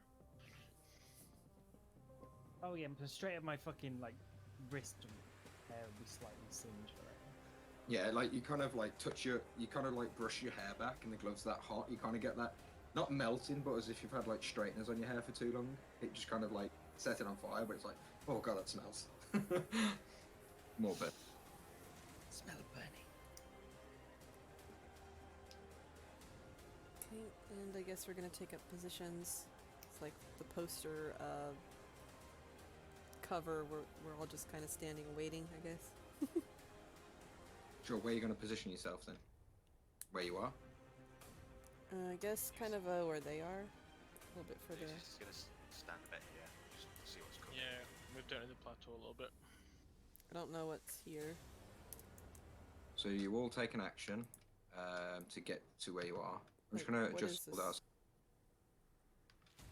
Oh yeah, but straight at my fucking like wrist and hair will be slightly singed for it. Yeah, like you kind of like you kind of like brush your hair back, and the glove's that hot. You kind of get that, not melting, but as if you've had like straighteners on your hair for too long. It just kind of like set it on fire, but it's like, oh god, that smells. More bit. Smell of burning. Okay, and I guess we're gonna take up positions. It's like the poster cover. We're all just kind of standing and waiting, I guess. Sure, where are you going to position yourself then? Where you are? I guess kind of where they are, a little bit further. Just gonna stand a bit here, just to see what's coming. Yeah, move down to the plateau a little bit. I don't know what's here. So you all take an action to get to where you are. I'm just Wait, going to what adjust is all that.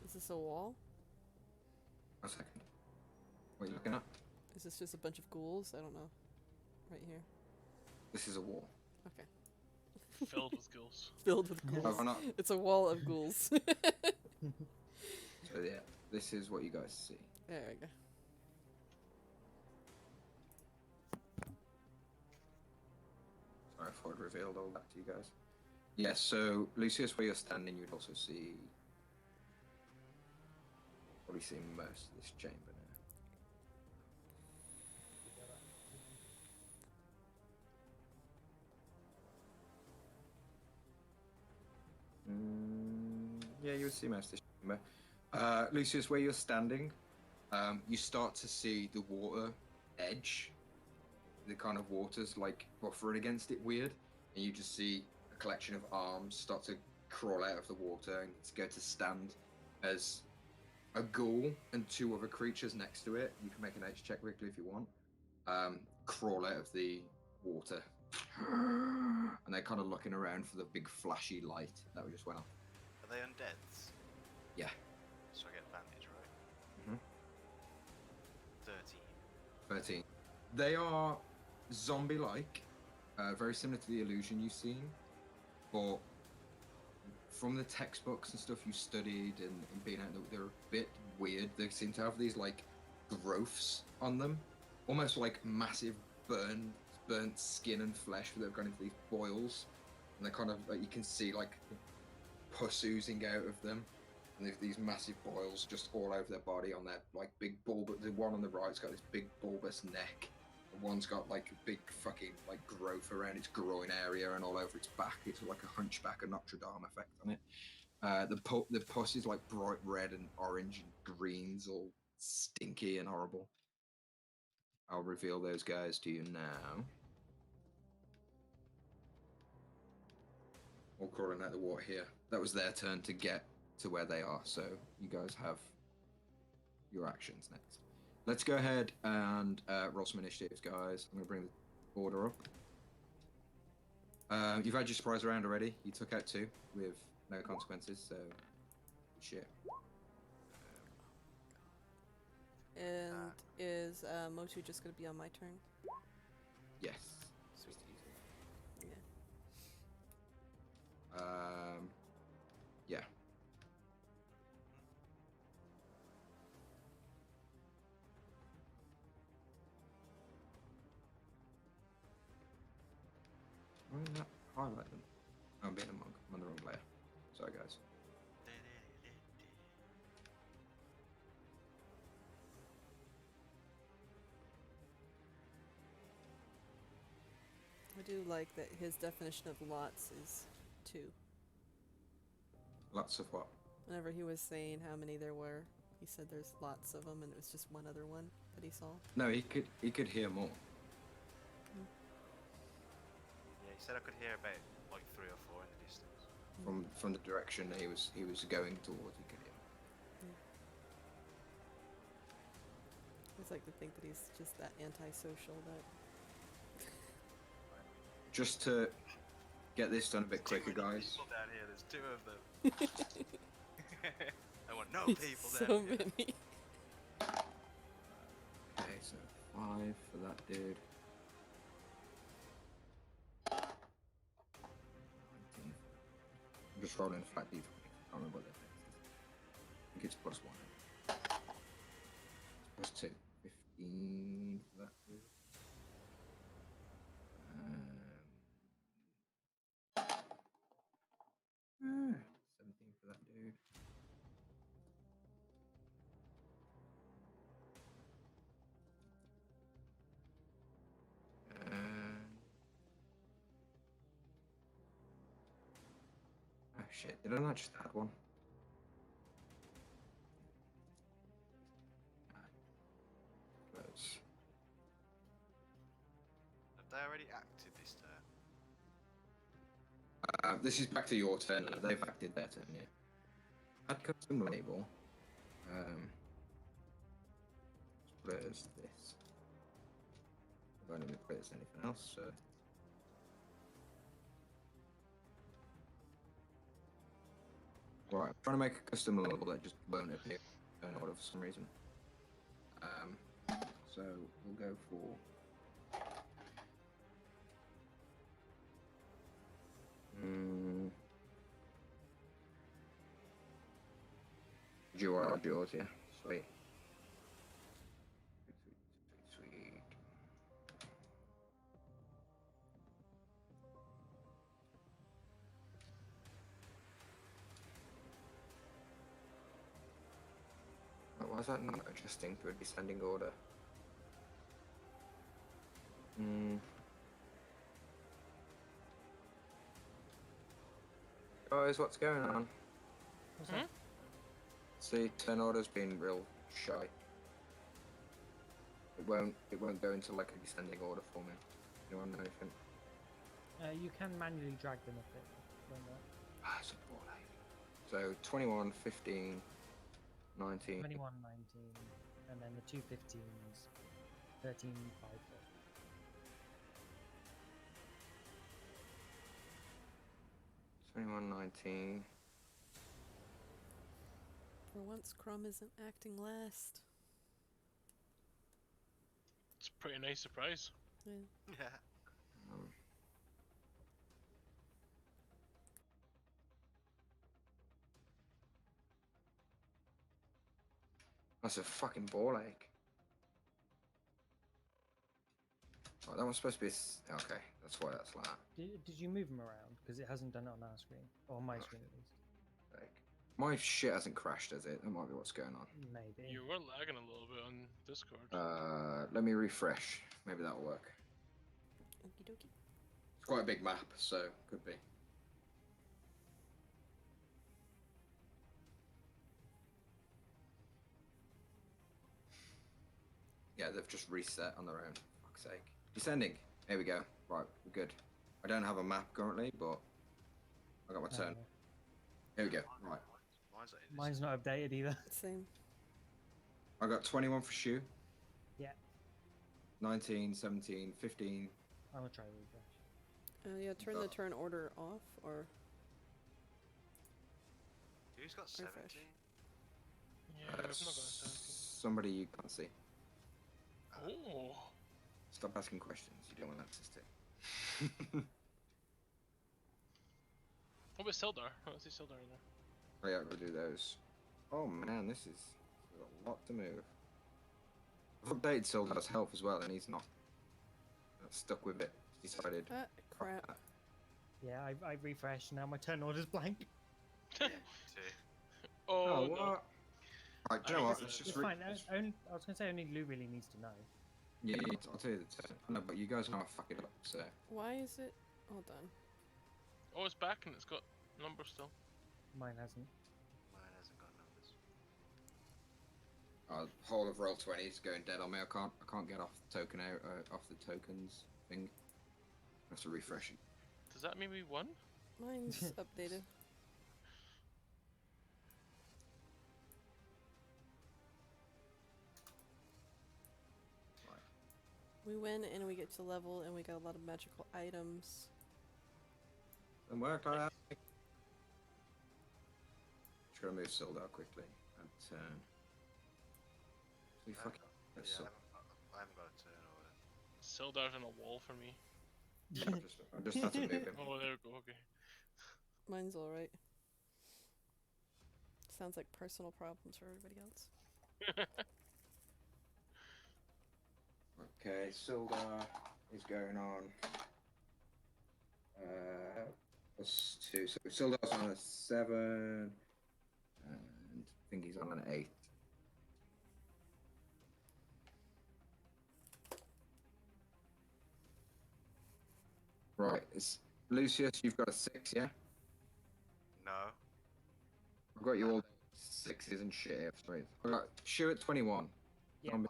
Is this a wall? A second. What are you looking at? Is this just a bunch of ghouls? I don't know. Right here. This is a wall. Okay. Filled with ghouls. Filled with Oh, ghouls. why not? It's a wall of ghouls. So yeah, this is what you guys see. There we go. Sorry if I'd revealed all that to you guys. Yes, so Lucius, where you're standing, you'd also see. Probably see most of this chamber now. Yeah, you would see most of this chamber. Lucius, where you're standing, you start to see the water edge the kind of water's like buffering against it weird, and you just see a collection of arms start to crawl out of the water and to go to stand as a ghoul and two other creatures next to it. You can make an H check quickly if you want. Crawl out of the water, and they're kind of looking around for the big flashy light that just went off. Are they undeads? Yeah. So I get advantage, right? Mhm. 13. 13. They are zombie-like, very similar to the illusion you've seen, but from the textbooks and stuff you studied and being out, they're a bit weird. They seem to have these like growths on them, almost like massive burnt skin and flesh that have gone into these boils, and they're kind of like you can see like pus oozing out of them, and there's these massive boils just all over their body on their like big bulbous. The one on the right's got this big bulbous neck. The one's got like a big fucking like growth around its groin area and all over its back. It's like a hunchback of Notre Dame effect on it. The pus is like bright red and orange and greens, all stinky and horrible. I'll reveal those guys to you now. All crawling out the water here. That was their turn to get to where they are, so you guys have your actions next. Let's go ahead and roll some initiatives, guys. I'm going to bring the order up. You've had your surprise round already. You took out 2 with no consequences, so shit. And is Motu just gonna be on my turn? Yes. Sweet. Yeah. Yeah. Why did that highlight them? Oh, I'm being a monk. I'm on the wrong layer. Sorry, guys. I do like that his definition of lots is 2. Lots of what? Whenever he was saying how many there were, he said there's lots of them, and it was just one other one that he saw. No, he could hear more. Yeah, he said I could hear about like 3 or 4 in the distance. From the direction he was going towards, he could hear. I just like to think that he's just that antisocial that. Just to get this done a bit quicker, Too many guys. people down here. There's 2 of them. I want no people so down here. many. Okay, so 5 for that dude. 19. I'm just rolling a flat d20. I can't remember what that is. I think it's +1. It's +2. 15 for that dude. 17 for that dude. Oh shit, did I not just add one? Close. Have they already acted this turn? This is back to your turn. They've acted their turn, yeah. Add custom label. Where's this? I don't even put anything else, so. Right, I'm trying to make a custom label that just won't appear in order for some reason. So we'll go for. Yours, yeah. Sweet. Sweet. Why is that not adjusting to a descending order? Guys, what's going on? What's that? See, turn order's been real shy. It won't go into like a descending order for me. Anyone know anything? You can manually drag them a bit. Don't know. Ah, it's a ball ache. So 21, 15, 19. 21, 19, and then the two 15s, 13, 5, 4. 21, 19. For once, Crumb isn't acting last. It's a pretty nice surprise. Yeah. Yeah. Um, that's a fucking ball ache. Oh, that one's supposed to be. Okay, that's why that's like that. Did you move them around? Because it hasn't done it on our screen, or on my screen at least. Like, my shit hasn't crashed, has it? That might be what's going on. Maybe. You were lagging a little bit on Discord. Let me refresh. Maybe that'll work. Okie dokie. It's quite a big map, so could be. Yeah, they've just reset on their own. Fuck's sake. Descending. Here we go. Right, we're good. I don't have a map currently, but I got my turn. Here we go. Right. Mine's not in Mine's not updated either. Same. I got 21 for Shu. Yeah. 19, 17, 15. I'm gonna try refresh. Yeah, turn the turn order off, or Who's got Refresh. 17? Yeah, I've not got a 17. Somebody you can't see. Oh, Stop asking questions. You don't want access to. what about Sildar? I don't see Sildar in there. Oh yeah, we'll do those. Oh man, this is a lot to move. I've updated Sildar's health as well, and he's not stuck with it. He's decided. crap. Yeah, I refreshed. Now my turn order's blank. Two. Oh, Oh, no. what? Right, do you know what? Let's It's just. fine. I was gonna say only Lou really needs to know. Yeah, I'll tell you the turn. No, but you guys know I'll fuck it up, so. Why is it? Hold on. Oh, it's back and it's got numbers still. Mine hasn't. Mine hasn't got numbers. Whole of roll 20 is going dead on me. I can't get off the token out, off the tokens thing. I have to refresh it. Does that mean we won? Mine's updated. We win and we get to level and we got a lot of magical items. And work like that. Just gotta move Sildar quickly and turn. So you fucking. Yeah, So, I haven't got a turn order. Sildar's in a wall for me. I just have to move him. Oh, there we go. Okay. Mine's alright. Sounds like personal problems for everybody else. Okay, Sildar is going on. +2. So Sildar's on a 7, and I think he's on an 8. Right, it's Lucius. You've got a 6, yeah. No. I've got you all 6s and shit here. Sorry. I got Shu at 21. Yeah. Zombie-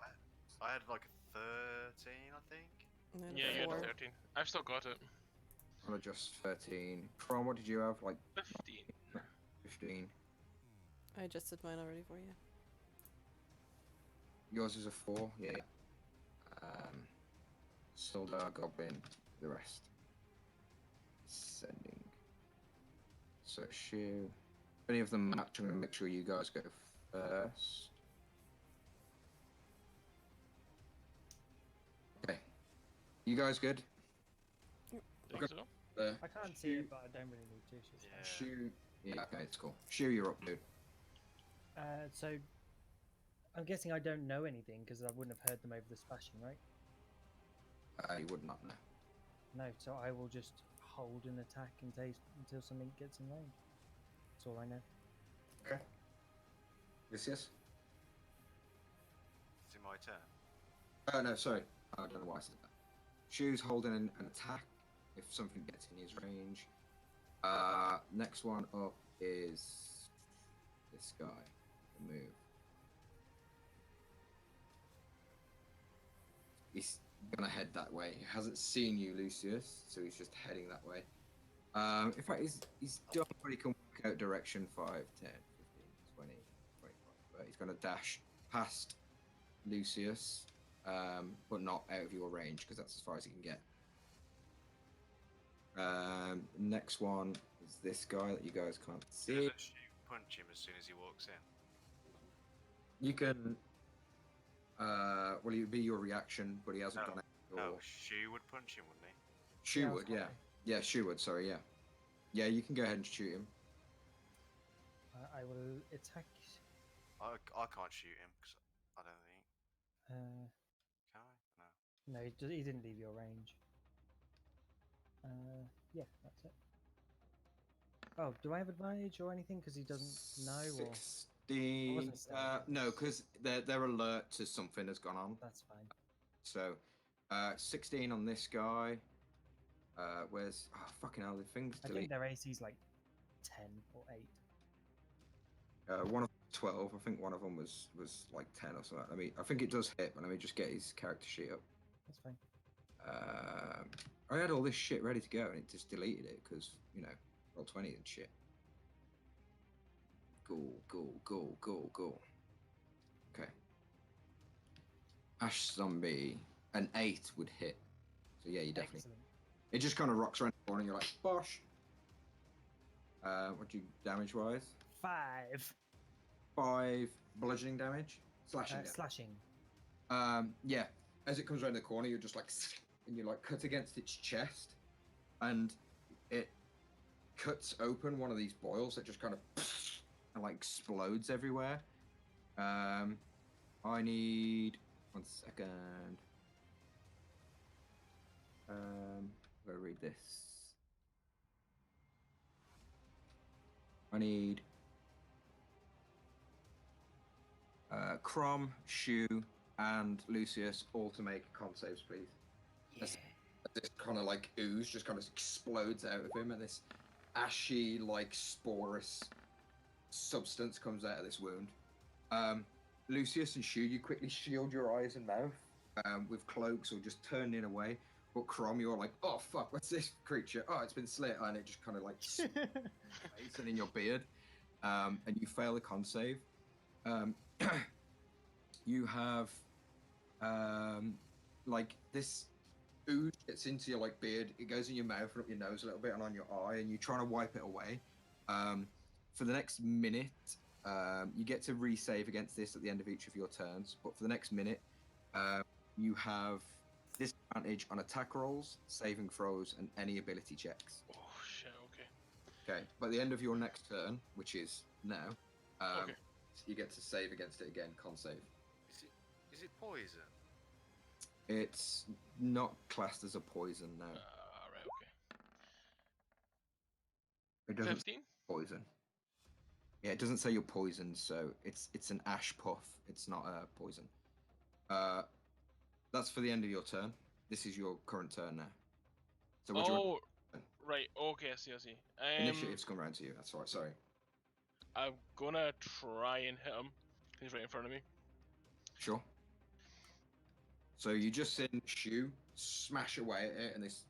I had like a 13, I think. And then Yeah, you had four. a 13. I've still got it. I'll adjust 13. Chrome, what did you have? Like 15. 15. I adjusted mine already for you. Yours is a 4, yeah. Sildar, Goblin, the rest. Sending. So Shu. If any of them match, I'm gonna make sure you guys go first. Okay. You guys good? Think so? I can't see it, but I don't really need to. So it's fine. Yeah. Shu. Yeah, okay, it's cool. Shu, you're up, dude. So I'm guessing I don't know anything because I wouldn't have heard them over the splashing, right? You would not know. No, so I will just hold an attack until something gets in range. That's all I know. Okay. Yes. Is it my turn? Oh no, sorry. I don't know why I said that. Shu's holding an attack if something gets in his range. Next one up is this guy. The move. he's gonna head that way. He hasn't seen you, Lucius, so he's just heading that way. In fact, he's done what he can work out direction 5, 10, 15, 20, 25. But he's gonna dash past Lucius, but not out of your range because that's as far as he can get. Next one is this guy that you guys can't see. Doesn't shoot punch him as soon as he walks in. You can. Well, it would be your reaction, but he hasn't No. gone out. No, Your... Shu would punch him, wouldn't he? Shoe would, yeah. Yeah, Shoe would, sorry, yeah. Yeah, you can go ahead and shoot him. I will attack. I can't shoot him because I don't think. Can I? No. No, he didn't leave your range. Yeah, that's it. Oh, do I have advantage or anything? Because he doesn't know, or 16. wasn't saying that. No, because they're alert to something has gone on. that's fine. So, 16 on this guy. Where's. Oh, fucking hell, the thing's I think delete. their AC's like 10 or 8. One of 12. I think one of them was like 10 or something. I think it does hit, but let me just get his character sheet up. That's fine. I had all this shit ready to go and it just deleted it because, roll 20 and shit. Go. Okay. Ash Zombie, an 8 would hit. So yeah, you definitely. Excellent. It just kind of rocks around the corner and you're like, bosh. What do you damage wise? 5. 5 bludgeoning damage? Slashing damage. Slashing. Yeah, as it comes around the corner, you're just like, and you like cut against its chest, and it cuts open one of these boils that just kind of and like explodes everywhere. I need 1 second. Where read this? I need Crom, Shu, and Lucius all to make con saves, please. Yeah. This kind of like ooze just kind of explodes out of him, and this ashy, like sporous substance comes out of this wound. Lucius and Shu, you quickly shield your eyes and mouth with cloaks or just turning away. But Crom, you're like, oh fuck, what's this creature? Oh, it's been slit, and it just kind of like face and in your beard, and you fail the con save. You have like this ooze gets into your like beard, it goes in your mouth and up your nose a little bit and on your eye, and you're trying to wipe it away. For the next minute, you get to resave against this at the end of each of your turns, but for the next minute, you have disadvantage on attack rolls, saving throws, and any ability checks. Oh shit. Okay. Okay, by the end of your next turn, which is now, Okay. you get to save against it again, con save. Is it poison? It's not classed as a poison, no. Right. Okay. It doesn't 15. say poison. Yeah, it doesn't say you're poisoned, so it's an ash puff. It's not a poison. That's for the end of your turn. This is your current turn now. So what do you want? Right. Okay. I see. Initiative's come around to you. That's all right. Sorry. I'm gonna try and hit him. He's right in front of me. Sure. So you just seen Shu smash away at it, and this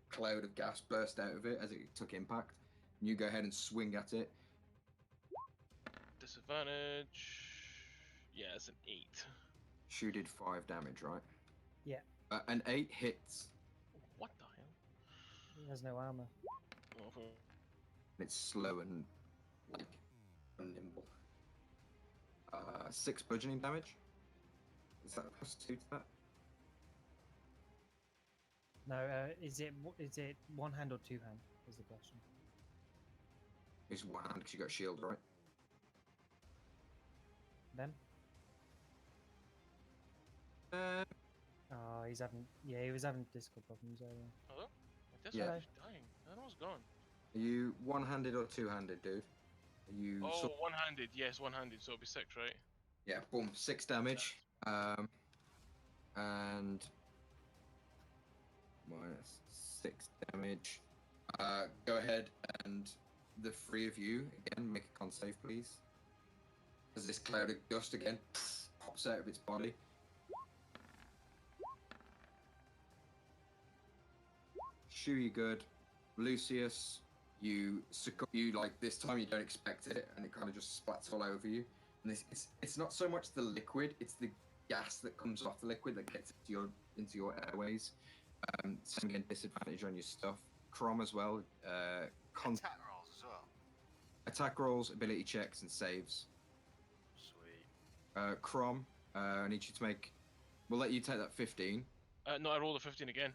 cloud of gas burst out of it as it took impact. And you go ahead and swing at it. Disadvantage. Yeah, it's an 8. Shu did 5 damage, right? Yeah. An 8 hits. What the hell? He has no armor. Okay. It's slow and like nimble. 6 bludgeoning damage. Is that plus 2 to that? No, is it one hand or two hand? Is the question. It's 1 hand because you got shield, right? Then? Oh, he's having. Yeah, he was having Discord problems earlier. Hello? My Yeah. Discord's dying. I don't know what's gone. Are you one-handed or two-handed, dude? Are you? Oh, one-handed. Yes, one-handed. So it'll be 6, right? Yeah. Boom. 6 damage. And minus 6 damage. Go ahead and the 3 of you again make a con save, please. As this cloud of dust again pops out of its body. Shu, you're good. Lucius, you like this time you don't expect it, and it kind of just splats all over you. And it's not so much the liquid; it's the gas that comes off the liquid that gets into your airways. So you get disadvantage on your stuff. Crom as well. Attack rolls as well. Attack rolls, ability checks, and saves. Sweet. Crom, I need you to make. We'll let you take that 15. No, I rolled a 15 again.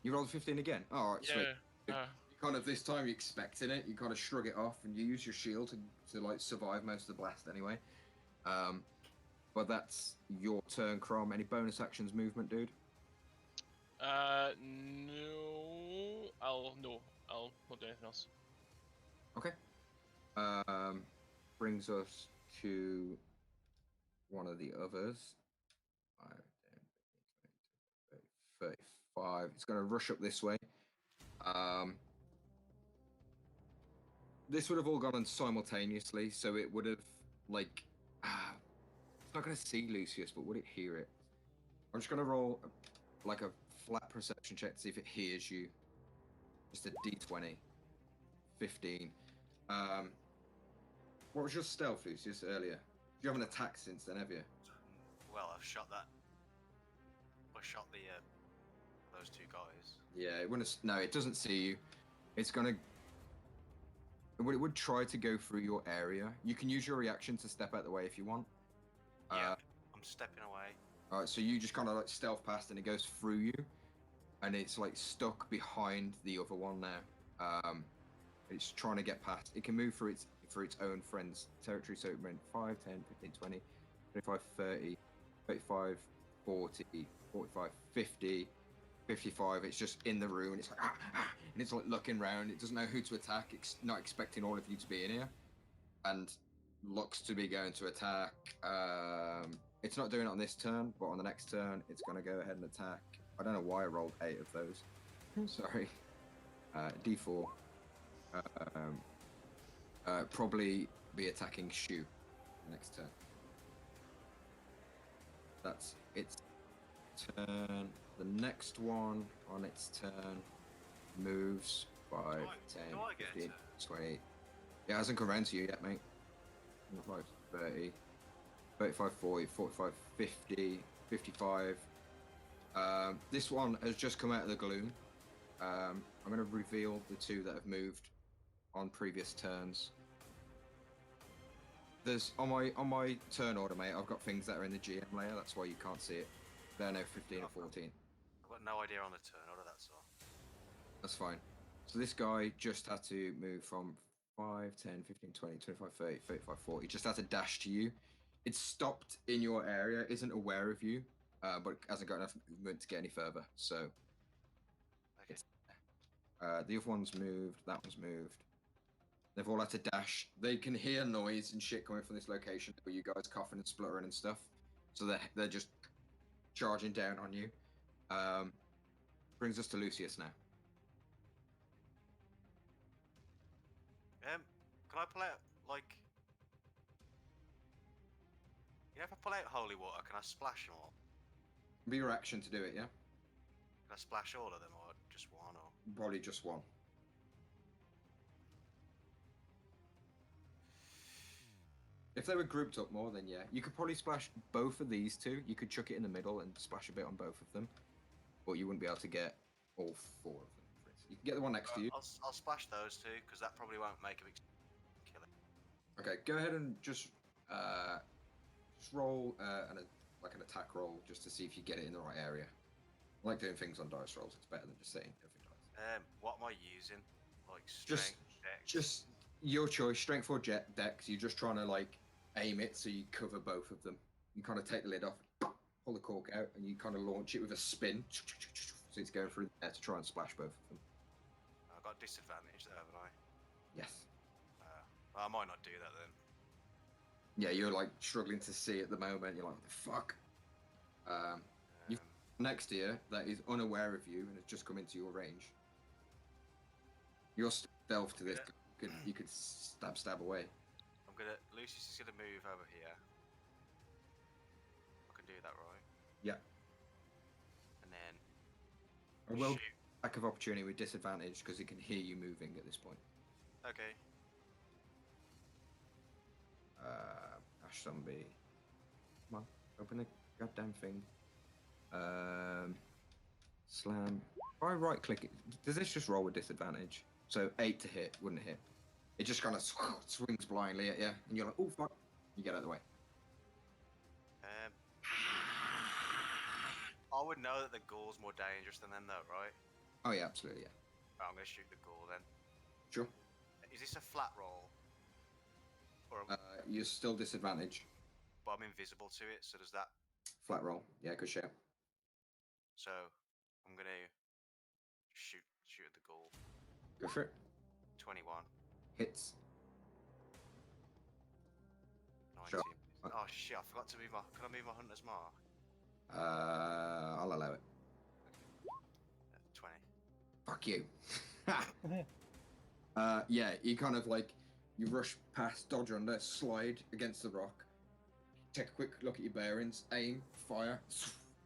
You rolled 15 again. Oh, all right, sweet. Yeah. Kind of this time you're expecting it. You kind of shrug it off, and you use your shield to like survive most of the blast anyway. But that's your turn, Crom. Any bonus actions, movement, dude? No. I'll not do anything else. Okay. Brings us to one of the others. 5, 10, 15, 20, 35. It's going to rush up this way. This would have all gone on simultaneously, so it would have, like... it's not going to see Lucius, but would it hear it? I'm just going to roll, like, a flat perception check to see if it hears you. Just a d20. 15. What was your stealth, Lucius, earlier? You haven't attacked since then, have you? Well, I've shot that. I shot the those two guys. Yeah, it wouldn't. No, it doesn't see you. It's gonna. It would try to go through your area. You can use your reaction to step out the way if you want. Yeah, I'm stepping away. All right, so you just kind of like stealth past, and it goes through you, and it's like stuck behind the other one now. It's trying to get past. It can move for its own friend's territory, so it went 5, 10, 15, 20, 25, 30, 35, 40, 45, 50, 55. It's just in the room, and it's like, and it's like looking around. It doesn't know who to attack. It's not expecting all of you to be in here, and looks to be going to attack. It's not doing it on this turn, but on the next turn, it's going to go ahead and attack. I don't know why I rolled 8 of those. Sorry. D4. Probably be attacking Shu next turn. That's its turn. The next one on its turn moves 5, 10, do I get a 15, turn? 20. It hasn't come around to you yet, mate. 25, 30, 35, 40, 45, 50, 55. This one has just come out of the gloom. I'm going to reveal the 2 that have moved on previous turns. There's on my turn order, mate. I've got things that are in the GM layer. That's why you can't see it. They're now 15 or 14. I've got no idea on the turn order. That's all. That's fine. So this guy just had to move from 5, 10, 15, 20, 25, 30, 35, 40. Just had to dash to you. It's stopped in your area. Isn't aware of you, but hasn't got enough movement to get any further. So Okay. the other one's moved. That one's moved. They've all had to dash. They can hear noise and shit coming from this location, where you guys coughing and spluttering and stuff. So they're just charging down on you. Brings us to Lucius now. Can I pull out like? You know, if I pull out holy water, can I splash them all? Be your action to do it, yeah? Can I splash all of them, or just one? Or Probably just one. If they were grouped up more, then yeah. You could probably splash both of these 2. You could chuck it in the middle and splash a bit on both of them. But you wouldn't be able to get all 4 of them. You can get the one next to you. I'll splash those 2 because that probably won't make a big kill it. Okay, go ahead and just roll an attack roll just to see if you get it in the right area. I like doing things on dice rolls. It's better than just saying everything dice. What am I using? Like strength, dex? Just your choice. Strength or dex. You're just trying to like aim it so you cover both of them. You kind of take the lid off, pull the cork out, and you kind of launch it with a spin. So it's going through there to try and splash both of them. I've got disadvantage there, haven't I? Yes. Well, I might not do that then. Yeah, you're like struggling to see at the moment. You're like, what the fuck? You've next to you that is unaware of you and has just come into your range. Your stealth to this, you could stab away. Lucius is gonna move over here. I can do that, right? Yeah. And then I will. shoot. Lack of opportunity with disadvantage because it can hear you moving at this point. Okay. Ash Zombie. Come on, open the goddamn thing. Slam. If I right click it, does this just roll with disadvantage? So 8 to hit, wouldn't hit. It just kind of swings blindly at you, and you're like, oh fuck. You get out of the way. I would know that the ghoul's more dangerous than them, though, right? Oh yeah, absolutely, yeah. Right, I'm gonna shoot the ghoul then. Sure. Is this a flat roll? Or You're still disadvantage. but I'm invisible to it, so does that? Flat roll. Yeah, good shout. So I'm gonna shoot at the ghoul. Go for it. 21. Hits. 19. Sure. Oh shit! I forgot to move my. Can I move my hunter's mark? I'll allow it. 20. Fuck you. Yeah, you kind of like, you rush past, dodge under, slide against the rock, take a quick look at your bearings, aim, fire,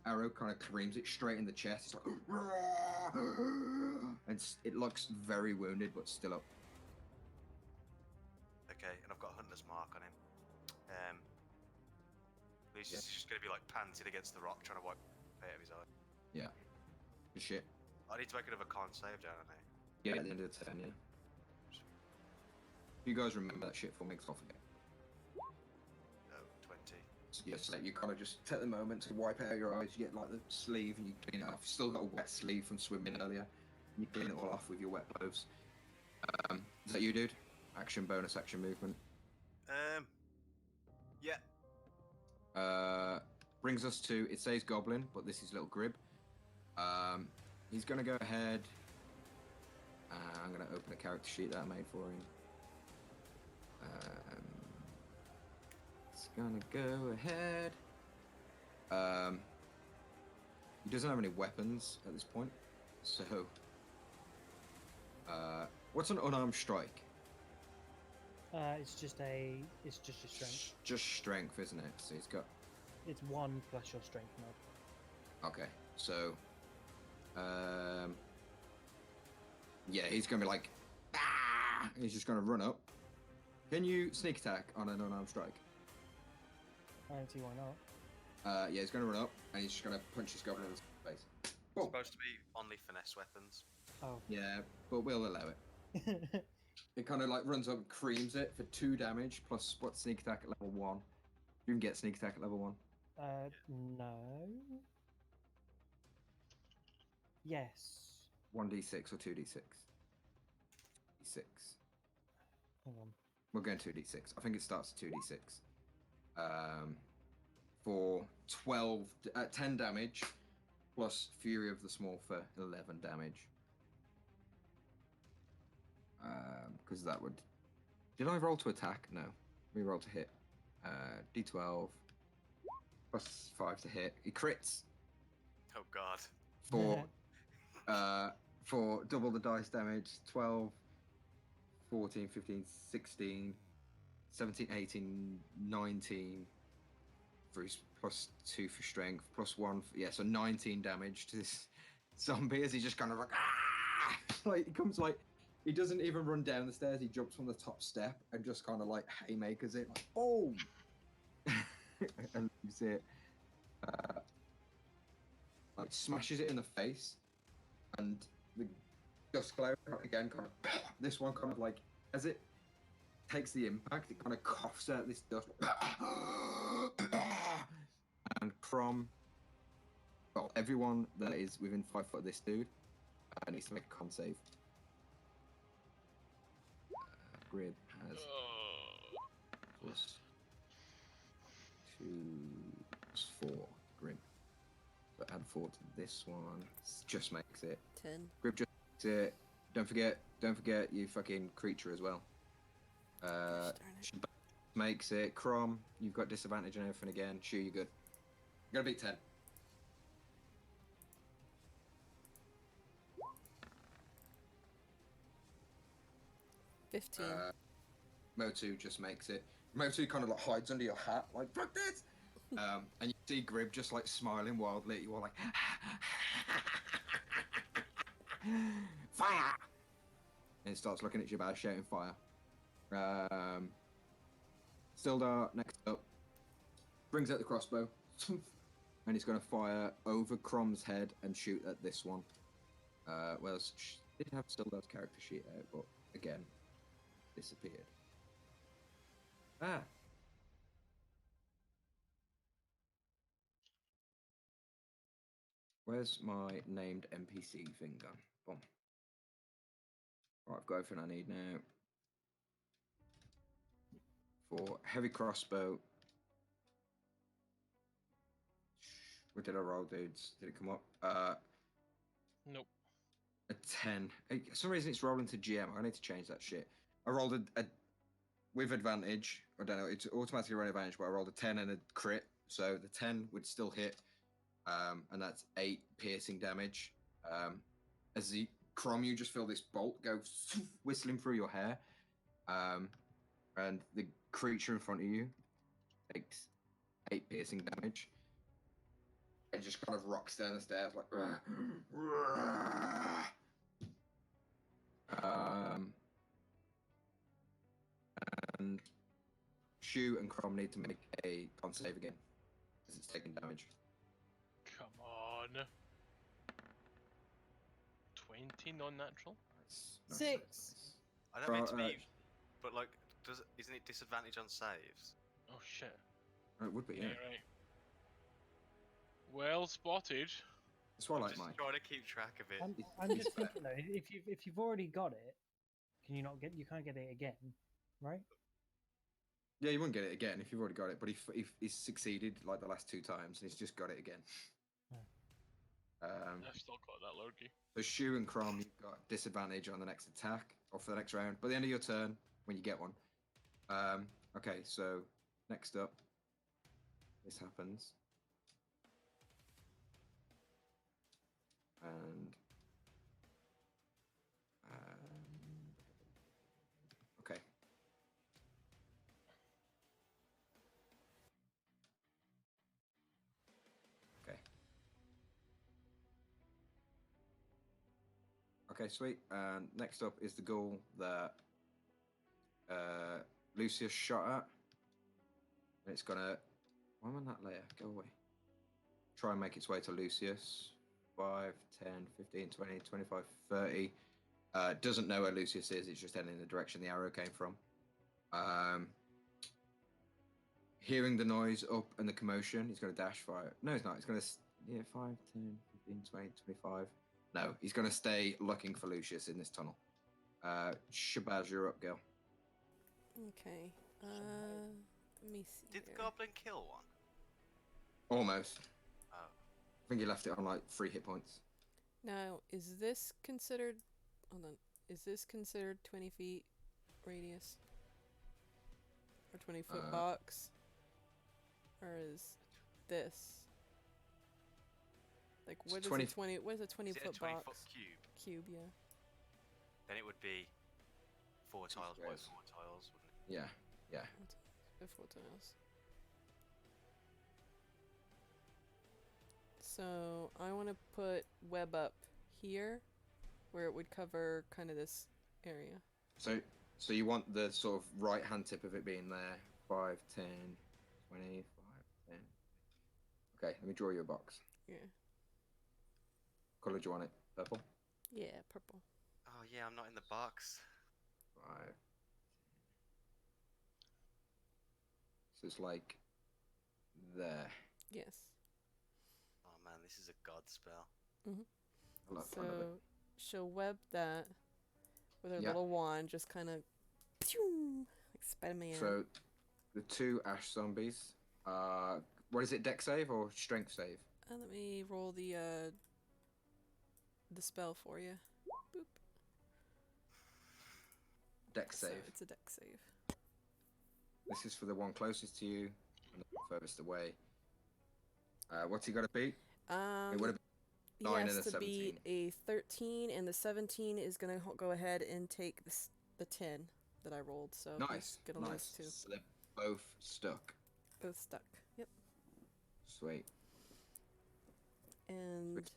arrow kind of creams it straight in the chest. It's like, and it looks very wounded, but still up. Okay, and I've got a hunter's mark on him. He's just gonna be like panted against the rock, trying to wipe out of his eye. Yeah. Good shit. I need to make another con save, don't I? Yeah, at the end of the turn, yeah. You guys remember that shit for me, 'cause I'll forget. Oh, 20. So, yes, like you kind of just take the moment to wipe out your eyes. You get like the sleeve and you clean it off. Still got a wet sleeve from swimming earlier. You clean it all off with your wet clothes. Is that you, dude? Action, bonus action, movement. Yeah. Brings us to, it says goblin, but this is little Grib. He's gonna go ahead. I'm gonna open a character sheet that I made for him. It's gonna go ahead. He doesn't have any weapons at this point, so what's an unarmed strike? It's just your strength. Just strength, isn't it? So he's got. It's 1 plus your strength mod. Okay, so yeah, he's gonna be like, ah! He's just gonna run up. Can you sneak attack on an unarmed strike? I don't see why not. Yeah, he's gonna run up and he's just gonna punch his goblin in the face. It's Boom. supposed to be only finesse weapons. Oh. Yeah, but we'll allow it. It kind of like runs up and creams it for 2 damage plus what sneak attack at level 1. You can get sneak attack at level 1. No. Yes. 1d6 or 2d6? D6. Hang on. We're going 2d6. I think it starts at 2d6. For 10 damage plus Fury of the Small for 11 damage. Because that would. Did I roll to attack? No. We roll to hit. D12 plus 5 to hit. He crits Oh god. for double the dice damage. 12, 14, 15, 16, 17, 18, 19 for his plus 2 for strength, plus 1 for, yeah, so 19 damage to this zombie as he just kind of like, ah! Like, he comes like, he doesn't even run down the stairs, he jumps from the top step and just kind of like haymakers it, like, boom! And you see it, like, smashes it in the face, and the dust cloud again kind of, this one kind of like, as it takes the impact, it kind of coughs out this dust. And from, well, everyone that is within 5 foot of this dude needs to make a con save. Grib has plus 2 plus 4. Grib. So add 4 to this one. Just makes it. 10. Grib just makes it. Don't forget you fucking creature as well. Darn She makes it. Crom, you've got disadvantage and everything again. Sure, you're good. You're gonna beat 10. it. 15. Motu just makes it. Motu kind of like hides under your hat, like fuck this. And you see Grib just like smiling wildly. You are like, Fire! And it starts looking at Shabazz, shouting fire. Sildar, next up, brings out the crossbow, and he's going to fire over Crom's head and shoot at this one. Well, did have Sildar's character sheet out, but again, disappeared. Ah. Where's my named NPC thing gone? Boom. Right, I've got everything I need now. For heavy crossbow. What did I roll, dudes? Did it come up? Nope. A 10. For some reason it's rolling to GM. I need to change that shit. I rolled a with advantage. I don't know. It's automatically running advantage, but I rolled a 10 and a crit. So the 10 would still hit. And that's 8 piercing damage. As the Crom, you just feel this bolt go whistling through your hair. And the creature in front of you takes 8 piercing damage. It just kind of rocks down the stairs like. And Shu and Crom need to make a con save again, as it's taking damage. Come on. 20 non-natural. Nice. 6. I don't mean to Well, be, but like, isn't it disadvantage on saves? Oh shit. It would be, yeah. Right. Well spotted. That's why I I'm like just mine. trying to keep track of it. I'm just thinking though, if you've already got it, can you not get? You can't get it again, right? Yeah, you wouldn't get it again if you've already got it, but he's succeeded like the last 2 times and he's just got it again. I've still got that lurgy. So Shu and Crom, you've got disadvantage on the next attack or for the next round. By the end of your turn, when you get one. Okay, so next up, this happens. And okay. Okay. Okay, sweet. And next up is the goal that Lucius shot at. And it's gonna. Why am I on that layer? Go away. Try and make its way to Lucius. 5, 10, 15, 20, 25, 30. Doesn't know where Lucius is. It's just heading in the direction the arrow came from. Hearing the noise up and the commotion, he's going to dash fire. No, he's not. He's going to... Yeah, 5, 10, 15, 20, 25. No, he's going to stay looking for Lucius in this tunnel. Shabazz, you're up, girl. Okay. Let me see. Did the here. goblin kill one? Almost. Oh. I think he left it on like 3 hit points. Now, is this considered? Hold on. Is this considered 20 feet radius? Or 20-foot box? Or is this? Like, what is 20 a 20? What is a Is it 20-foot a 20-foot box? cube? Cube, yeah. Then it would be 4 tiles by 4 squares. tiles, wouldn't it? Yeah. Before tiles. So I want to put web up here, where it would cover kind of this area. So you want the sort of right hand tip of it being there. 5, 10, 20, 5, 10. Okay, let me draw you a box. Yeah. Colour do you want it? Purple? Yeah, purple. Oh yeah, I'm not in the box. 5. So it's like there. Yes. Oh man, this is a god spell. I love So fun of it. she'll web that with her Yeah. little wand, just kind of like Spider-Man. So the 2 ash zombies. What is it? Dex save or strength save? Let me roll the spell for you. Boop. Dex So save. it's a dex save. This is for the one closest to you and the one furthest away. What's he got to beat? It would have He 9 has and a to beat 17. a 13, and the 17 is gonna go ahead and take the 10 that I rolled. So Nice. he's gonna lose Nice. 2. So they're both stuck. Both stuck. Yep. Sweet. And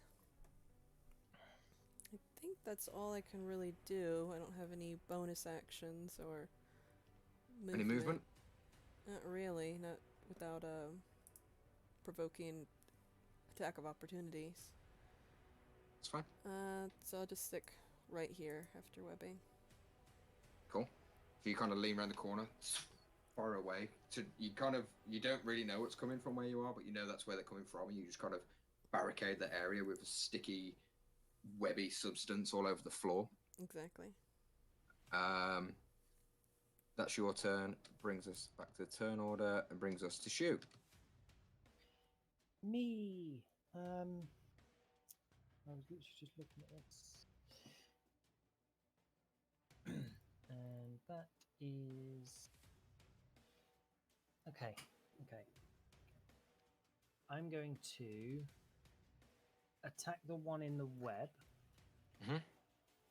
I think that's all I can really do. I don't have any bonus actions or movement. Any movement? Not really. Not without provoking attack of opportunities. It's fine. So I'll just stick right here after webbing. Cool. So you kind of lean around the corner, far away. So you don't really know what's coming from where you are, but you know that's where they're coming from, and you just kind of barricade the area with a sticky, webby substance all over the floor. Exactly. That's your turn. Brings us back to the turn order and brings us to Shu. Me. I was literally just looking at this. And that is okay. I'm going to attack the one in the web.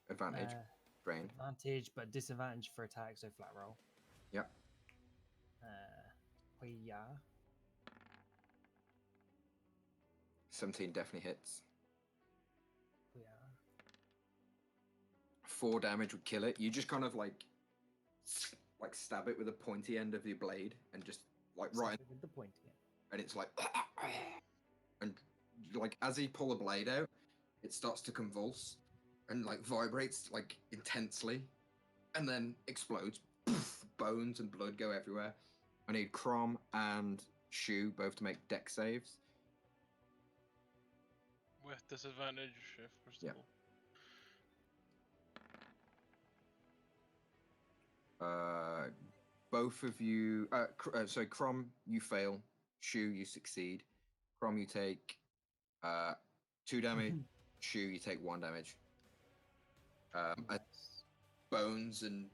Advantage. Drained. Advantage, but disadvantage for attack, so flat roll. Yep. Yeah. 17 definitely hits. Yeah. 4 damage would kill it. You just kind of like stab it with the pointy end of your blade and just like right, with the pointy end. and it's like, and like as you pull the blade out, it starts to convulse and like vibrates like intensely, and then explodes. Poof, bones and blood go everywhere. I need Crom and Shu both to make deck saves. With disadvantage, if we're still. Both of you. So Crom, you fail. Shu, you succeed. Crom, you take 2 damage. Shu, you take 1 damage. Bones and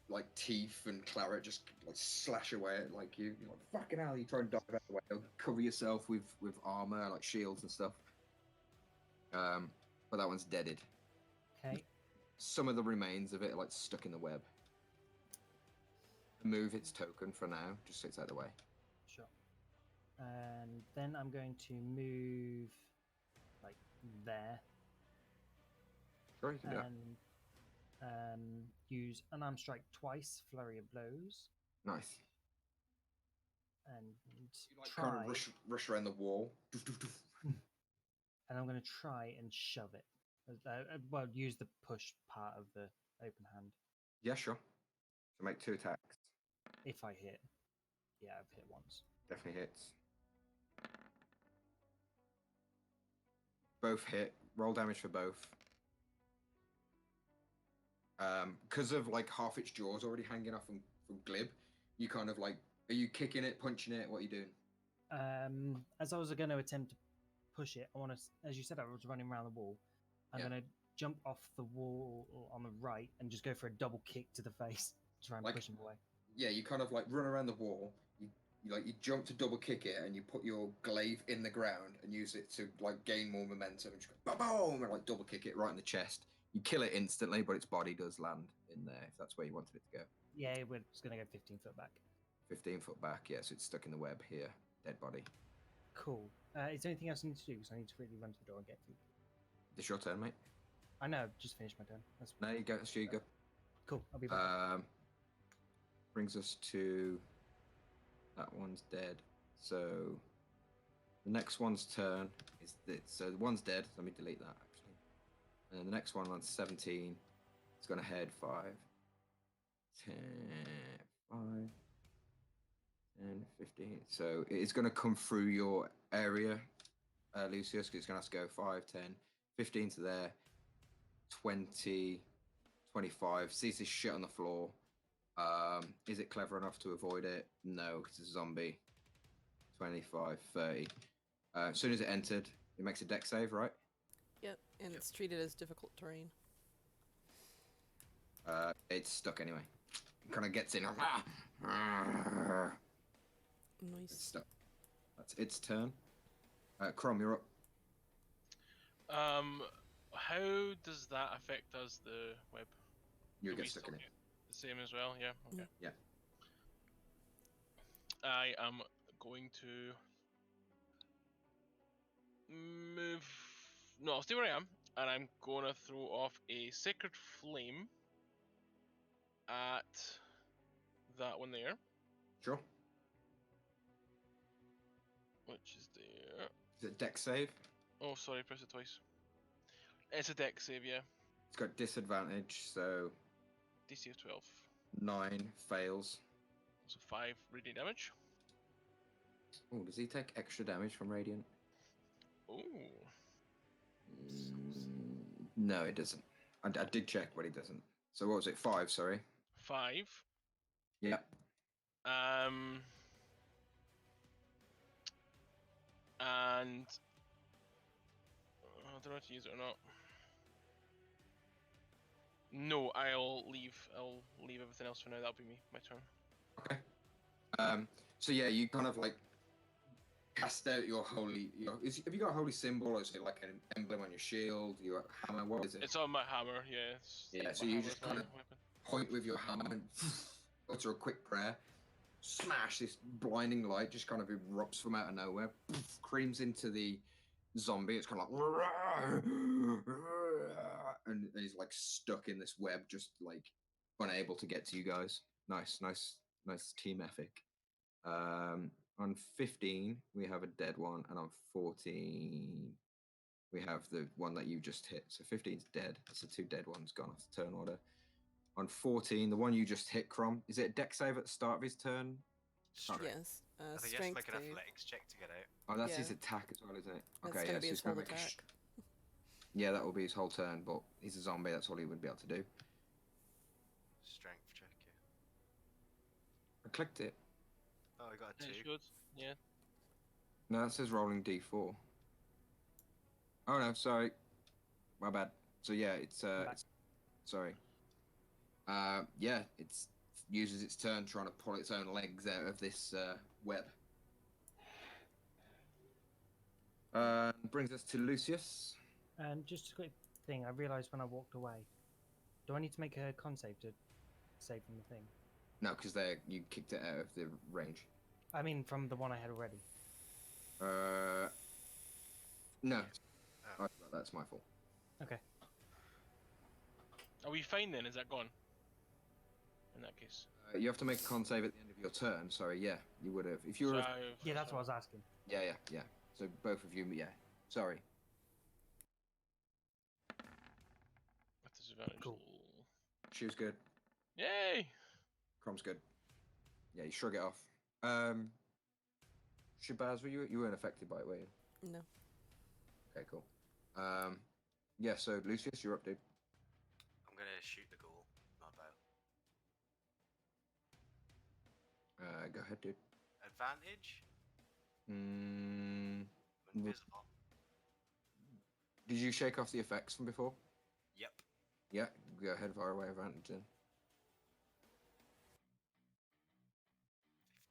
like teeth and claret just like slash away at like you. You're like, fucking hell! You try and dive out of the way. Cover yourself with armor, like shields and stuff. But that one's deaded. Okay. Some of the remains of it are like stuck in the web. Move its token for now, just so it's out of the way. Sure. And then I'm going to move like there. Sure, you can do that. And use unarmed strike twice, flurry of blows, Nice. and You like try. kind of rush around the wall. And I'm going to try and shove it. Well, use the push part of the open hand. Yeah, sure. So make 2 attacks. If I hit. Yeah, I've hit once. Definitely hits. Both hit. Roll damage for both. Because of like half its jaws already hanging off from Glib, you kind of like, are you kicking it, punching it? What are you doing? As I was going to attempt to push it, I want to, as you said, I was running around the wall. I'm going to jump off the wall on the right and just go for a double kick to the face to try and push him away. Yeah, you kind of like run around the wall. You jump to double kick it, and you put your glaive in the ground and use it to like gain more momentum and just go boom, and like double kick it right in the chest. You kill it instantly, but its body does land in there if that's where you wanted it to go. Yeah, we're just going to go 15 foot back. 15 foot back, yeah, so it's stuck in the web here. Dead body. Cool. Is there anything else I need to do? Because I need to really run to the door and get food. It's your turn, mate. I know, I've just finished my turn. No, you go. That's you go. Cool, I'll be back. Brings us to... That one's dead. So... The next one's turn is this. So the one's dead. Let me delete that, actually. And then the next one on 17. It's going to head 5. 10... 5... 10, 15. So it's going to come through your area, Lucius, because it's going to have to go 5, 10, 15 to there, 20, 25. Sees this shit on the floor. Is it clever enough to avoid it? No, because it's a zombie. 25, 30. As soon as it entered, it makes a deck save, right? Yep, and it's treated as difficult terrain. It's stuck anyway. It kind of gets in. Nice. It's stuck. That's its turn. Crom, you're up. How does that affect us, the web? You Do get we stuck still in it. get the same as well, yeah? Okay. Yeah. I am going to move. No, I'll stay where I am. and I'm gonna throw off a Sacred Flame at that one there, Sure. which is there. Is it deck save? Oh, sorry, press it twice. It's a deck save, yeah. It's got disadvantage, so DC of 12. 9 fails. So 5 radiant damage. Oh, does he take extra damage from radiant? Ooh. No, it doesn't. I did check, but he doesn't. So what was it? 5, sorry. 5. Yep. And I don't know if to use it or not. No, I'll leave. I'll leave everything else for now. That'll be me. My turn. Okay. So yeah, you kind of like cast out your holy. Have you got a holy symbol, or is it like an emblem on your shield? Your hammer? What is it? It's on my hammer. Yeah. Yeah, my so you hammer's just my kinda- weapon. Point with your hammer and utter a quick prayer. Smash! This blinding light just kind of erupts from out of nowhere, creams into the zombie. It's kind of like, and he's like stuck in this web, just like unable to get to you guys. Nice team ethic. On 15 we have a dead one, and on 14 we have the one that you just hit. So 15's dead. That's the 2 dead ones gone off the turn order. On 14, the one you just hit, Crom, is it a deck save at the start of his turn? Strength. Yes. I think he has to Strength make an save. athletics check to get out. Oh, that's his Yeah. attack as well, isn't it? That's Okay, gonna yeah, be so his he's gonna whole make a attack. yeah, that will be his whole turn, but he's a zombie, that's all he would be able to do. Strength check, yeah. I clicked it. Oh, I got a Yeah, 2. it should. Yeah. No, that says rolling d4. Oh no, sorry. My bad. So yeah, it's sorry. Yeah, it's uses its turn trying to pull its own legs out of this web. Brings us to Lucius. And just a quick thing, I realised when I walked away. Do I need to make a con save to save from the thing? No, because you kicked it out of the range. I mean, from the one I had already. No. Oh. That's my fault. Okay. Are we fine then? Is that gone? In that case. You have to make a con save at the end of your turn. Sorry, yeah, you would have. If you were. So Yeah, that's what I was asking. Yeah. So both of you, yeah. Sorry. With disadvantage. Cool. She was good. Yay! Crom's good. Yeah, you shrug it off. Shabazz, you weren't affected by it, were you? No. Okay, cool. Yeah, so Lucius, you're up, dude. I'm gonna shoot the ghoul with my bow. Go ahead, dude. Advantage? Mm, I'm invisible. did you shake off the effects from before? Yep. Yeah, go ahead, fire away advantage then.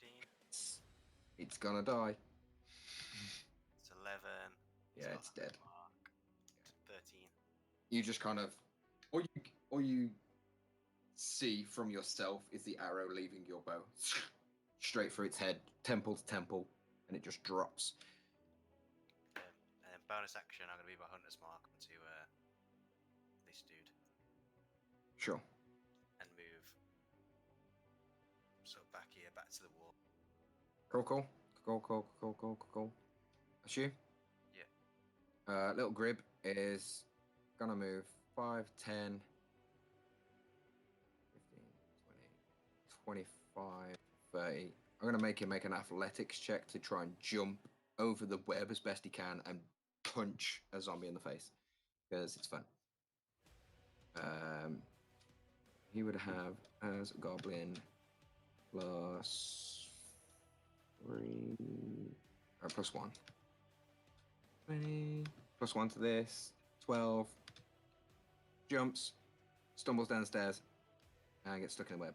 15. It's gonna die. It's 11. Yeah, got it's a dead. mark. 13. You just kind of, all you see from yourself is the arrow leaving your bow, straight through its head, temple to temple, and it just drops. And then bonus action, I'm gonna be my hunter's mark onto this dude Sure. and move sort of back here, back to the wall. Cool. That's you? Yeah. Little Grib is gonna move 5, 10, 15, 20, 25, 30. I'm gonna make him make an athletics check to try and jump over the web as best he can and punch a zombie in the face because it's fun. He would have as a goblin plus 3 or plus 1. 20 plus 1 to this. 12. Jumps, stumbles downstairs, and gets stuck in the web.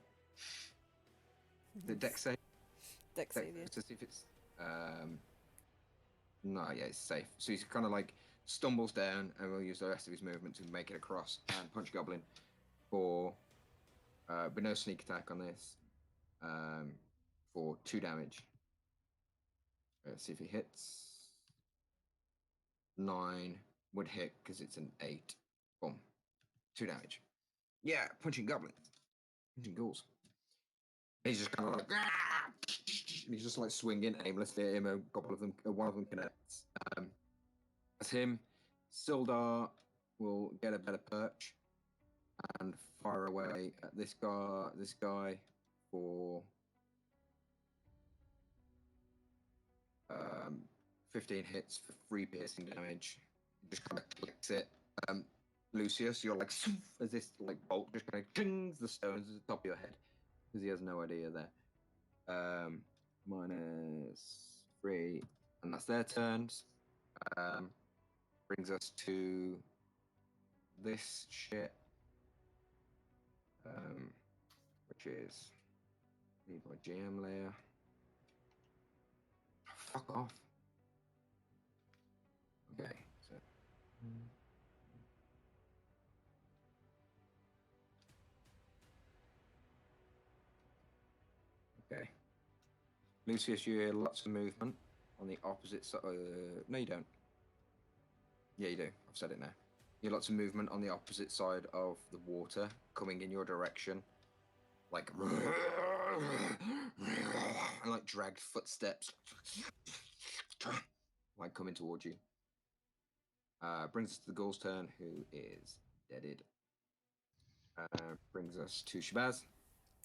The deck save. Dex save, yeah. To see if it's no, yeah, it's safe. So he's kind of like stumbles down, and will use the rest of his movement to make it across and punch Goblin for but no sneak attack on this for 2 damage. Let's see if he hits. 9 would hit because it's an 8. Boom. 2 damage. Yeah, punching goblins. Punching ghouls. He's just kind of like, "Ah!" And he's just like swinging aimlessly at him. A couple of them, one of them connects. That's him. Sildar will get a better perch and fire away at this guy for 15 hits for 3 piercing damage. Just kind of clicks it. Lucius, you're like as this like bolt just kind of dings the stones at the top of your head because he has no idea there. -3, and that's their turns. Brings us to this shit, which is need my GM layer. Fuck off. Okay, so okay. Lucius, you hear lots of movement on the opposite side. No, you don't. Yeah, you do. I've said it now. You hear lots of movement on the opposite side of the water coming in your direction. Like, and like dragged footsteps. Like coming towards you. Brings us to the ghoul's turn, who is deaded. Brings us to Shabazz.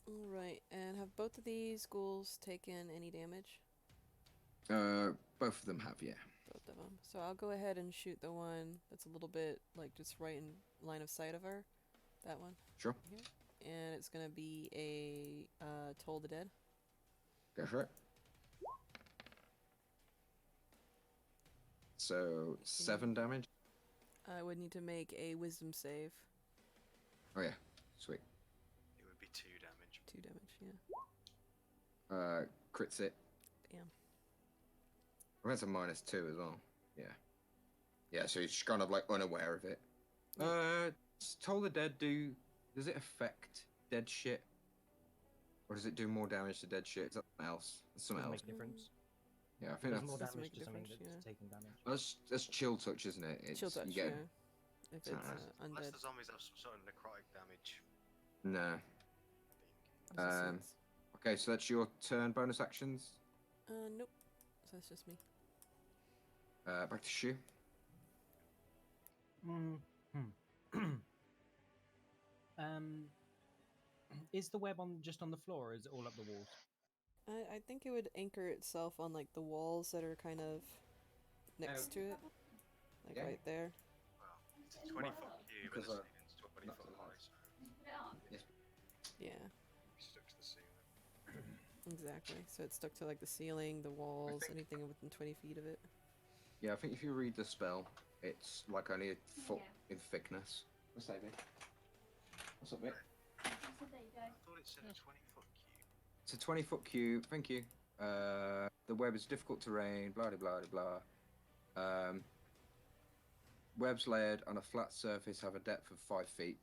Alright, and have both of these ghouls taken any damage? Both of them have, yeah. Both of them. So I'll go ahead and shoot the one that's a little bit, like, just right in line of sight of her. That one. Sure. Here. And it's gonna be a, Toll the Dead. Go for it. So, 7 damage. I would need to make a wisdom save. Oh, yeah. Sweet. It would be 2 damage. 2 damage, yeah. Crits it. Damn. Well, that's a -2 as well. Yeah. Yeah, so he's kind of like unaware of it. Toll the Dead does it affect dead shit? Or does it do more damage to dead shit? Is that something else? It's something Doesn't else. make a difference. Yeah, I think Does that's more Doesn't damage make a to something difference, that's yeah. taking damage. that's chill touch, isn't it? It's, Chill touch, you get, yeah. If It's it's alright. Unless undead. the zombies have some sort of necrotic damage. No. It's just Um, six. Okay, so that's your turn bonus actions. Nope. So that's just me. Back to Shu. Is the web just on the floor, or is it all up the walls? I think it would anchor itself on, like, the walls that are kind of next to it. Like, yeah. right there. Well, it's a 20-foot cube and Because, the ceiling's 20 not foot so high, high. so Yes. Yeah. it's stuck to the ceiling. Exactly. So it's stuck to, like, the ceiling, the walls, think- anything within 20 feet of it. Yeah, I think if you read the spell, it's like only a foot in thickness. What's that, mate? What's up, mate? I thought it said a 20-foot cube. It's a 20-foot cube. Thank you. The web is difficult terrain. Blah blah blah blah. Webs layered on a flat surface have a depth of 5 feet.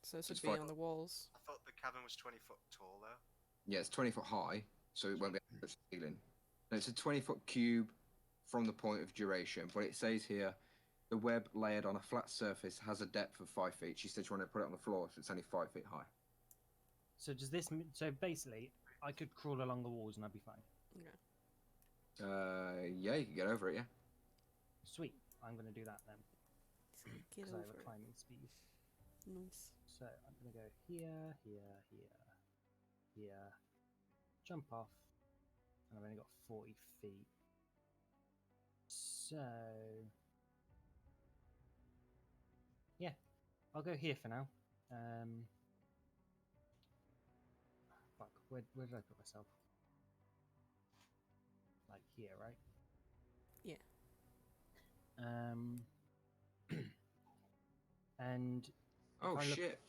So this It's would be fine. on the walls. I thought the cabin was 20 foot tall though. Yeah, it's 20 foot high, so it won't be able to touch the ceiling. No, it's a 20-foot cube from the point of duration, but it says here the web layered on a flat surface has a depth of 5 feet. She said she wanted to put it on the floor, so it's only 5 feet high. So does this? So basically, I could crawl along the walls and I'd be fine. Okay. Yeah, you can get over it, yeah. Sweet. I'm gonna do that then So get because I have over a it. climbing speed. Nice. So I'm gonna go here, here, jump off, and I've only got 40 feet. So yeah, I'll go here for now. Fuck, where did I put myself? Like here, right? Yeah. And Oh, I look- shit.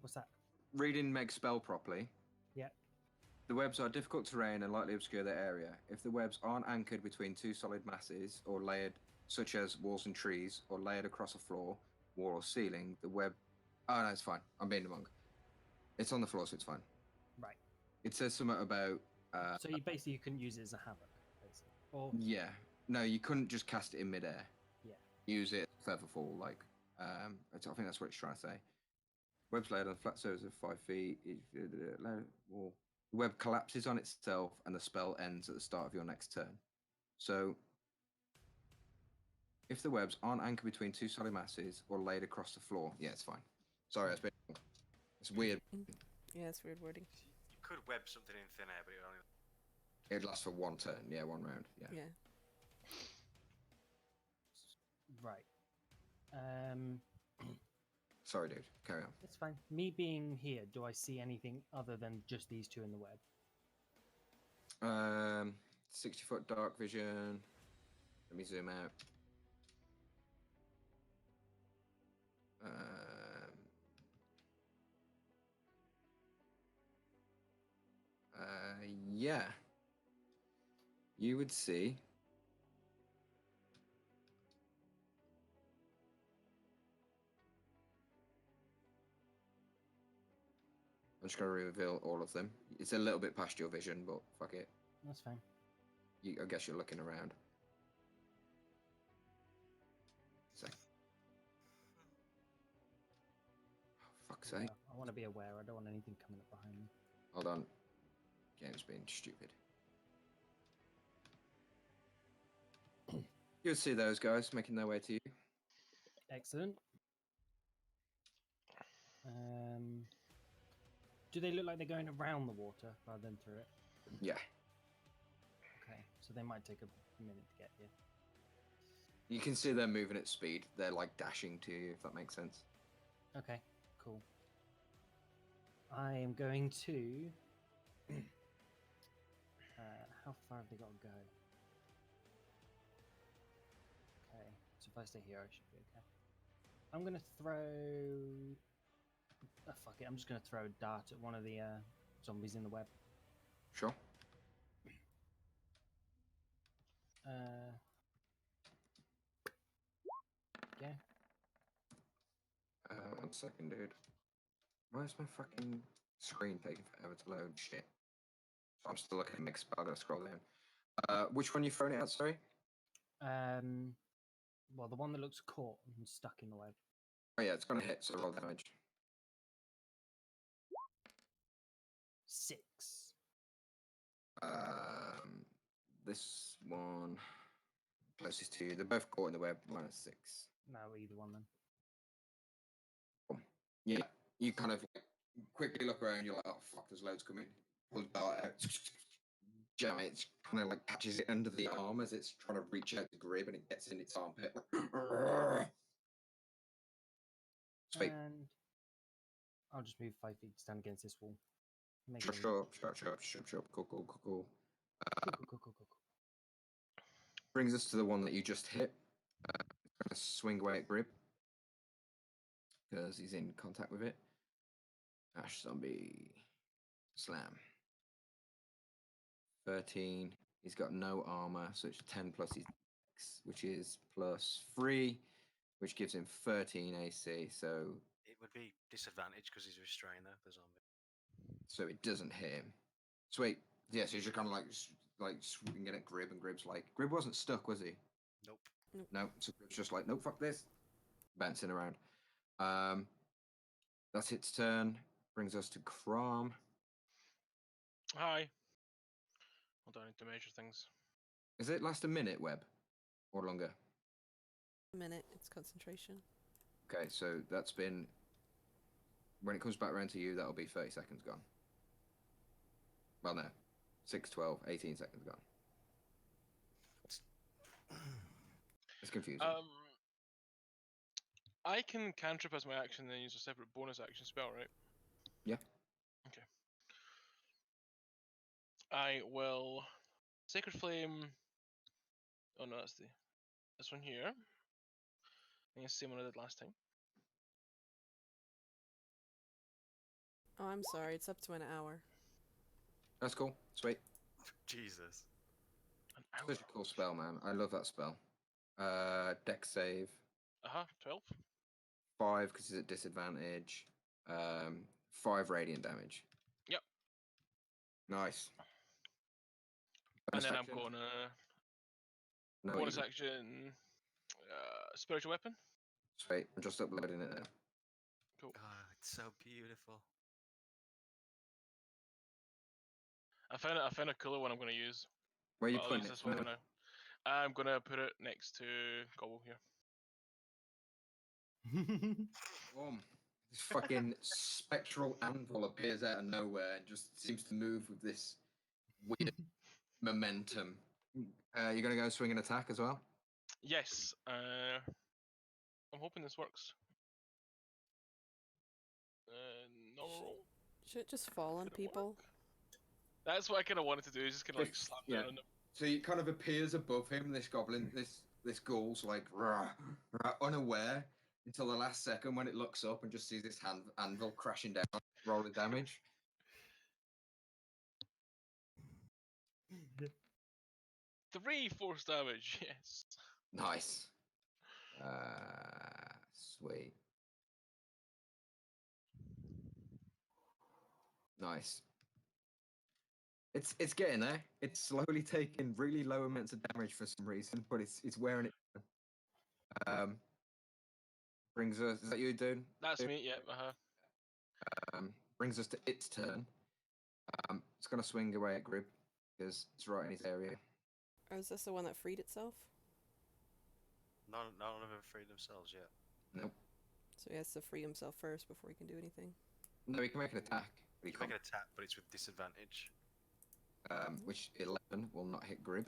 what's that? Reading Meg's spell properly. Yeah. The webs are difficult terrain and likely obscure their area. If the webs aren't anchored between two solid masses or layered, such as walls and trees, or layered across a floor, wall, or ceiling, the web. Oh, no, it's fine. I'm being a monk. It's on the floor, so it's fine. Right. It says something about. So you basically couldn't use it as a havoc, basically. Or Yeah. No, you couldn't just cast it in midair. use it feather fall. Like, I think that's what it's trying to say. Web's laid on a flat surface of 5 feet. The web collapses on itself, and the spell ends at the start of your next turn. So, if the webs aren't anchored between two solid masses or laid across the floor, yeah, it's fine. Sorry, it's weird. Yeah, it's weird wording. You could web something in thin air, but it would only. It lasts for one turn. Yeah, one round. Yeah. Yeah. Right. Sorry, dude. Carry on. It's fine. Me being here, do I see anything other than just these two in the web? 60-foot dark vision. Let me zoom out. Yeah. You would see. I'm just going to reveal all of them. It's a little bit past your vision, but fuck it. That's fine. I guess you're looking around. So. Oh, fuck's sake. I want to be aware. I don't want anything coming up behind me. Hold on. Game's being stupid. You'll see those guys making their way to you. Excellent. Do they look like they're going around the water rather than through it? Yeah. Okay, so they might take a minute to get here. You can see they're moving at speed. They're like dashing to you, if that makes sense. Okay, cool. I am going to... how far have they got to go? Okay, so if I stay here, I should be okay. I'm going to throw... fuck it, I'm just going to throw a dart at one of the zombies in the web. Sure. Yeah. 1 second, dude. Why is my fucking screen taking forever to load? Shit. So I'm still looking at mixed spell. I gotta scroll down. Which one you throwing it at, sorry? Well, the one that looks caught and stuck in the web. Oh yeah, it's gonna hit, so roll damage. 6. This one closest to you. They're both caught in the web. -6. No, either one then. Yeah, you kind of like, quickly look around. You're like, oh fuck, there's loads coming. Pull the dart out. Jam it. It's kind of like catches it under the arm as it's trying to reach out to grab, and it gets in its armpit. Sweet. And I'll just move 5 feet to stand against this wall. Sure. Cool. Cool. Brings us to the one that you just hit. Gonna swing away at Grib because he's in contact with it. Ash zombie slam. 13. He's got no armor, so it's 10 plus his dex, which is +3, which gives him 13 AC. So It would be disadvantage because he's restrained though, the zombie. So it doesn't hit him. Sweet. Yeah, so he's just kind of like swinging at Grib, and Grib's like, Grib wasn't stuck, was he? Nope. No, so Grib's just like, nope, fuck this. Bouncing around. That's its turn. Brings us to Crom. Hi. Hold on, I need to measure things. Does it last a minute, Web? Or longer? A minute. It's concentration. Okay, so that's been... When it comes back around to you, that'll be 30 seconds gone. Well, no. 6, 12, 18 seconds gone. It's confusing. I can cantrip as my action, then use a separate bonus action spell, right? Yeah. Okay. I will Sacred Flame. Oh no, that's this one here. I think it's the same one I did last time. Oh, I'm sorry. It's up to an hour. That's cool. Sweet. Jesus. An hour. Such a cool spell, man. I love that spell. Dex save. 12. 5 because it's at disadvantage. 5 radiant damage. Yep. Nice. And then Bonus I'm action? gonna No, bonus you- action. Spiritual weapon. Sweet. I'm just uploading it now. Cool. Oh, it's so beautiful. I found a cooler one I'm gonna use. Where are you But I'll putting use it? this one for now. I'm gonna put it next to Gobble here. This fucking spectral anvil appears out of nowhere and just seems to move with this weird momentum. You're gonna go swing and attack as well? Yes. I'm hoping this works. No. Should it just fall on Did it people? work? That's what I kind of wanted to do. Is just kind of like slap Yeah. down on them. So he kind of appears above him, this goblin, this ghoul's like rah, rah, unaware until the last second when it looks up and just sees this anvil crashing down, rolling damage. 3 force damage. Yes. Nice. Sweet. Nice. It's getting there. It's slowly taking really low amounts of damage for some reason, but it's wearing it. Brings us. Is that you, dude? That's Dude? me. Yeah. Brings us to its turn. It's gonna swing away at Grib because it's right in his area. Or is this the one that freed itself? None of them have freed themselves yet. Nope. So he has to free himself first before he can do anything. No, he can make an attack, but he You can can't. make an attack, but it's with disadvantage. Which 11 will not hit Grib.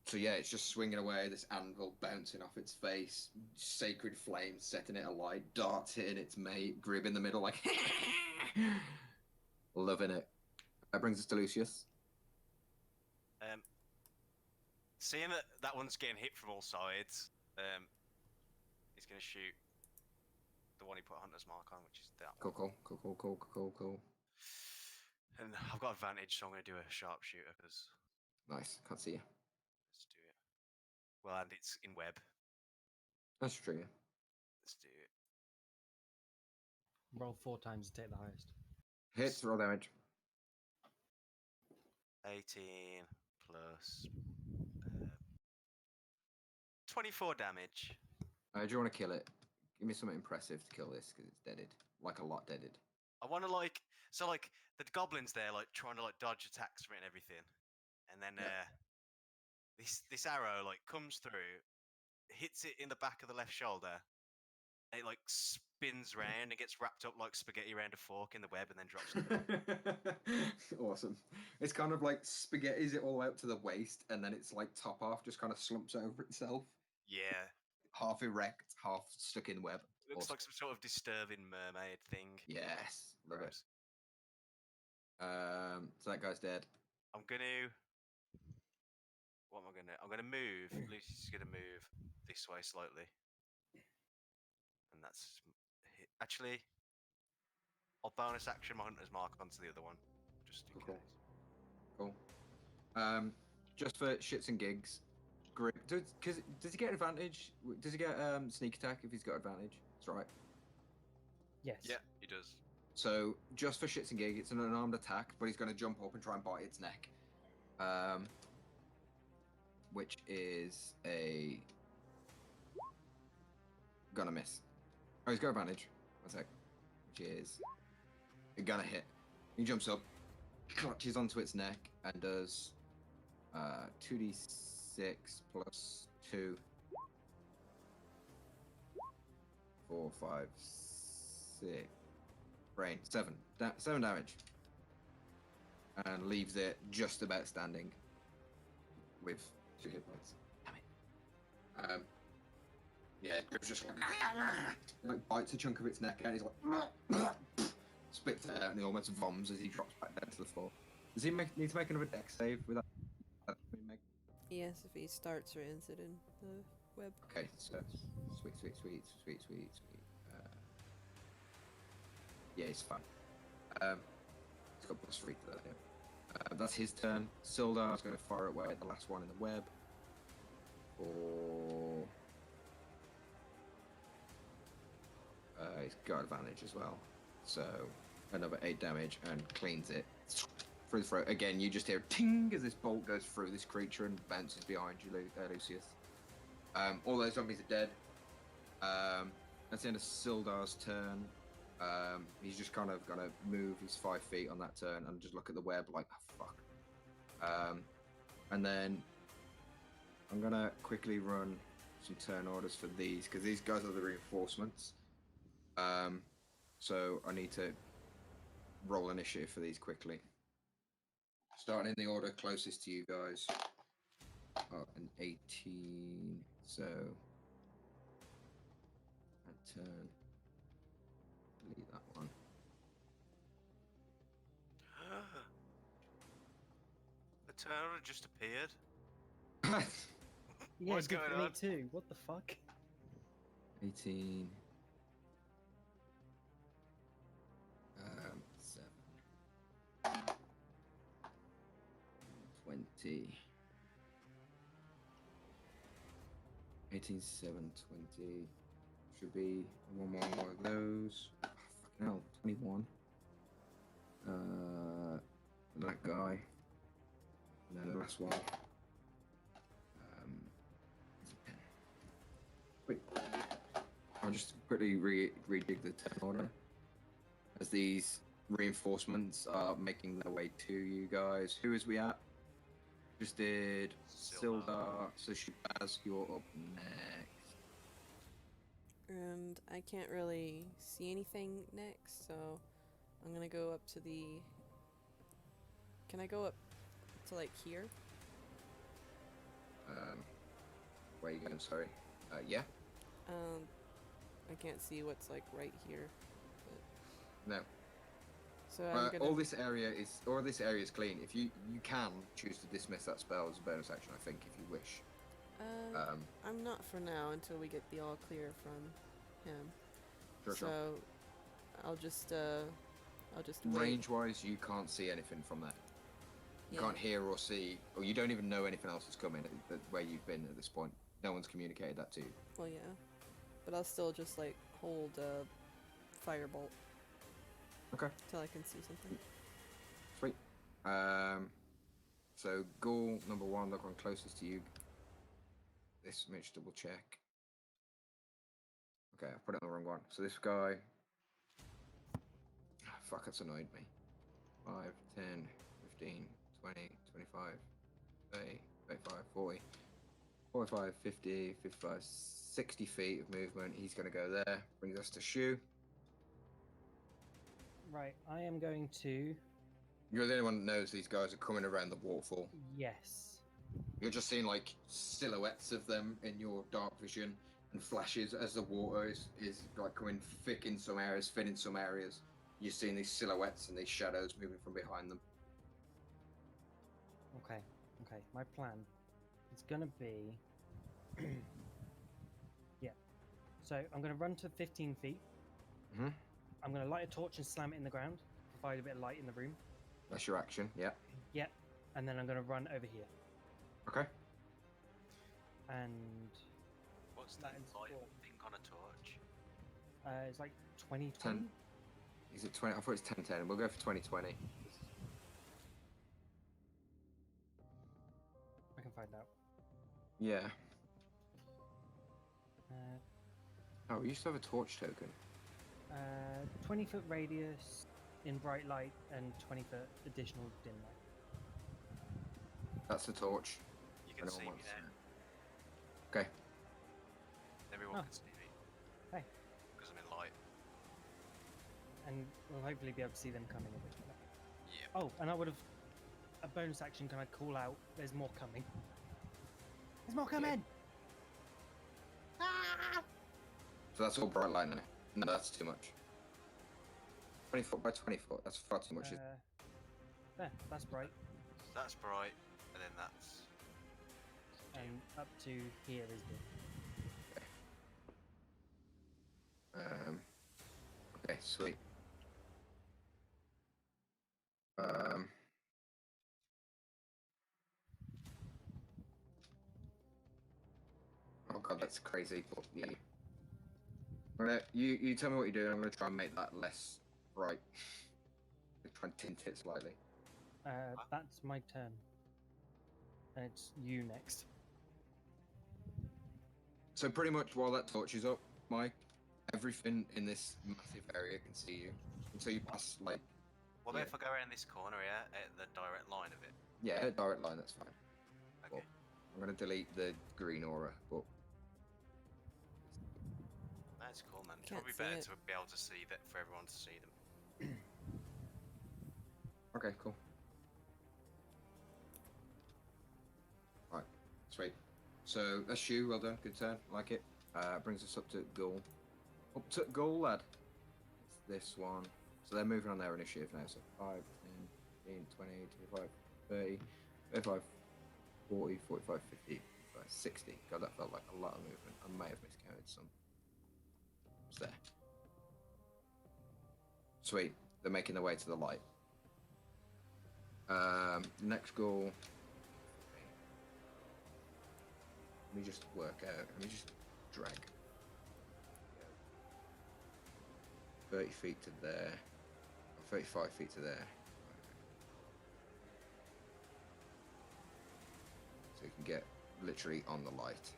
So yeah, it's just swinging away. This anvil bouncing off its face, sacred flames setting it alight, darts hitting its mate, Grib in the middle, like loving it. That brings us to Lucius. Seeing that one's getting hit from all sides, he's gonna shoot the one he put Hunter's Mark on, which is that one. Cool. And I've got advantage, so I'm gonna do a sharpshooter because Nice. Can't see you. let's do it. Well, and it's in web. That's true. Let's do it. Roll 4 times to take the highest. Hits, roll damage. 18 plus 24 damage. Do you want to kill it? Give me something impressive to kill this because it's deaded. Like a lot deaded. I want to the goblins there trying to dodge attacks from it and everything, and then this arrow comes through, hits it in the back of the left shoulder. It spins round and gets wrapped up like spaghetti around a fork in the web and then drops to the ground. Awesome. It's kind of like spaghetti's it all out to the waist, and then it's like top half just kind of slumps over itself. Yeah. Half erect, half stuck in web. Looks Awesome. like some sort of disturbing mermaid thing. Yes. Love it. Gross. So that guy's dead. I'm gonna move. Lucy's gonna move this way slightly. And that's actually I'll bonus action my Hunter's Mark onto the other one. Just in Cool. case. Cool. Just for shits and gigs, Grib. Does he get advantage? Does he get sneak attack if he's got advantage? That's right. Yes. Yeah, he does. So just for shits and gigs, it's an unarmed attack, but he's going to jump up and try and bite its neck, which is gonna miss. Oh, he's got advantage. One sec. Which is gonna hit. He jumps up, clutches onto its neck, and does 2d6 plus 2. 4, 5, 6. Brain. 7 damage. And leaves it just about standing with 2 hit points. Damn it. Yeah, Grib's just like bites a chunk of its neck out. He's like spits it out and he almost voms as he drops back down to the floor. Does he need to make another dex save with that? Yes, if he starts or ends it in the web. Okay, so sweet. Yeah, he's fine. He's got plus 3 to that. Yeah. That's his turn. Sildar's going to fire away at the last one in the web. Or he's got advantage as well. So another 8 damage and cleans it. through the throat. Again, you just hear a ting as this bolt goes through this creature and bounces behind you, Lucius. All those zombies are dead. That's the end of Sildar's turn. He's just kind of gonna move his 5 feet on that turn and just look at the web like, oh, fuck. And then I'm gonna quickly run some turn orders for these because these guys are the reinforcements. So I need to roll initiative for these quickly. Starting in the order closest to you guys. An 18. So that turn. Delete that one. The turtle just appeared. Yeah, What's it did going for me on? too. What the fuck? 18. 7. 20. 18, 7, 20. Should be one more of those. Oh, fucking hell, 21. That guy. And then the last one. Wait. I'll just quickly redig the turn order as these reinforcements are making their way to you guys. Who is we at? Just did Sildar. So Shabazz, you're up next. And I can't really see anything next, so I'm gonna go up to the... Can I go up to, like, here? Where are you going? Sorry. Yeah. I can't see what's, like, right here. No. So I'm gonna... All this area is clean. If you can choose to dismiss that spell as a bonus action, I think, if you wish. I'm not for now until we get the all clear from him. Sure. So I'll just wait. Range-wise, you can't see anything from there. You Yeah. can't hear or see, or you don't even know anything else is coming where you've been at this point. No one's communicated that to you. Well, yeah, but I'll still just like hold firebolt. Okay. Till I can see something. Sweet. So Ghoul number 1, the one closest to you. This, let me just double check. Okay, I put it on the wrong one. So this guy. Fuck, that's annoyed me. 5, 10, 15, 20, 25, 30, 35, 40, 45, 50, 55, 60 feet of movement. He's going to go there. Brings us to Shu. Right, I am going to. You're the only one that knows these guys are coming around the waterfall. Yes. You're just seeing like silhouettes of them in your dark vision and flashes as the water is like coming thick in some areas, thin in some areas. You're seeing these silhouettes and these shadows moving from behind them. Okay. My plan is gonna be. Yeah. So I'm gonna run to 15 feet. Mhm. I'm gonna light a torch and slam it in the ground, provide a bit of light in the room. That's your action. Yeah. Yep. And then I'm gonna run over here. Okay. And What's That that is light cool. thing on a torch? it's like 20. 10. Is it 20? I thought it's 10-10. We'll go for 20-20. I can find out. Yeah. Uh, Oh, we used to have a torch token. 20-foot radius in bright light and 20-foot additional dim light. That's the torch. You can see me Anyone wants now. Okay. Everyone Oh. can see me. Hey. Because I'm in light. And we'll hopefully be able to see them coming a bit better. Yeah. Oh, and I would have... A bonus action, can I call out, there's more coming? There's more coming! So that's all bright light now. No, that's too much. 20 foot by 20 foot. That's far too much. There, that's bright. That's bright, and then that's. And up to here is dim. Okay, sweet. Oh god, that's crazy. But yeah. You tell me what you're doing. I'm gonna try and make that less bright. Try and tint it slightly. That's my turn. And it's you next. So pretty much while that torch is up, Mike, everything in this massive area can see you until you pass like What Yeah. about if I go around this corner here at the direct line of it? a direct line. That's fine. Okay. I'm gonna delete the green aura, but That's cool, man. It's Can't probably see better it. to be able to see that for everyone to see them. okay, cool. Right, sweet. So that's you. Well done. Good turn. Like it. Brings us up to Ghoul. Up to Ghoul, lad. It's this one. So they're moving on their initiative now. So 5, 10, 15, 20, 25, 30, 35, 40, 45, 50, 60. God, that felt like a lot of movement. I may have miscounted some. It's there. Sweet. They're making their way to the light. Next goal. Let me just work out. Let me just drag. 30 feet to there. Or 35 feet to there. So you can get literally on the light.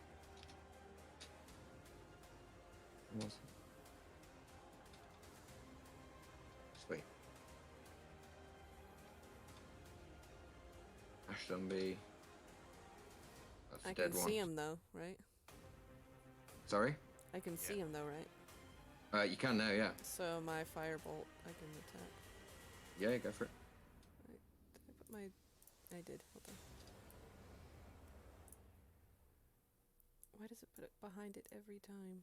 Sweet. Ashtonby. That's I a dead can one. see him though, right? Sorry? I can see him though, right? You can now, yeah. So my firebolt, I can attack. Yeah, go for it. Did I put my... I did. Hold on. Why does it put it behind it every time?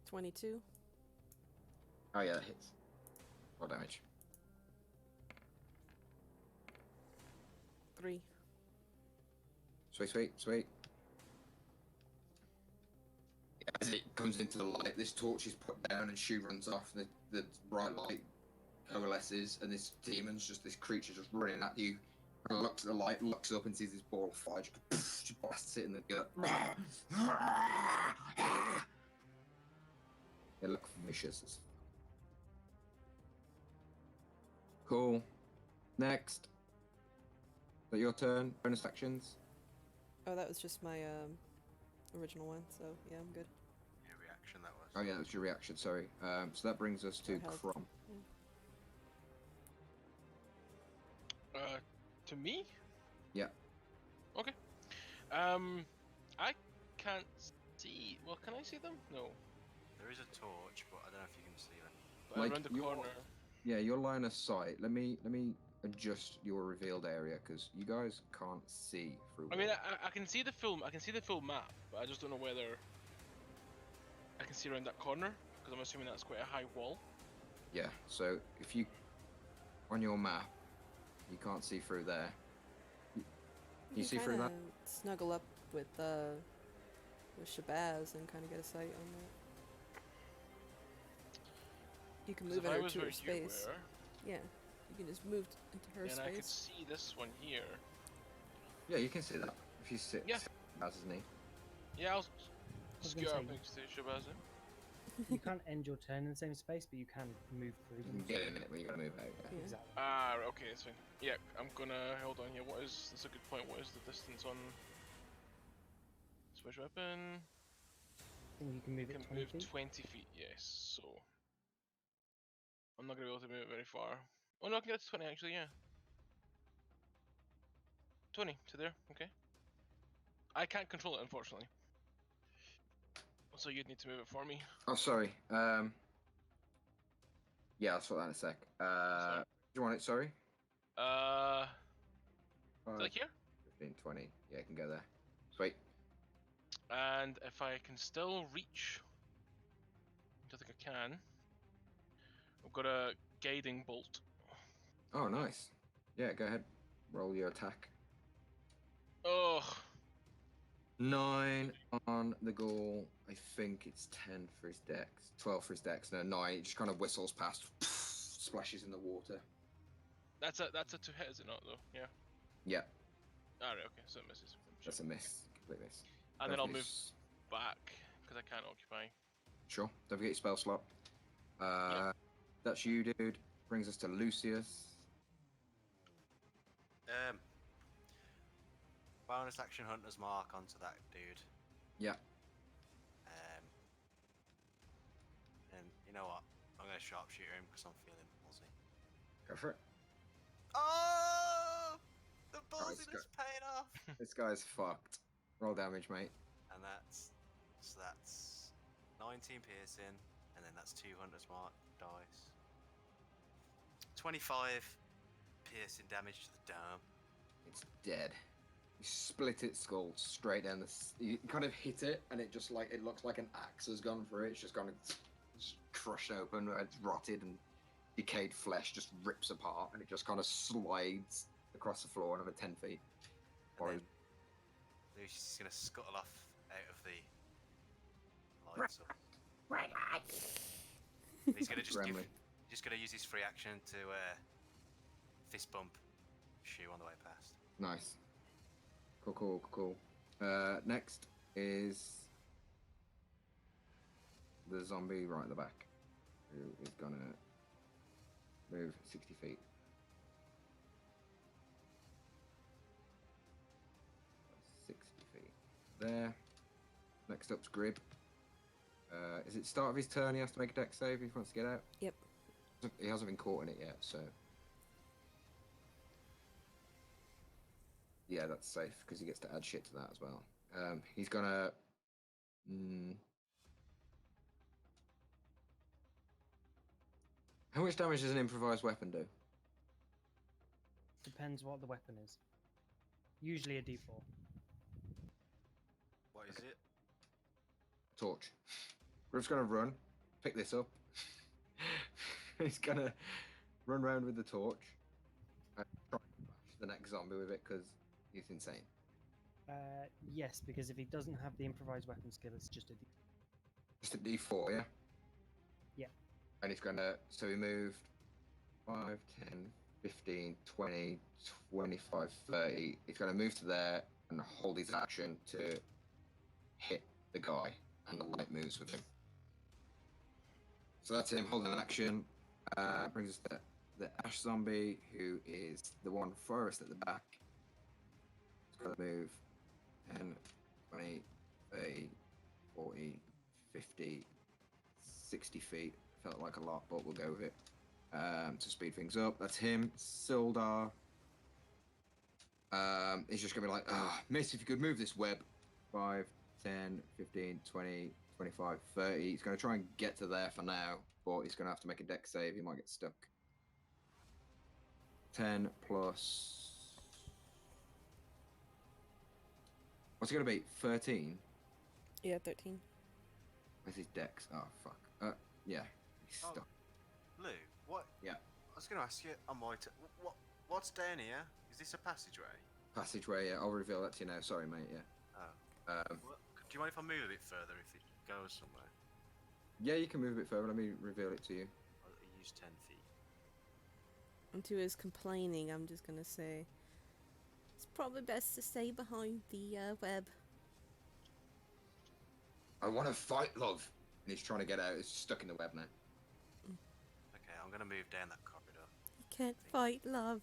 22. Oh yeah, that hits. What damage? 3. Sweet, sweet, sweet. As it comes into the light, this torch is put down and she runs off. The bright light coalesces, and this demon's just this creature just running at you. And looks at the light, looks up, and sees this ball of fire. She blasts it in the gut. They look vicious. Cool. Next. Is that your turn? Bonus actions. Oh, that was just my original one, so yeah, I'm good. Yeah, reaction that was. Oh yeah, that was your reaction. Sorry. So that brings us to Or health. Crom. To me? Yeah. Okay. I can't see. Well, can I see them? No. There is a torch, but I don't know if you can see them. But Like, around the you're- corner. Yeah, your line of sight. Let me adjust your revealed area because you guys can't see through. I mean, walls. I can see the full. I can see the full map, but I just don't know whether I can see around that corner because I'm assuming that's quite a high wall. Yeah. So if you on your map, you can't see through there. You see through that? kinda snuggle up with Shabazz and kind of get a sight on that. You can 'Cause move if I into was her where you space. were, Yeah, you can just move into her then I could space. see this one here. Yeah, you can see that if you sit. Yeah. As his knee. Yeah, I'll was scoot gonna up say- next to Shabaza. You can't end your turn in the same space, but you can move through You them. can get in it, but you gotta move out. Yeah. Yeah. Exactly. Ah, okay, it's fine. Yeah, I'm gonna hold on here. What is? That's a good point. What is the distance on special weapon? I think you can move Can it 20 move feet. 20 feet. Yes, so I'm not gonna be able to move it very far. Oh no, I can get to 20 actually. Yeah, 20 to there. Okay. I can't control it unfortunately, so you'd need to move it for me. Oh, sorry. Yeah, I'll sort that in a sec. Sorry. Do you want it? Sorry. Like here. 15, 20. Yeah, I can go there. Sweet. And if I can still reach, I don't think I can. I've got a guiding bolt. Oh, nice. Yeah, go ahead. Roll your attack. Ugh. 9 on the goal. I think it's 10 for his dex. 12 for his dex. No, 9. It just kind of whistles past, splashes in the water. That's a 2 hit, is it not though? Yeah. Yeah, Alright, okay, so it misses. that's a miss. Complete miss. And Don't then I'll forget move back because I can't occupy. Sure. Don't forget your spell slot. That's you, dude. brings us to Lucius. Bonus action hunter's mark onto that dude. Yeah. And you know what? I'm gonna sharpshoot him because I'm feeling ballsy. Go for it. Oh! The Nice, ballsiness paid off. This guy's fucked. Roll damage, mate. And that's 19 piercing, and then that's 2 hunter's mark dice. 25 piercing damage to the dome. It's dead. You split its skull straight down you kind of hit it, and it just like, it looks like an axe has gone through it. It's just gone just crushed open. It's rotted, and decayed flesh just rips apart, and it just kind of slides across the floor another 10 feet. And then Lucy's gonna scuttle off out of the lights. He's gonna just gonna use his free action to fist bump Shu on the way past. Nice. Cool. Next is the zombie right at the back, who is gonna move 60 feet. 60 feet. There. Next up's Grib. Is it start of his turn? He has to make a dex save if he wants to get out? Yep. He hasn't been caught in it yet, so... Yeah, that's safe, because he gets to add shit to that as well. He's gonna... How much damage does an improvised weapon do? Depends what the weapon is. Usually a D4. What is it? Torch. We're just gonna run, pick this up. He's gonna run around with the torch and try and bash the next zombie with it, because he's insane. Yes, because if he doesn't have the improvised weapon skill, it's just a D. Just a D4, yeah? Yeah. And he's gonna, so he moved 5, 10, 15, 20, 25, 30. He's gonna move to there and hold his action to hit the guy, and the light moves with him. So that's him holding an action. Brings us to the Ash Zombie, who is the one furthest at the back. He's gonna move 10, 20, 30, 40, 50, 60 feet. Felt like a lot, but we'll go with it. To speed things up. That's him. Sildar. He's just gonna be like, miss, if you could move this web. 5, 10, 15, 20, 25, 30. He's gonna try and get to there for now, but he's gonna have to make a dex save. He might get stuck. 10 plus... What's it gonna be? 13? Yeah, 13. Where's his dex? Oh, fuck. Yeah. He's Oh. stuck. Lou, what? Yeah. I was going to ask you on my what's down here? Is this a passageway? Passageway, yeah. I'll reveal that to you now. Sorry, mate, yeah. Oh. Do you mind if I move a bit further if it goes somewhere? Yeah, you can move a bit further. Let me reveal it to you. I'll use 10 feet. And to his complaining, I'm just gonna say it's probably best to stay behind the web. I want to fight, love. And he's trying to get out. He's stuck in the web now. Okay, I'm going to move down that corridor. You can't fight love.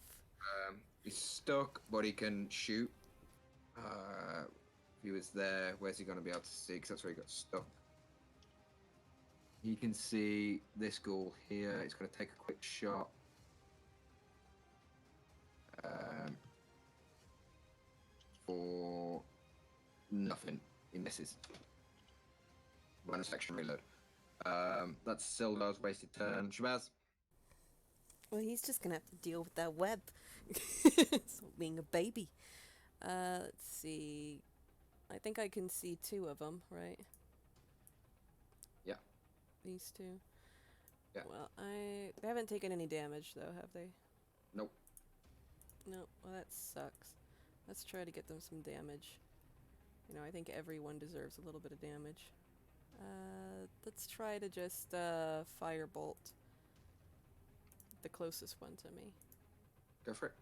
He's stuck, but he can shoot. If he was there, where's he going to be able to see? Because that's where he got stuck. He can see this ghoul here. He's going to take a quick shot. For nothing. He misses. Bonus action reload. That's Sildar's wasted turn. Shabazz. Well, he's just gonna have to deal with that web. So being a baby. Let's see. I think I can see 2 of them, right? Yeah. These 2. Yeah. Well, they haven't taken any damage though, have they? Nope. No. Well, that sucks. Let's try to get them some damage. You know, I think everyone deserves a little bit of damage. Let's try to just firebolt the closest one to me. Go for it.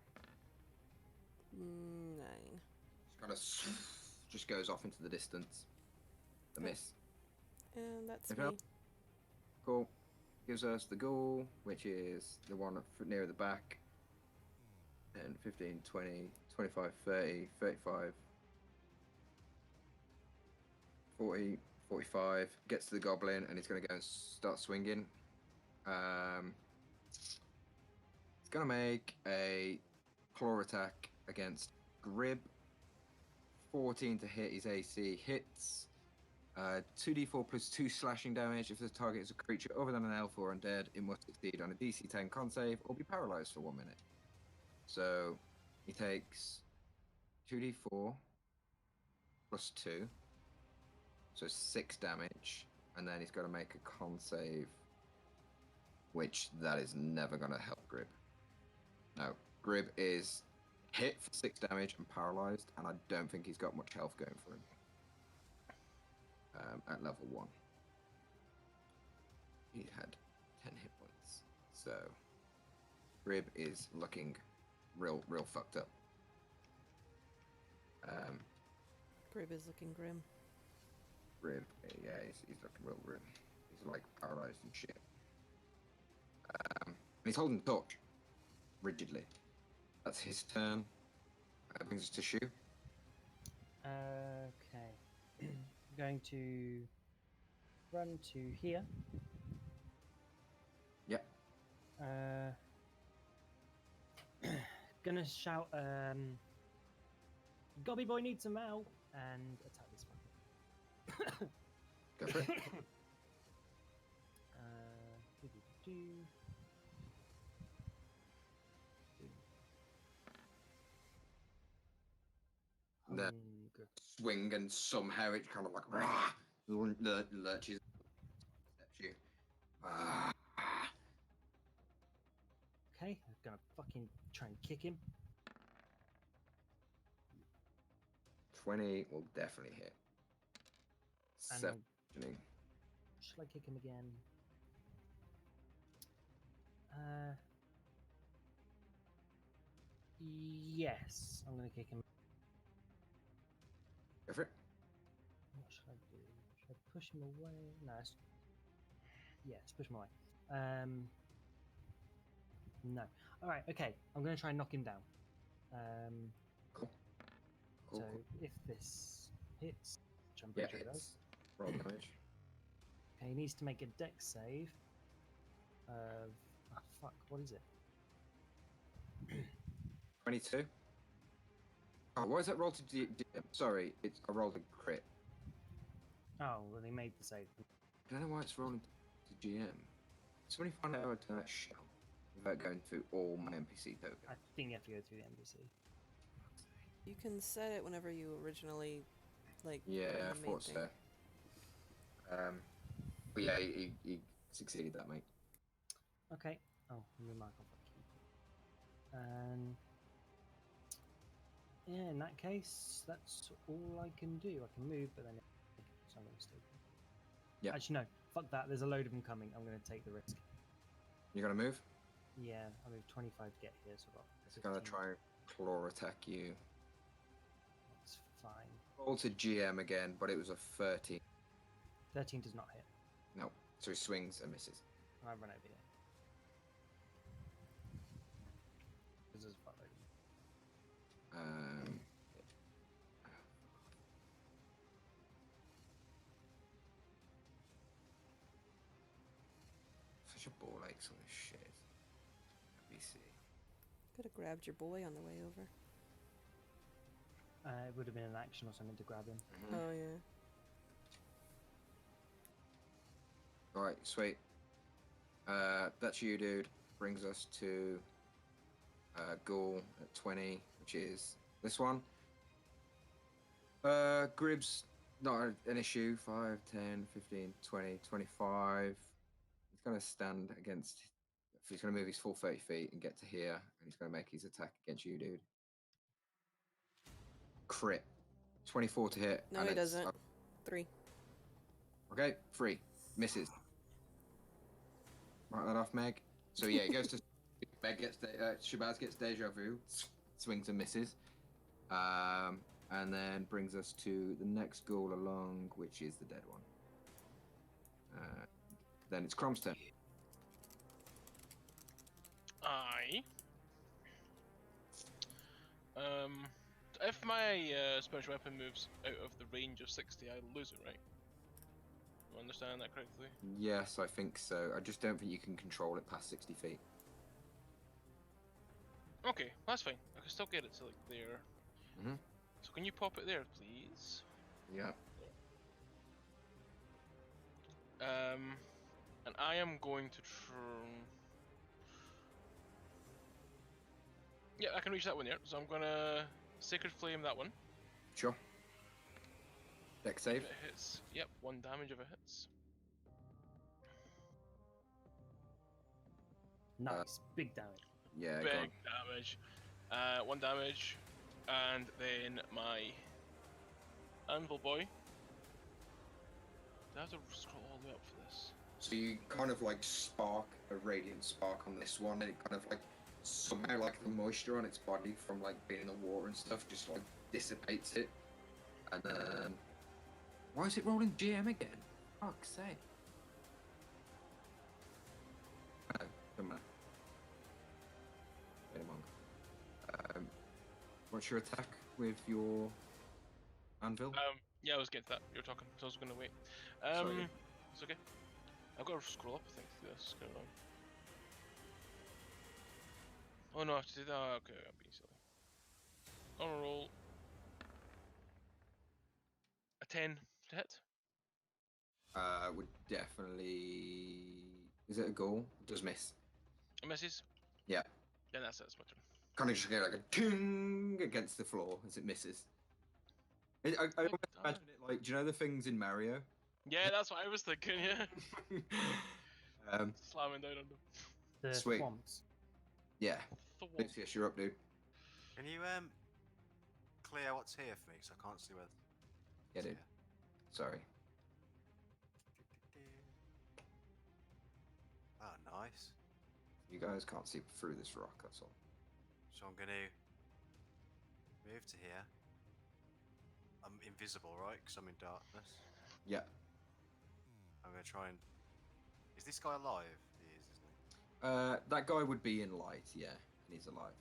9. Kind of just goes off into the distance. The Okay. miss. And that's Anything me. else? Cool. gives us the ghoul, which is the one near the back. 10, 15, 20, 25, 30, 35, 40, 45. Gets to the goblin and he's going to go and start swinging. He's going to make a claw attack against Grib. 14 to hit his AC. Hits. 2d4 plus 2 slashing damage. If the target is a creature other than an elf or undead, it must succeed on a DC 10 con save or be paralyzed for 1 minute. So he takes 2d4 plus 2. So 6 damage. And then he's got to make a con save, which that is never going to help Grib. No, Grib is hit for 6 damage and paralyzed, and I don't think he's got much health going for him. At level 1. He had 10 hit points. So Grib is looking real fucked up. Grib is looking grim. Grib, yeah, he's looking real grim. He's like paralyzed and shit. And he's holding the torch rigidly. That's his turn. That brings us to Shu. Okay. Going to run to here. Yep. Gonna shout, Gobby boy needs some help, and attack this one. Go for it. Do-do-do-do. The Good. swing, and somehow it kind of like lurches, steps you. Okay, I'm gonna fucking try and kick him. 20 will definitely hit. And 17. Shall I kick him again? Yes, I'm gonna kick him. Go for it. What should I do? Should I push him away? No. Yes, push him away. No. All right. Okay. I'm gonna try and knock him down. Cool. So Cool. if this hits, which I'm Yeah, pretty sure it does. it's roll damage. Okay, he needs to make a dex save. Fuck. What is it? 22. Oh, why is that roll to DM? Sorry, I rolled a crit. Oh, well, he made the save. I don't know why it's rolling to GM. Somebody find out how to turn that shit on without going through all my NPC tokens. I think you have to go through the NPC. You can set it whenever you originally, like. Yeah, put in I the main thought thing. so. But yeah, he succeeded that, mate. Okay. Oh, let me mark off a key. And yeah, in that case, that's all I can do. I can move, but then so I'm going to stay. Yeah. Actually, no. Fuck that. There's a load of them coming. I'm going to take the risk. You're gonna move? Yeah, I moved 25 to get here, so I've got It's gonna 15. try and claw attack you. That's fine. Roll to GM again, but it was a 13. 13 does not hit. No, so he swings and misses. And I run over here. Because there's a fuckload of them. Such a ball aches on this shit. NBC. Could have grabbed your boy on the way over. It would have been an action or something to grab him. Oh yeah. Alright, sweet. That's you, dude. Brings us to Ghoul at 20, which is this one. Grib's not an issue. 5, 10, 15, 20, 25. He's going to stand against... He's going to move his full 30 feet and get to here, and he's going to make his attack against you, dude. Crit. 24 to hit. No, and he it's doesn't. up. 3. Okay, 3. Misses. Mark that off, Meg. So yeah, he goes to Meg gets Shabazz gets deja vu, swings and misses, and then brings us to the next ghoul along, which is the dead one. Then it's Crom's turn. me. If my special weapon moves out of the range of 60, I lose it, right? Do I understand that correctly? Yes, I think so. I just don't think you can control it past 60 feet. Okay, that's fine. I can still get it to like there. Mhm. So can you pop it there, please? Yeah. And I am going to Yeah, I can reach that one there. So I'm gonna Sacred Flame that one. Sure. Deck If save. it hits, yep, 1 damage if it hits. Nice, big damage. Yeah, go Big on. damage. 1 damage, and then my Anvil Boy. Do I have to scroll all the way up for this? So you kind of like spark a radiant spark on this one, and it kind of like somehow like the moisture on its body from like being in the water and stuff just like dissipates it. And then why is it rolling GM again? Fuck's sake. Oh, come on. Wait a moment. What's your attack with your anvil? Yeah, I was getting to that. You were talking, so I was gonna wait. Sorry. It's okay. I've got to scroll up, I think, to do this. Going on. Oh no, I have to do that. Oh, okay, I'm being silly. On a roll. A 10 to hit. Would definitely. Is it a goal? It does miss. It misses. Yeah. Then that's it. It's my turn. Kind of just get like a ting against the floor as it misses. I almost imagine it like, do you know the things in Mario? Yeah, that's what I was thinking. Yeah. Slamming down on them. The Sweet. swamps. Yeah. The wall. Lucius, you're up, dude. Can you clear what's here for me? Because I can't see where. Yeah, dude. Sorry. Oh, nice. You guys can't see through this rock, that's all. So I'm gonna move to here. I'm invisible, right? Because I'm in darkness. Yeah. I'm gonna try and. Is this guy alive? He is, isn't he? That guy would be in light, yeah. And he's alive.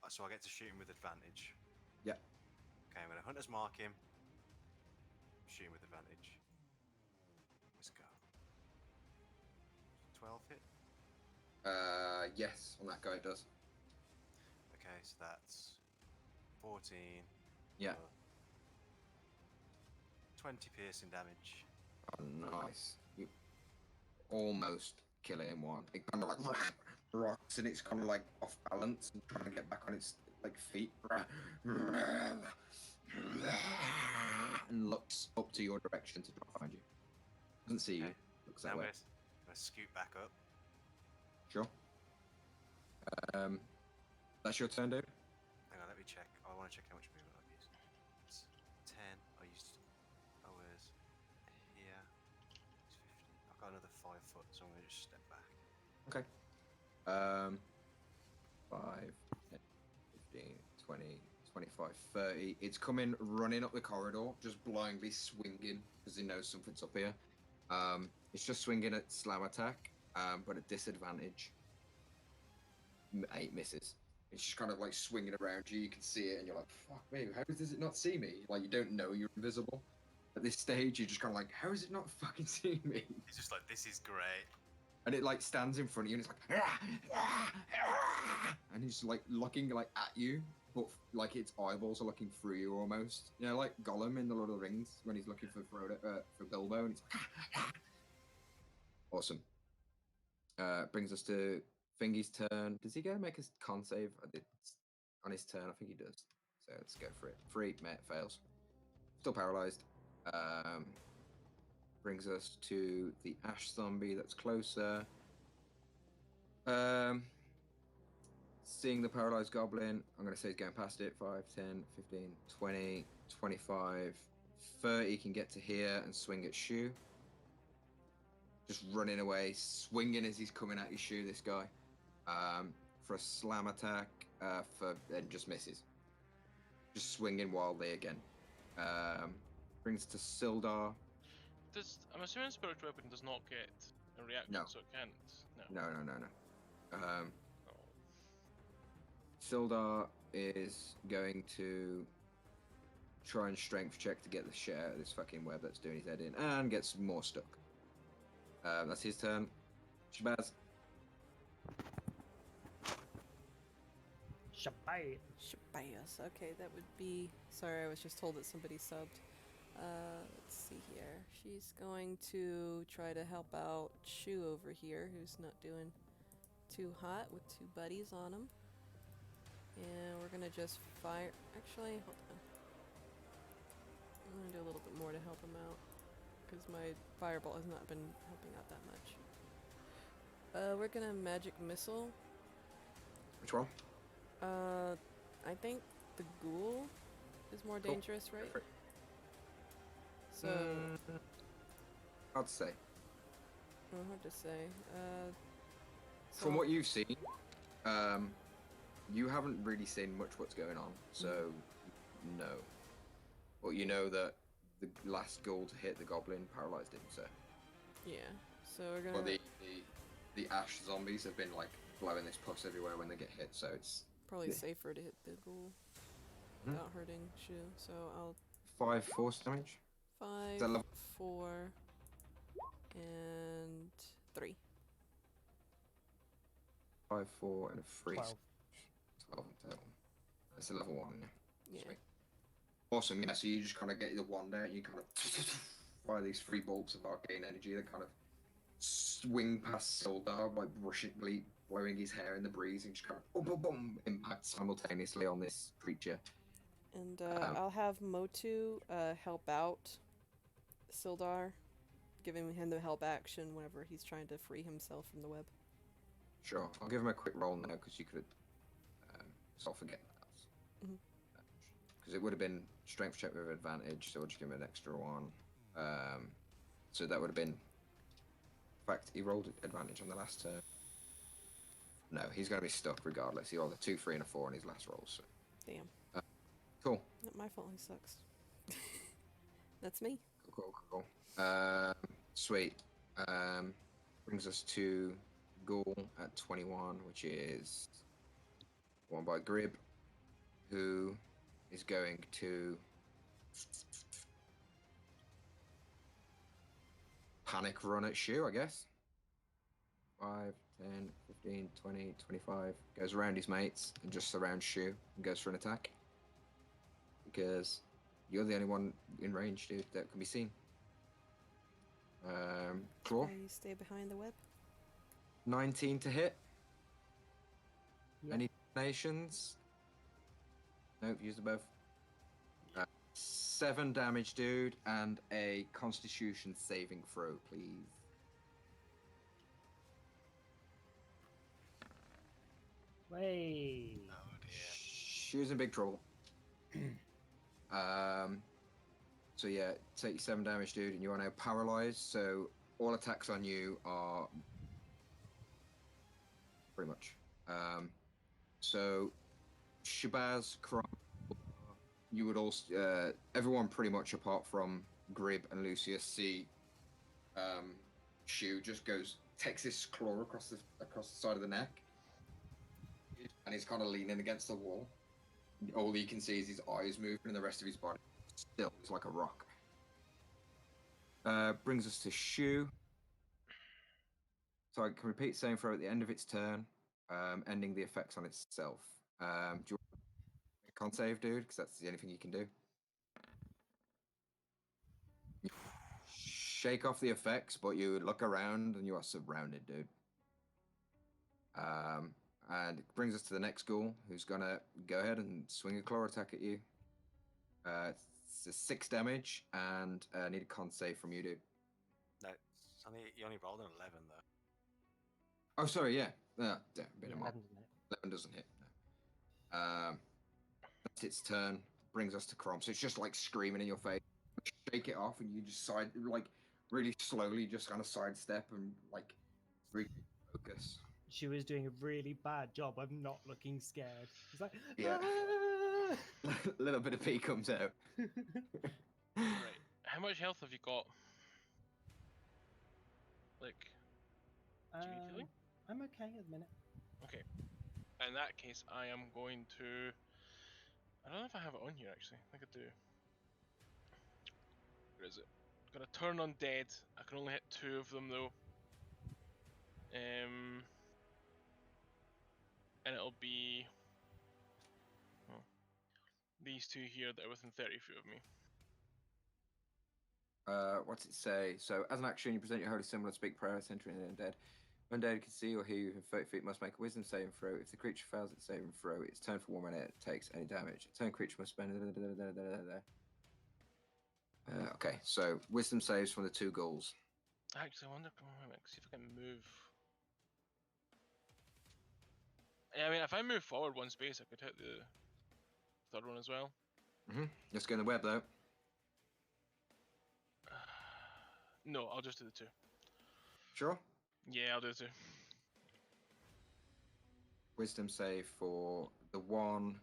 So I get to shoot him with advantage. Yeah. Okay, I'm gonna Hunter's Mark him. Shoot him with advantage. Let's go. 12 hit? Yes, on that guy it does. Okay, so that's 14. Yeah. 20 piercing damage. Oh, nice. You almost kill it in one. It kind of like rocks and it's kind of like off balance and trying to get back on its like feet. And looks up to your direction to drop behind you. Doesn't see you. Okay. Looks Now that I'm way. gonna scoot back up. Sure. That's your turn, dude. Hang on, let me check. I want to check how much movement I've used. It's 10. I used. I was here. It's 15. I've got another 5 foot, so I'm gonna just step back. Okay. 5, 10, 15, 20, 25, 30. It's coming running up the corridor, just blindly swinging because it knows something's up here. It's just swinging at slam attack, but at disadvantage. 8 misses. It's just kind of like swinging around you. You can see it, and you're like, "Fuck me! How does it not see me?" Like you don't know you're invisible. At this stage, you're just kind of like, "How is it not fucking seeing me?" He's just like, this is great. And it like stands in front of you, and it's like, and he's like looking like at you, but like its eyeballs are looking through you almost. You know, like Gollum in the Lord of the Rings when he's looking for Frodo, for Bilbo, and it's like, awesome. Brings us to Fingy's turn. Does he go make a con save on his turn? I think he does. So let's go for it. 3, mate, fails. Still paralyzed. Brings us to the Ash Zombie that's closer. Seeing the paralyzed goblin, I'm going to say he's going past it. 5, 10, 15, 20, 25, 30 can get to here and swing at Shu. Just running away, swinging as he's coming at your Shu, this guy. For a slam attack, and just misses. Just swinging wildly again. Brings to Sildar. I'm assuming Spiritual Weapon does not get a reaction, No. so it can't. No. No. Oh. Sildar is going to try and strength check to get the shit out of this fucking web that's doing his head in, and gets more stuck. That's his turn. Shabazz. Shabai. Shabazz. Okay, that would be. Sorry, I was just told that somebody subbed. Let's see here. She's going to try to help out Shu over here, who's not doing too hot with two buddies on him. And we're gonna just fire. Actually, hold on. I'm gonna do a little bit more to help him out, because my firebolt has not been helping out that much. We're gonna magic missile. Which one? I think the ghoul is more Cool. dangerous, right? for it. So, Hard to say. hard to say. From so- what you've seen, you haven't really seen much what's going on, so no. But you know that the last goal to hit the goblin paralyzed him, so. Yeah. So we're gonna. Well, the ash zombies have been like blowing this pus everywhere when they get hit, so it's Probably Yeah. safer to hit the ghoul Mhm. without hurting Shu. So I'll 5 force damage. 5, that level? 4, and 3. 5, 4, and a 3. 12. 12 in total. That's a level 1, Yeah. Sweet. Awesome, yeah, so you just kind of get the wand out, you kind of fire these 3 bolts of arcane energy that kind of swing past Sildar by blowing his hair in the breeze and just kind of boom, boom, boom, impact simultaneously on this creature. And I'll have Motu help out Sildar, giving him the help action whenever he's trying to free himself from the web. Sure, I'll give him a quick roll now because you could sort of forget that. Mhm. Because it would have been strength check with advantage, so we'll just give him an extra 1. So that would have been. In fact, he rolled advantage on the last turn. No, he's going to be stuck regardless. He rolled a 2, 3, and a 4 on his last roll. So Damn. cool. Not my fault, he sucks. That's me. Cool. Sweet. Brings us to Ghoul at 21, which is won by Grib, who is going to panic run at Shu, I guess. 5, 10, 15, 20, 25. Goes around his mates and just surrounds Shu and goes for an attack. Because you're the only one in range, dude, that can be seen. Claw, You stay behind the web. 19 to hit. Yeah. Any nations? Nope, use them both. 7 damage, dude, and a Constitution saving throw, please. Way. Oh dear. She was in big trouble. So yeah, take 7 damage, dude, and you are now paralyzed. So all attacks on you are pretty much. So Shabazz, Kron, you would also everyone pretty much apart from Grib and Lucius see Shu just takes his claw across the side of the neck, and he's kind of leaning against the wall. All you can see is his eyes moving, and the rest of his body still is like a rock. Brings us to Shu. So I can repeat same throw at the end of its turn, ending the effects on itself. Do you want a con save, dude? Because that's the only thing you can do. You shake off the effects, but you look around and you are surrounded, dude. And it brings us to the next ghoul, who's gonna go ahead and swing a claw attack at you. It's a 6 damage, and need a con save from you, dude. No, you only rolled an 11 though. Oh, sorry, yeah. Been Yeah, a mob. 11, isn't it? 11 doesn't hit. No. That's its turn. Brings us to Crom. So it's just like screaming in your face. Shake it off, and you just really slowly, just kind of sidestep and like really focus. She was doing a really bad job. I'm not looking scared. It's like, Yeah. "Ah!" A little bit of pee comes out. Right. How much health have you got? Like, do you need healing? I'm okay at the minute. Okay. In that case, I am going to. I don't know if I have it on here actually. I think I do. Where is it? Gonna turn undead. I can only hit 2 of them though. And it'll be these 2 here that are within 30 feet of me. What's it say? So, as an action, you present your holy symbol and speak prayer, centering the undead. Undead can see or hear you within 30 feet must make a wisdom saving throw. If the creature fails its saving throw, its turn for 1 minute takes any damage. A turn creature must spend. Okay, so wisdom saves from the 2 ghouls. Actually, I wonder. See if I can move. Yeah, I mean, if I move forward 1 space, I could hit the 3rd one as well. Let's go in the web though. No, I'll just do the 2. Sure. Yeah, I'll do the 2. Wisdom save for the one,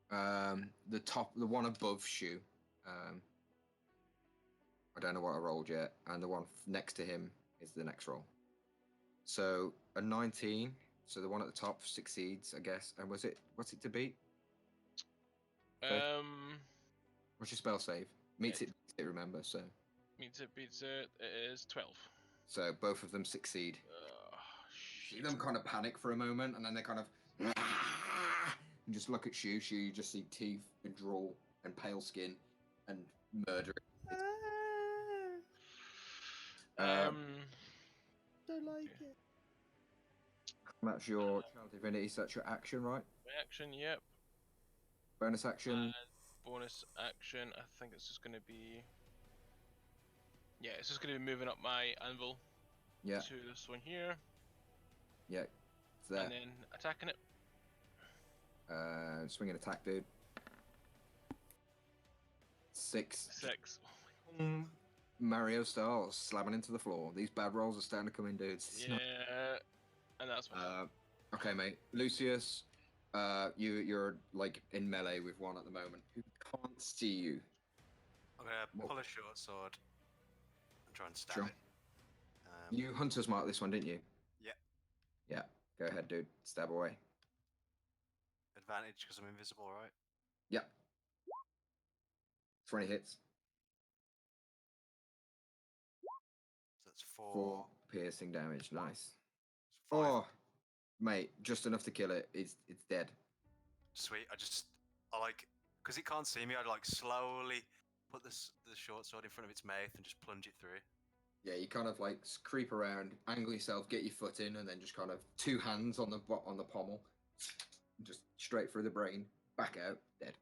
the one above Shu. I don't know what I rolled yet, and the one next to him is the next roll. So a 19. So the one at the top succeeds, I guess. And what's it to beat? What's your spell save? Meets it, remember, so. Meets it, beats it. It is 12. So both of them succeed. See them kind of panic for a moment, and then they kind of and just look at Shu. Shu, you just see teeth and drool and pale skin and murder. Don't like it. That's your Child Divinity, so that's your action, right? Action, yep. Bonus action. Bonus action, I think it's just going to be. Yeah, it's just going to be moving up my anvil Yeah. to this one here. Yeah. It's there. And then attacking it. Swinging attack, dude. 6. 6. Mario style, slamming into the floor. These bad rolls are starting to come in, dudes. Yeah, and that's what. Okay, mate. Lucius, you're like in melee with one at the moment who can't see you. I'm gonna pull a short sword and try and stab Sure. it. You hunter's mark this one, didn't you? Yeah. Yeah. Go ahead, dude. Stab away. Advantage because I'm invisible, right? Yep. 20 hits. So that's 4. 4 piercing damage. Nice. 5. Oh, mate, just enough to kill it. It's dead. Sweet. I like, because it can't see me, I'd like slowly put the short sword in front of its mouth and just plunge it through. Yeah, you kind of like creep around, angle yourself, get your foot in, and then just kind of 2 hands on the pommel, just straight through the brain, back out, dead.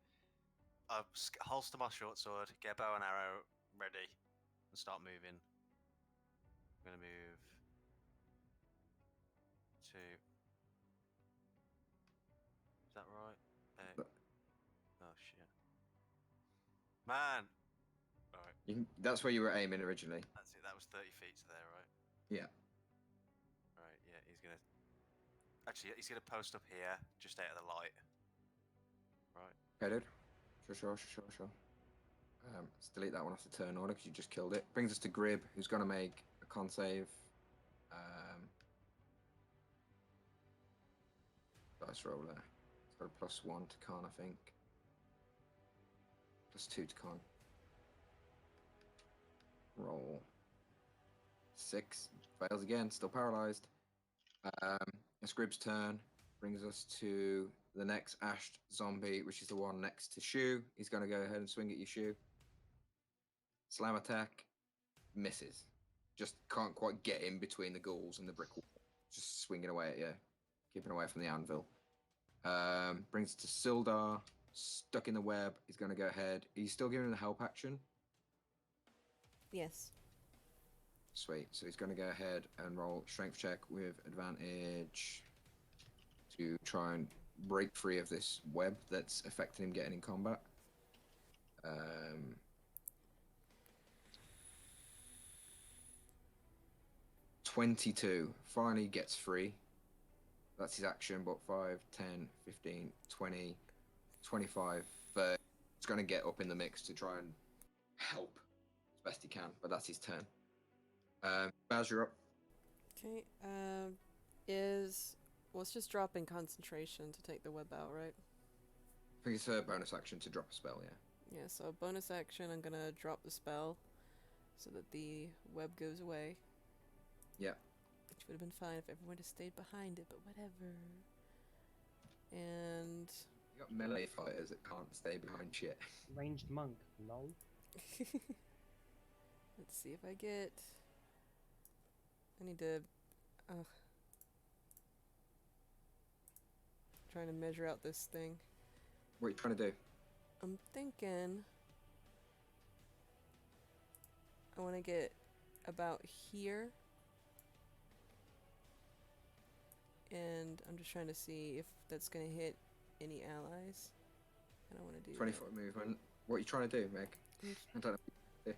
I holster my short sword, get bow and arrow ready, and start moving. I'm gonna move to. Is that right? Oh shit, man! Alright. That's where you were aiming originally. That's it. That was 30 feet to there, right? Yeah. Right. Yeah. He's gonna post up here, just out of the light. Right. Okay, dude. Sure. Let's delete that one off the turn order because you just killed it. Brings us to Grib, who's going to make a con save. Dice roller. It's got a +1 to con, I think. +2 to con. Roll. 6. Fails again, still paralyzed. It's Grib's turn. Brings us to the next ashed zombie, which is the one next to Shu. He's going to go ahead and swing at you, Shu. Slam attack. Misses. Just can't quite get in between the ghouls and the brick wall. Just swinging away at you. Keeping away from the anvil. Brings it to Sildar. Stuck in the web. He's going to go ahead. He's still giving the help action. Yes. Sweet. So he's going to go ahead and roll strength check with advantage to try and break free of this web that's affecting him getting in combat. 22. Finally gets free. That's his action, but 5, 10, 15, 20, 25, 30. He's going to get up in the mix to try and help as best he can, but that's his turn. Baz, you're up. Okay. Is Well, it's just dropping concentration to take the web out, right? I think it's a bonus action to drop a spell, yeah. Yeah, so bonus action, I'm gonna drop the spell so that the web goes away. Yeah. Which would have been fine if everyone had stayed behind it, but whatever. And You got melee fighters that can't stay behind shit. Ranged monk, lol. let's see if I get. I need to. Trying to measure out this thing. What are you trying to do? I'm thinking. I want to get about here. And I'm just trying to see if that's going to hit any allies. I don't want to do 20-foot movement. What are you trying to do, Meg? I don't know.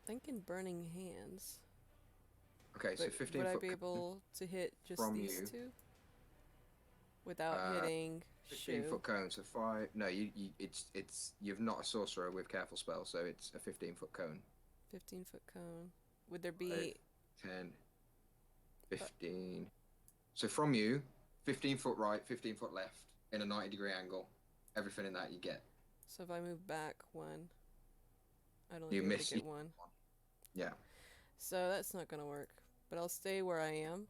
Thinking burning hands. Okay, so But 15 would I foot be able to hit just from these you. two? Without hitting 15 Shu? foot cone, so 5. No, you've not a sorcerer with careful spell, so it's a 15-foot cone. 15-foot cone. Would there be 10, 15. So from you, 15 foot right, 15 foot left, in a 90-degree angle. Everything in that you get. So if I move back one, I'd only You be able miss to get you- one. Yeah. So that's not gonna work. But I'll stay where I am.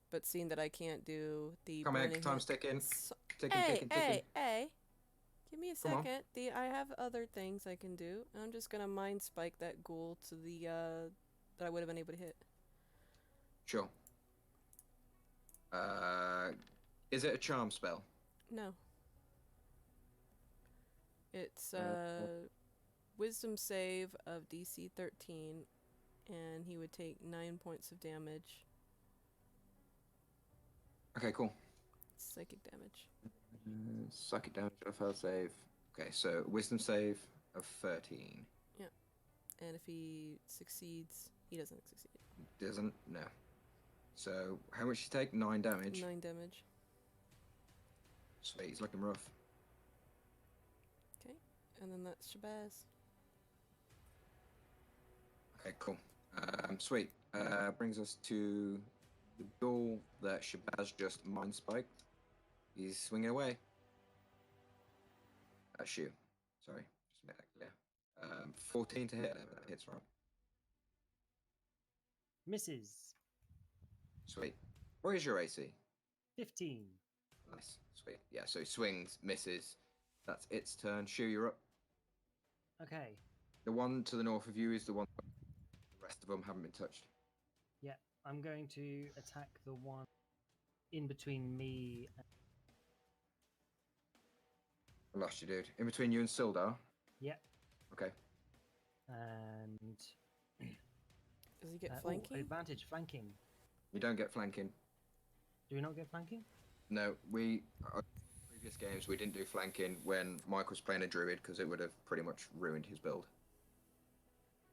But seeing that I can't do the Come burning Meg, time's hand- ticking. So- Ticking, hey, ticking, hey, ticking. hey! Give me a Come on. second. I have other things I can do. I'm just gonna mind spike that ghoul to the that I would have been able to hit. Sure. Is it a charm spell? No. It's Uh, wisdom save of DC 13, and he would take 9 points of damage. Okay, cool. Psychic damage. Psychic damage on a failed save. Okay, so wisdom save of 13. And if he succeeds, he doesn't succeed. Doesn't? No. So, how much you take? 9 damage. 9 damage. Sweet, he's looking rough. Okay. And then that's Shabazz. Okay, cool. Sweet. Brings us to the goal that Shabazz just mind spiked. He's swinging away. Shoot. Sorry, just make that clear. 14 to hit. That hits right. Misses. Sweet. What is your AC? 15. Nice. Sweet. Yeah, so he swings, misses. That's its turn. Shu, you're up. Okay. The one to the north of you is the one. The rest of them haven't been touched. Yeah, I'm going to attack the one in between me and... I lost you, dude. In between you and Sildar. Yeah. Okay. And... Does he get ooh, flanking? advantage, flanking. You don't get flanking. Do we not get flanking? No, previous games we didn't do flanking when Mike was playing a druid because it would have pretty much ruined his build.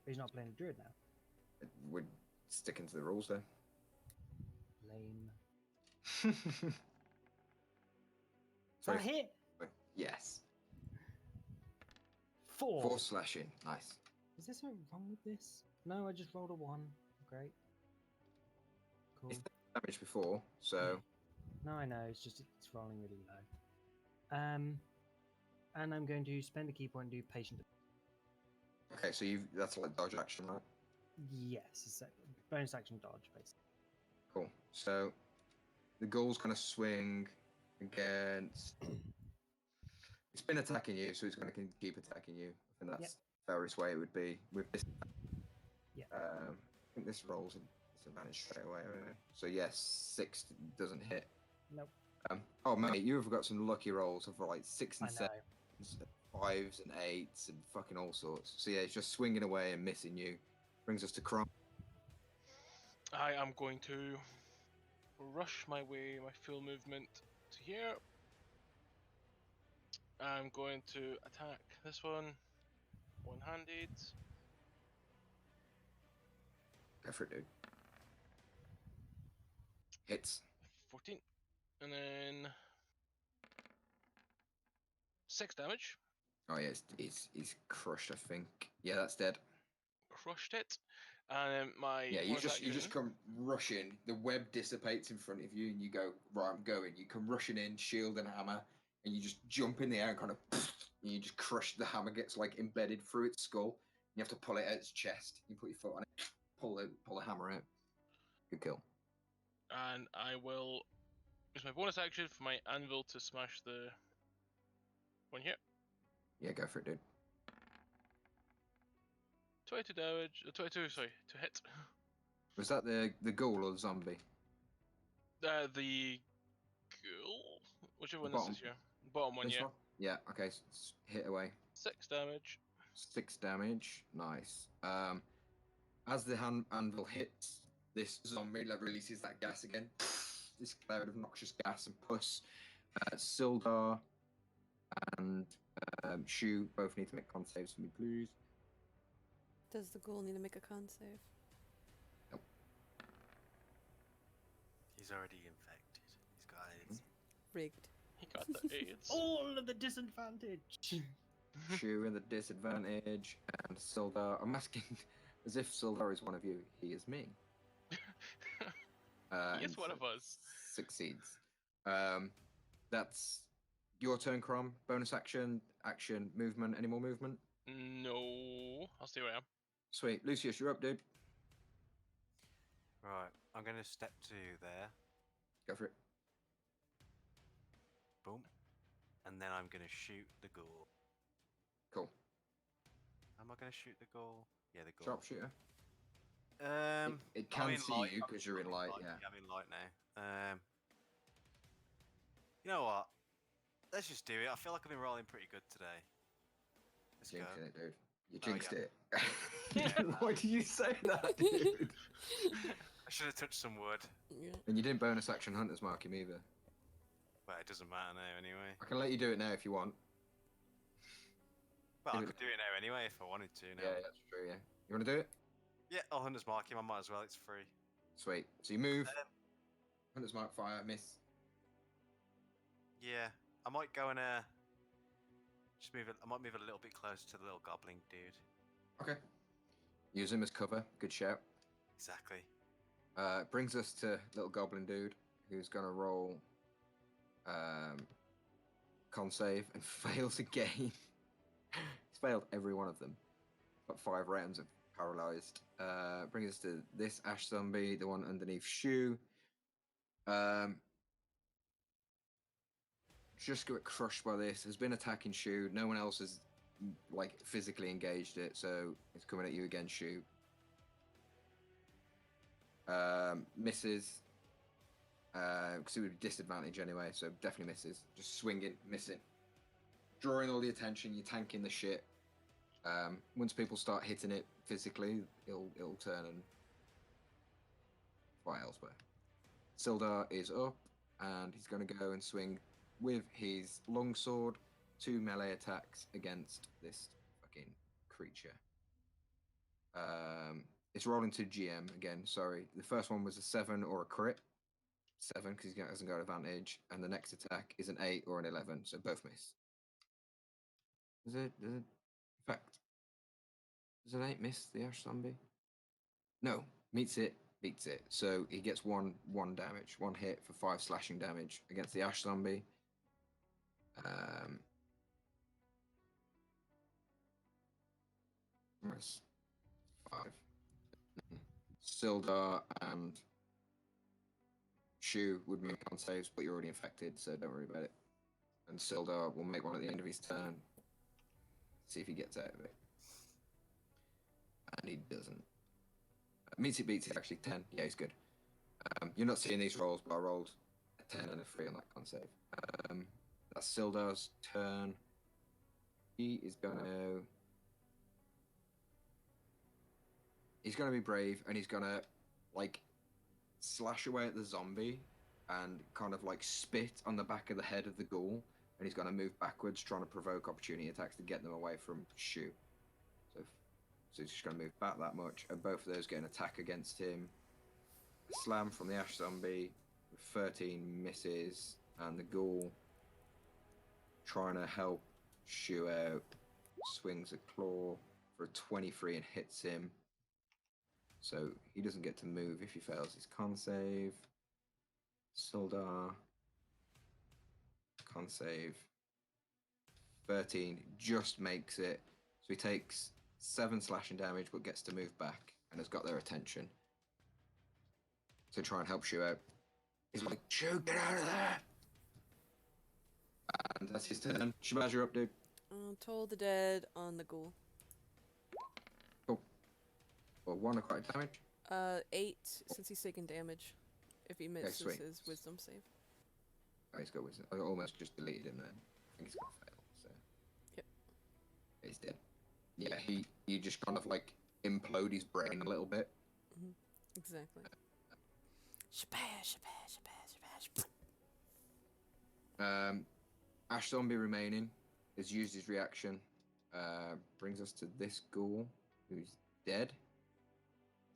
He's not playing a druid now. We're sticking to the rules though. Lame. Is that a hit? Yes. 4. 4 slashing. Nice. Is there something wrong with this? No, I just rolled a 1. Great. Cool. It's damage before, so No, I know. It's just it's rolling really low. And I'm going to spend a key point and do patient. okay. So that's like dodge action, right? Yes, it's a bonus action dodge, basically. Cool. So the ghoul's gonna swing against. It's been attacking you, so it's gonna keep attacking you. I think that's the fairest way it would be with this. Yeah. I think this rolls a disadvantage straight away. Right? So yes, 6 doesn't hit. Nope. Oh mate, you have got some lucky rolls of like 6 I and know. 7s, 5s and 8s, and fucking all sorts. So yeah, it's just swinging away and missing you. Brings us to Crom. I am going to rush my way, my full movement to here. I'm going to attack this one, one-handed. Go for it, dude. Hits. 14, and then 6 damage. Oh yeah, he's crushed. I think. Yeah, that's dead. Crushed it. And then my Yeah, you bonus just action- come rushing. The web dissipates in front of you, and you go, right, I'm going. You come rushing in, shield and hammer, and you just jump in the air and kind of, and you just crush. The hammer gets like embedded through its skull. You have to pull it out its chest. You put your foot on it, pull the hammer out. Good kill. and I will use my bonus action for my anvil to smash the one here. Yeah, go for it, dude. 22 damage. 22, sorry, to hit. Was that the ghoul or the zombie? The ghoul, whichever one this bottom. is here. Bottom one, This yeah. one? Yeah. Okay. Hit away. 6 damage. 6 damage. Nice. As the anvil hits, this zombie releases that gas again. This cloud of noxious gas and pus. Sildar and Shu both need to make con saves for me, please. Does the ghoul need to make a con save? He's already infected. He's got AIDS. Rigged. He got the AIDS. All of the disadvantage. Shu in the disadvantage, and Sildar. I'm asking as if Sildar is one of you. He is me. He is and one of us. Succeeds. That's your turn, Crom. Bonus action, movement. Any more movement? No. I'll stay where I am. Sweet. Lucius, you're up, dude. Right, I'm going to step to there. Go for it. Boom. And then I'm going to shoot the ghoul. Cool. Am I going to shoot the ghoul? Yeah, the ghoul. Sharpshooter. It I'm can in see light, you I'm because you're in light, yeah. I'm in light now. You know what? Let's just do it. I feel like I've been rolling pretty good today. Let's go. Jinxing it, dude. You Oh, jinxed yeah. it. Yeah. Why did you say that, dude? I should have touched some wood. Yeah. And you didn't bonus action Hunter's Mark him either. But it doesn't matter now anyway. I can let you do it now if you want. But I Do it. could do it now anyway if I wanted to. Now. Yeah, that's true, yeah. You want to do it? Yeah, I'll Hunter's Mark him. I might as well. It's free. Sweet. So you move. Um, Hunter's Mark fire, miss. Yeah, I might go and just move. I might move a little bit closer to the little goblin dude. Okay. Use him as cover. Good shout. Exactly. Brings us to little goblin dude who's gonna roll con save and fails again. He's failed every one of them. Got 5 rounds of paralyzed. Brings us to this ash zombie, the one underneath Shu. Just got crushed by this. Has been attacking Shu. No one else has like physically engaged it, so it's coming at you again, Shu. Misses. Because it would be disadvantage anyway, so definitely misses. Just swinging, missing. Drawing all the attention, you're tanking the shit. Once people start hitting it physically, it'll turn and fly elsewhere. Sildar is up, and he's going to go and swing with his longsword 2 melee attacks against this fucking creature. It's rolling to GM again, sorry. The first one was a 7 or a crit. 7 because he hasn't got advantage, and the next attack is an 8 or an 11, so both miss. Does it in fact, does an 8 miss the ash zombie? No, meets it, beats it. So he gets one damage, 1 hit for 5 slashing damage against the ash zombie. That's 5. Sildar and Shu would make con saves, but you're already infected, so don't worry about it. And Sildar will make one at the end of his turn. See if he gets out of it. And he doesn't. Meets it, beats it, actually 10. Yeah, he's good. You're not seeing these rolls, but I rolled a 10 and a 3 on that con save. That's Sildar's turn. He is going to... He's going to be brave, and he's going to, like, slash away at the zombie and kind of, like, spit on the back of the head of the ghoul, and he's going to move backwards, trying to provoke opportunity attacks to get them away from Shu. So he's just going to move back that much, and both of those get an attack against him. A slam from the ash zombie, 13 misses, and the ghoul, trying to help Shu out, swings a claw for a 23 and hits him. So he doesn't get to move if he fails his con save. Sildar. Con save. 13 just makes it. So he takes 7 slashing damage but gets to move back and has got their attention. So try and help Shu out. He's like, Shu, get out of there! And that's his turn. Shabazz, you're up, dude. Toll the dead on the ghoul. Cool. Well, 1 acquired damage. 8 since he's taken damage. If he misses sweet. his wisdom save. Oh, he's got wisdom. I almost just deleted him then. I think he's gonna fail. So. Yep. He's dead. Yeah, he just kind of like implode his brain a little bit. Exactly. Shabash, shabash, shabash, shabash. Ash Zombie remaining has used his reaction. Brings us to this ghoul who's dead.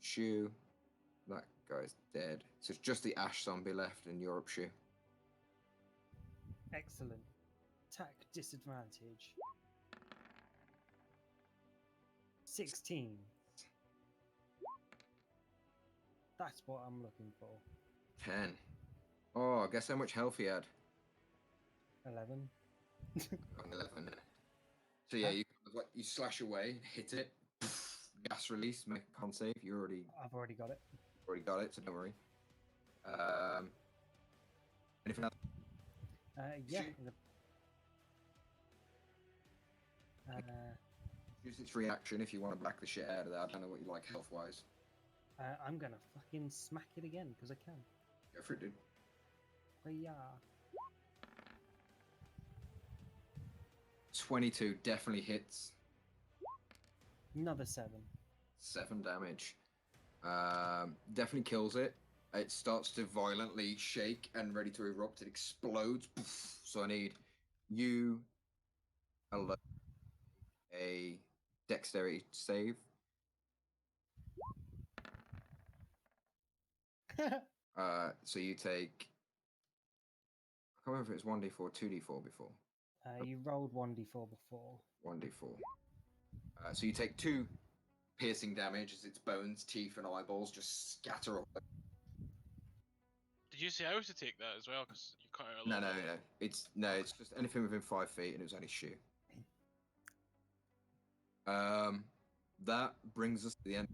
Shu, that guy's dead. So it's just the Ash Zombie left in Europe, Shu. Excellent. Attack disadvantage. 16. That's what I'm looking for. 10. Oh, guess how much health he had? 11. On 11. So yeah, you slash away, hit it, gas release, make a con save. I've already got it. Already got it, so don't worry. Anything else? Yeah. Shoot. Use its reaction if you want to black the shit out of that. I don't know what you like health wise. I'm gonna fucking smack it again because I can. Go for it, dude. Yeah. 22 definitely hits. Another 7. 7 damage. Definitely kills it. It starts to violently shake and ready to erupt. It explodes. So I need you alone a dexterity save. So you take. I can't remember if it was 1d4 or 2d4 before. You rolled 1d4 before. 1d4. So you take 2 piercing damage as its bones, teeth, and eyeballs just scatter off. Did you say I was to take that as well? Because you can't. No. It's just anything within 5 feet, and it was only Shu. That brings us to the end.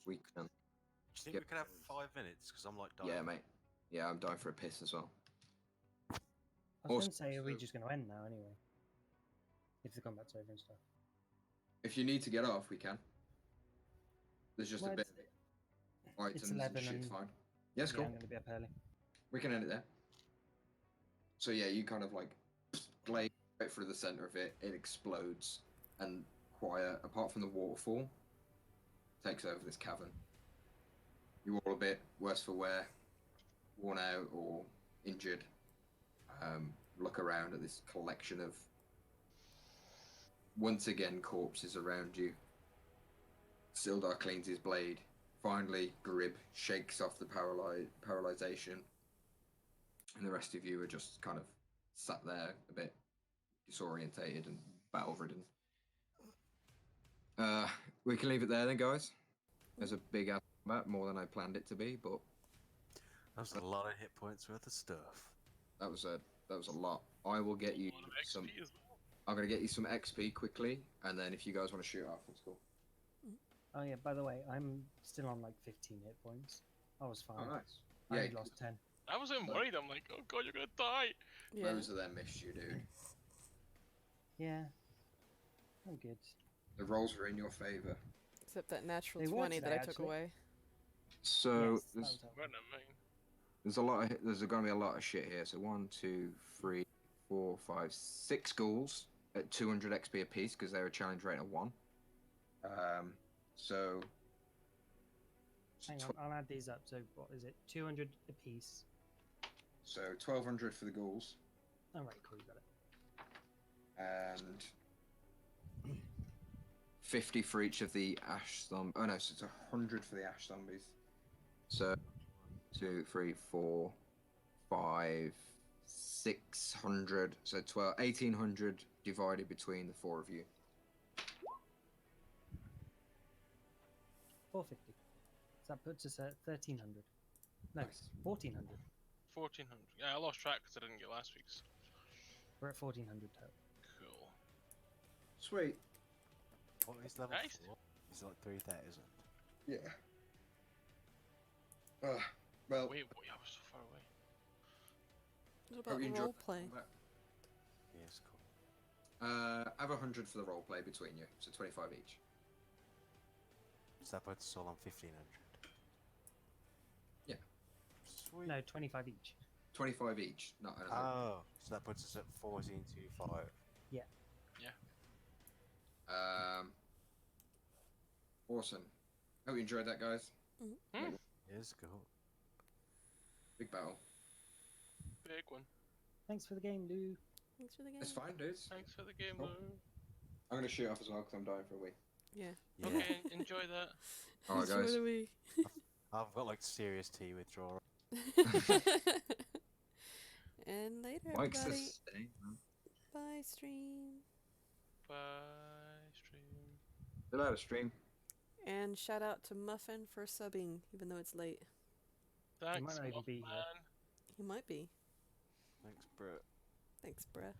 We can. Do you think we can have 5 minutes? Because I'm like dying. Yeah, mate. Yeah, I'm dying for a piss as well. I was Also- going to say, are we just going to end now anyway? If the combat's over and stuff. If you need to get off, we can. There's just Well, a bit it's- of items it's and 11 shit's and- fine. Yes, Yeah, cool. I'm going to be up early. We can end it there. So yeah, you kind of like glide right through the center of it. It explodes, and quiet, apart from the waterfall, takes over this cavern. You're all a bit worse for wear, worn out or injured. Look around at this collection of, once again, corpses around you. Sildar cleans his blade. Finally, Grib shakes off the paralyzation. And the rest of you are just kind of sat there a bit disorientated and battle-ridden. We can leave it there then, guys. There's a big ass combat, more than I planned it to be, but That's a lot of hit points worth of stuff. that was a lot. I will get you A lot of some. XP as well. I'm gonna get you some XP quickly, and then if you guys want to shoot off, let's go. Oh yeah, by the way, I'm still on like 15 hit points. I was fine. Oh, nice. I Yeah, only lost 10. I wasn't worried. I'm like, oh god, you're gonna die. Yeah. those of them missed you, dude. Yeah. I'm good. The rolls were in your favor. Except that natural They were 20 that today, I took actually. away. So Yes, that there's was helpful. Weren't it, mate? there's a lot of there's gonna be a lot of shit here. So 1, 2, 3, 4, 5, 6 ghouls at 200 XP apiece because they're a challenge rate of 1. So Hang on, I'll add these up. So what is it? 200 apiece. So 1200 for the ghouls All right, cool, you got it. and 50 for each of the ash zombies. Oh no, so it's 100 for the ash zombies. So 2, 3, 4, 5, 600. So 1800 divided between the 4 of you. 450. So that puts us at 1300. No, Nice. 1400. 1400. Yeah, I lost track because I didn't get last week's. We're at 1400 total. Cool. Sweet. What is level Nice. 4? It's like 3000. Yeah. Well, Wait, I was so far away. What hope about you the enjoyed role the play? combat. Yes, cool. I have 100 for the roleplay between you, so 25 each. So that puts us all on 1500. Yeah. Sweet. No, 25 each. 25 each, not another. Oh, so that puts us at 1425. Awesome. Hope you enjoyed that, guys. Yes, cool. Big battle. Big one. Thanks for the game, Lou. Thanks for the game. It's fine, dudes. Thanks for the game, Cool. Lou. I'm gonna shoot off as well because I'm dying for a wee. Yeah. Yeah. Okay, enjoy that. Alright, Enjoy guys. the week. I've got like serious tea withdrawal. And later, Mike's everybody. sustain. Bye, stream. Bye, stream. Still out of stream. And shout out to Muffin for subbing, even though it's late. Thanks, might not even be here. man. He might be. Thanks, bro. Thanks, bruh.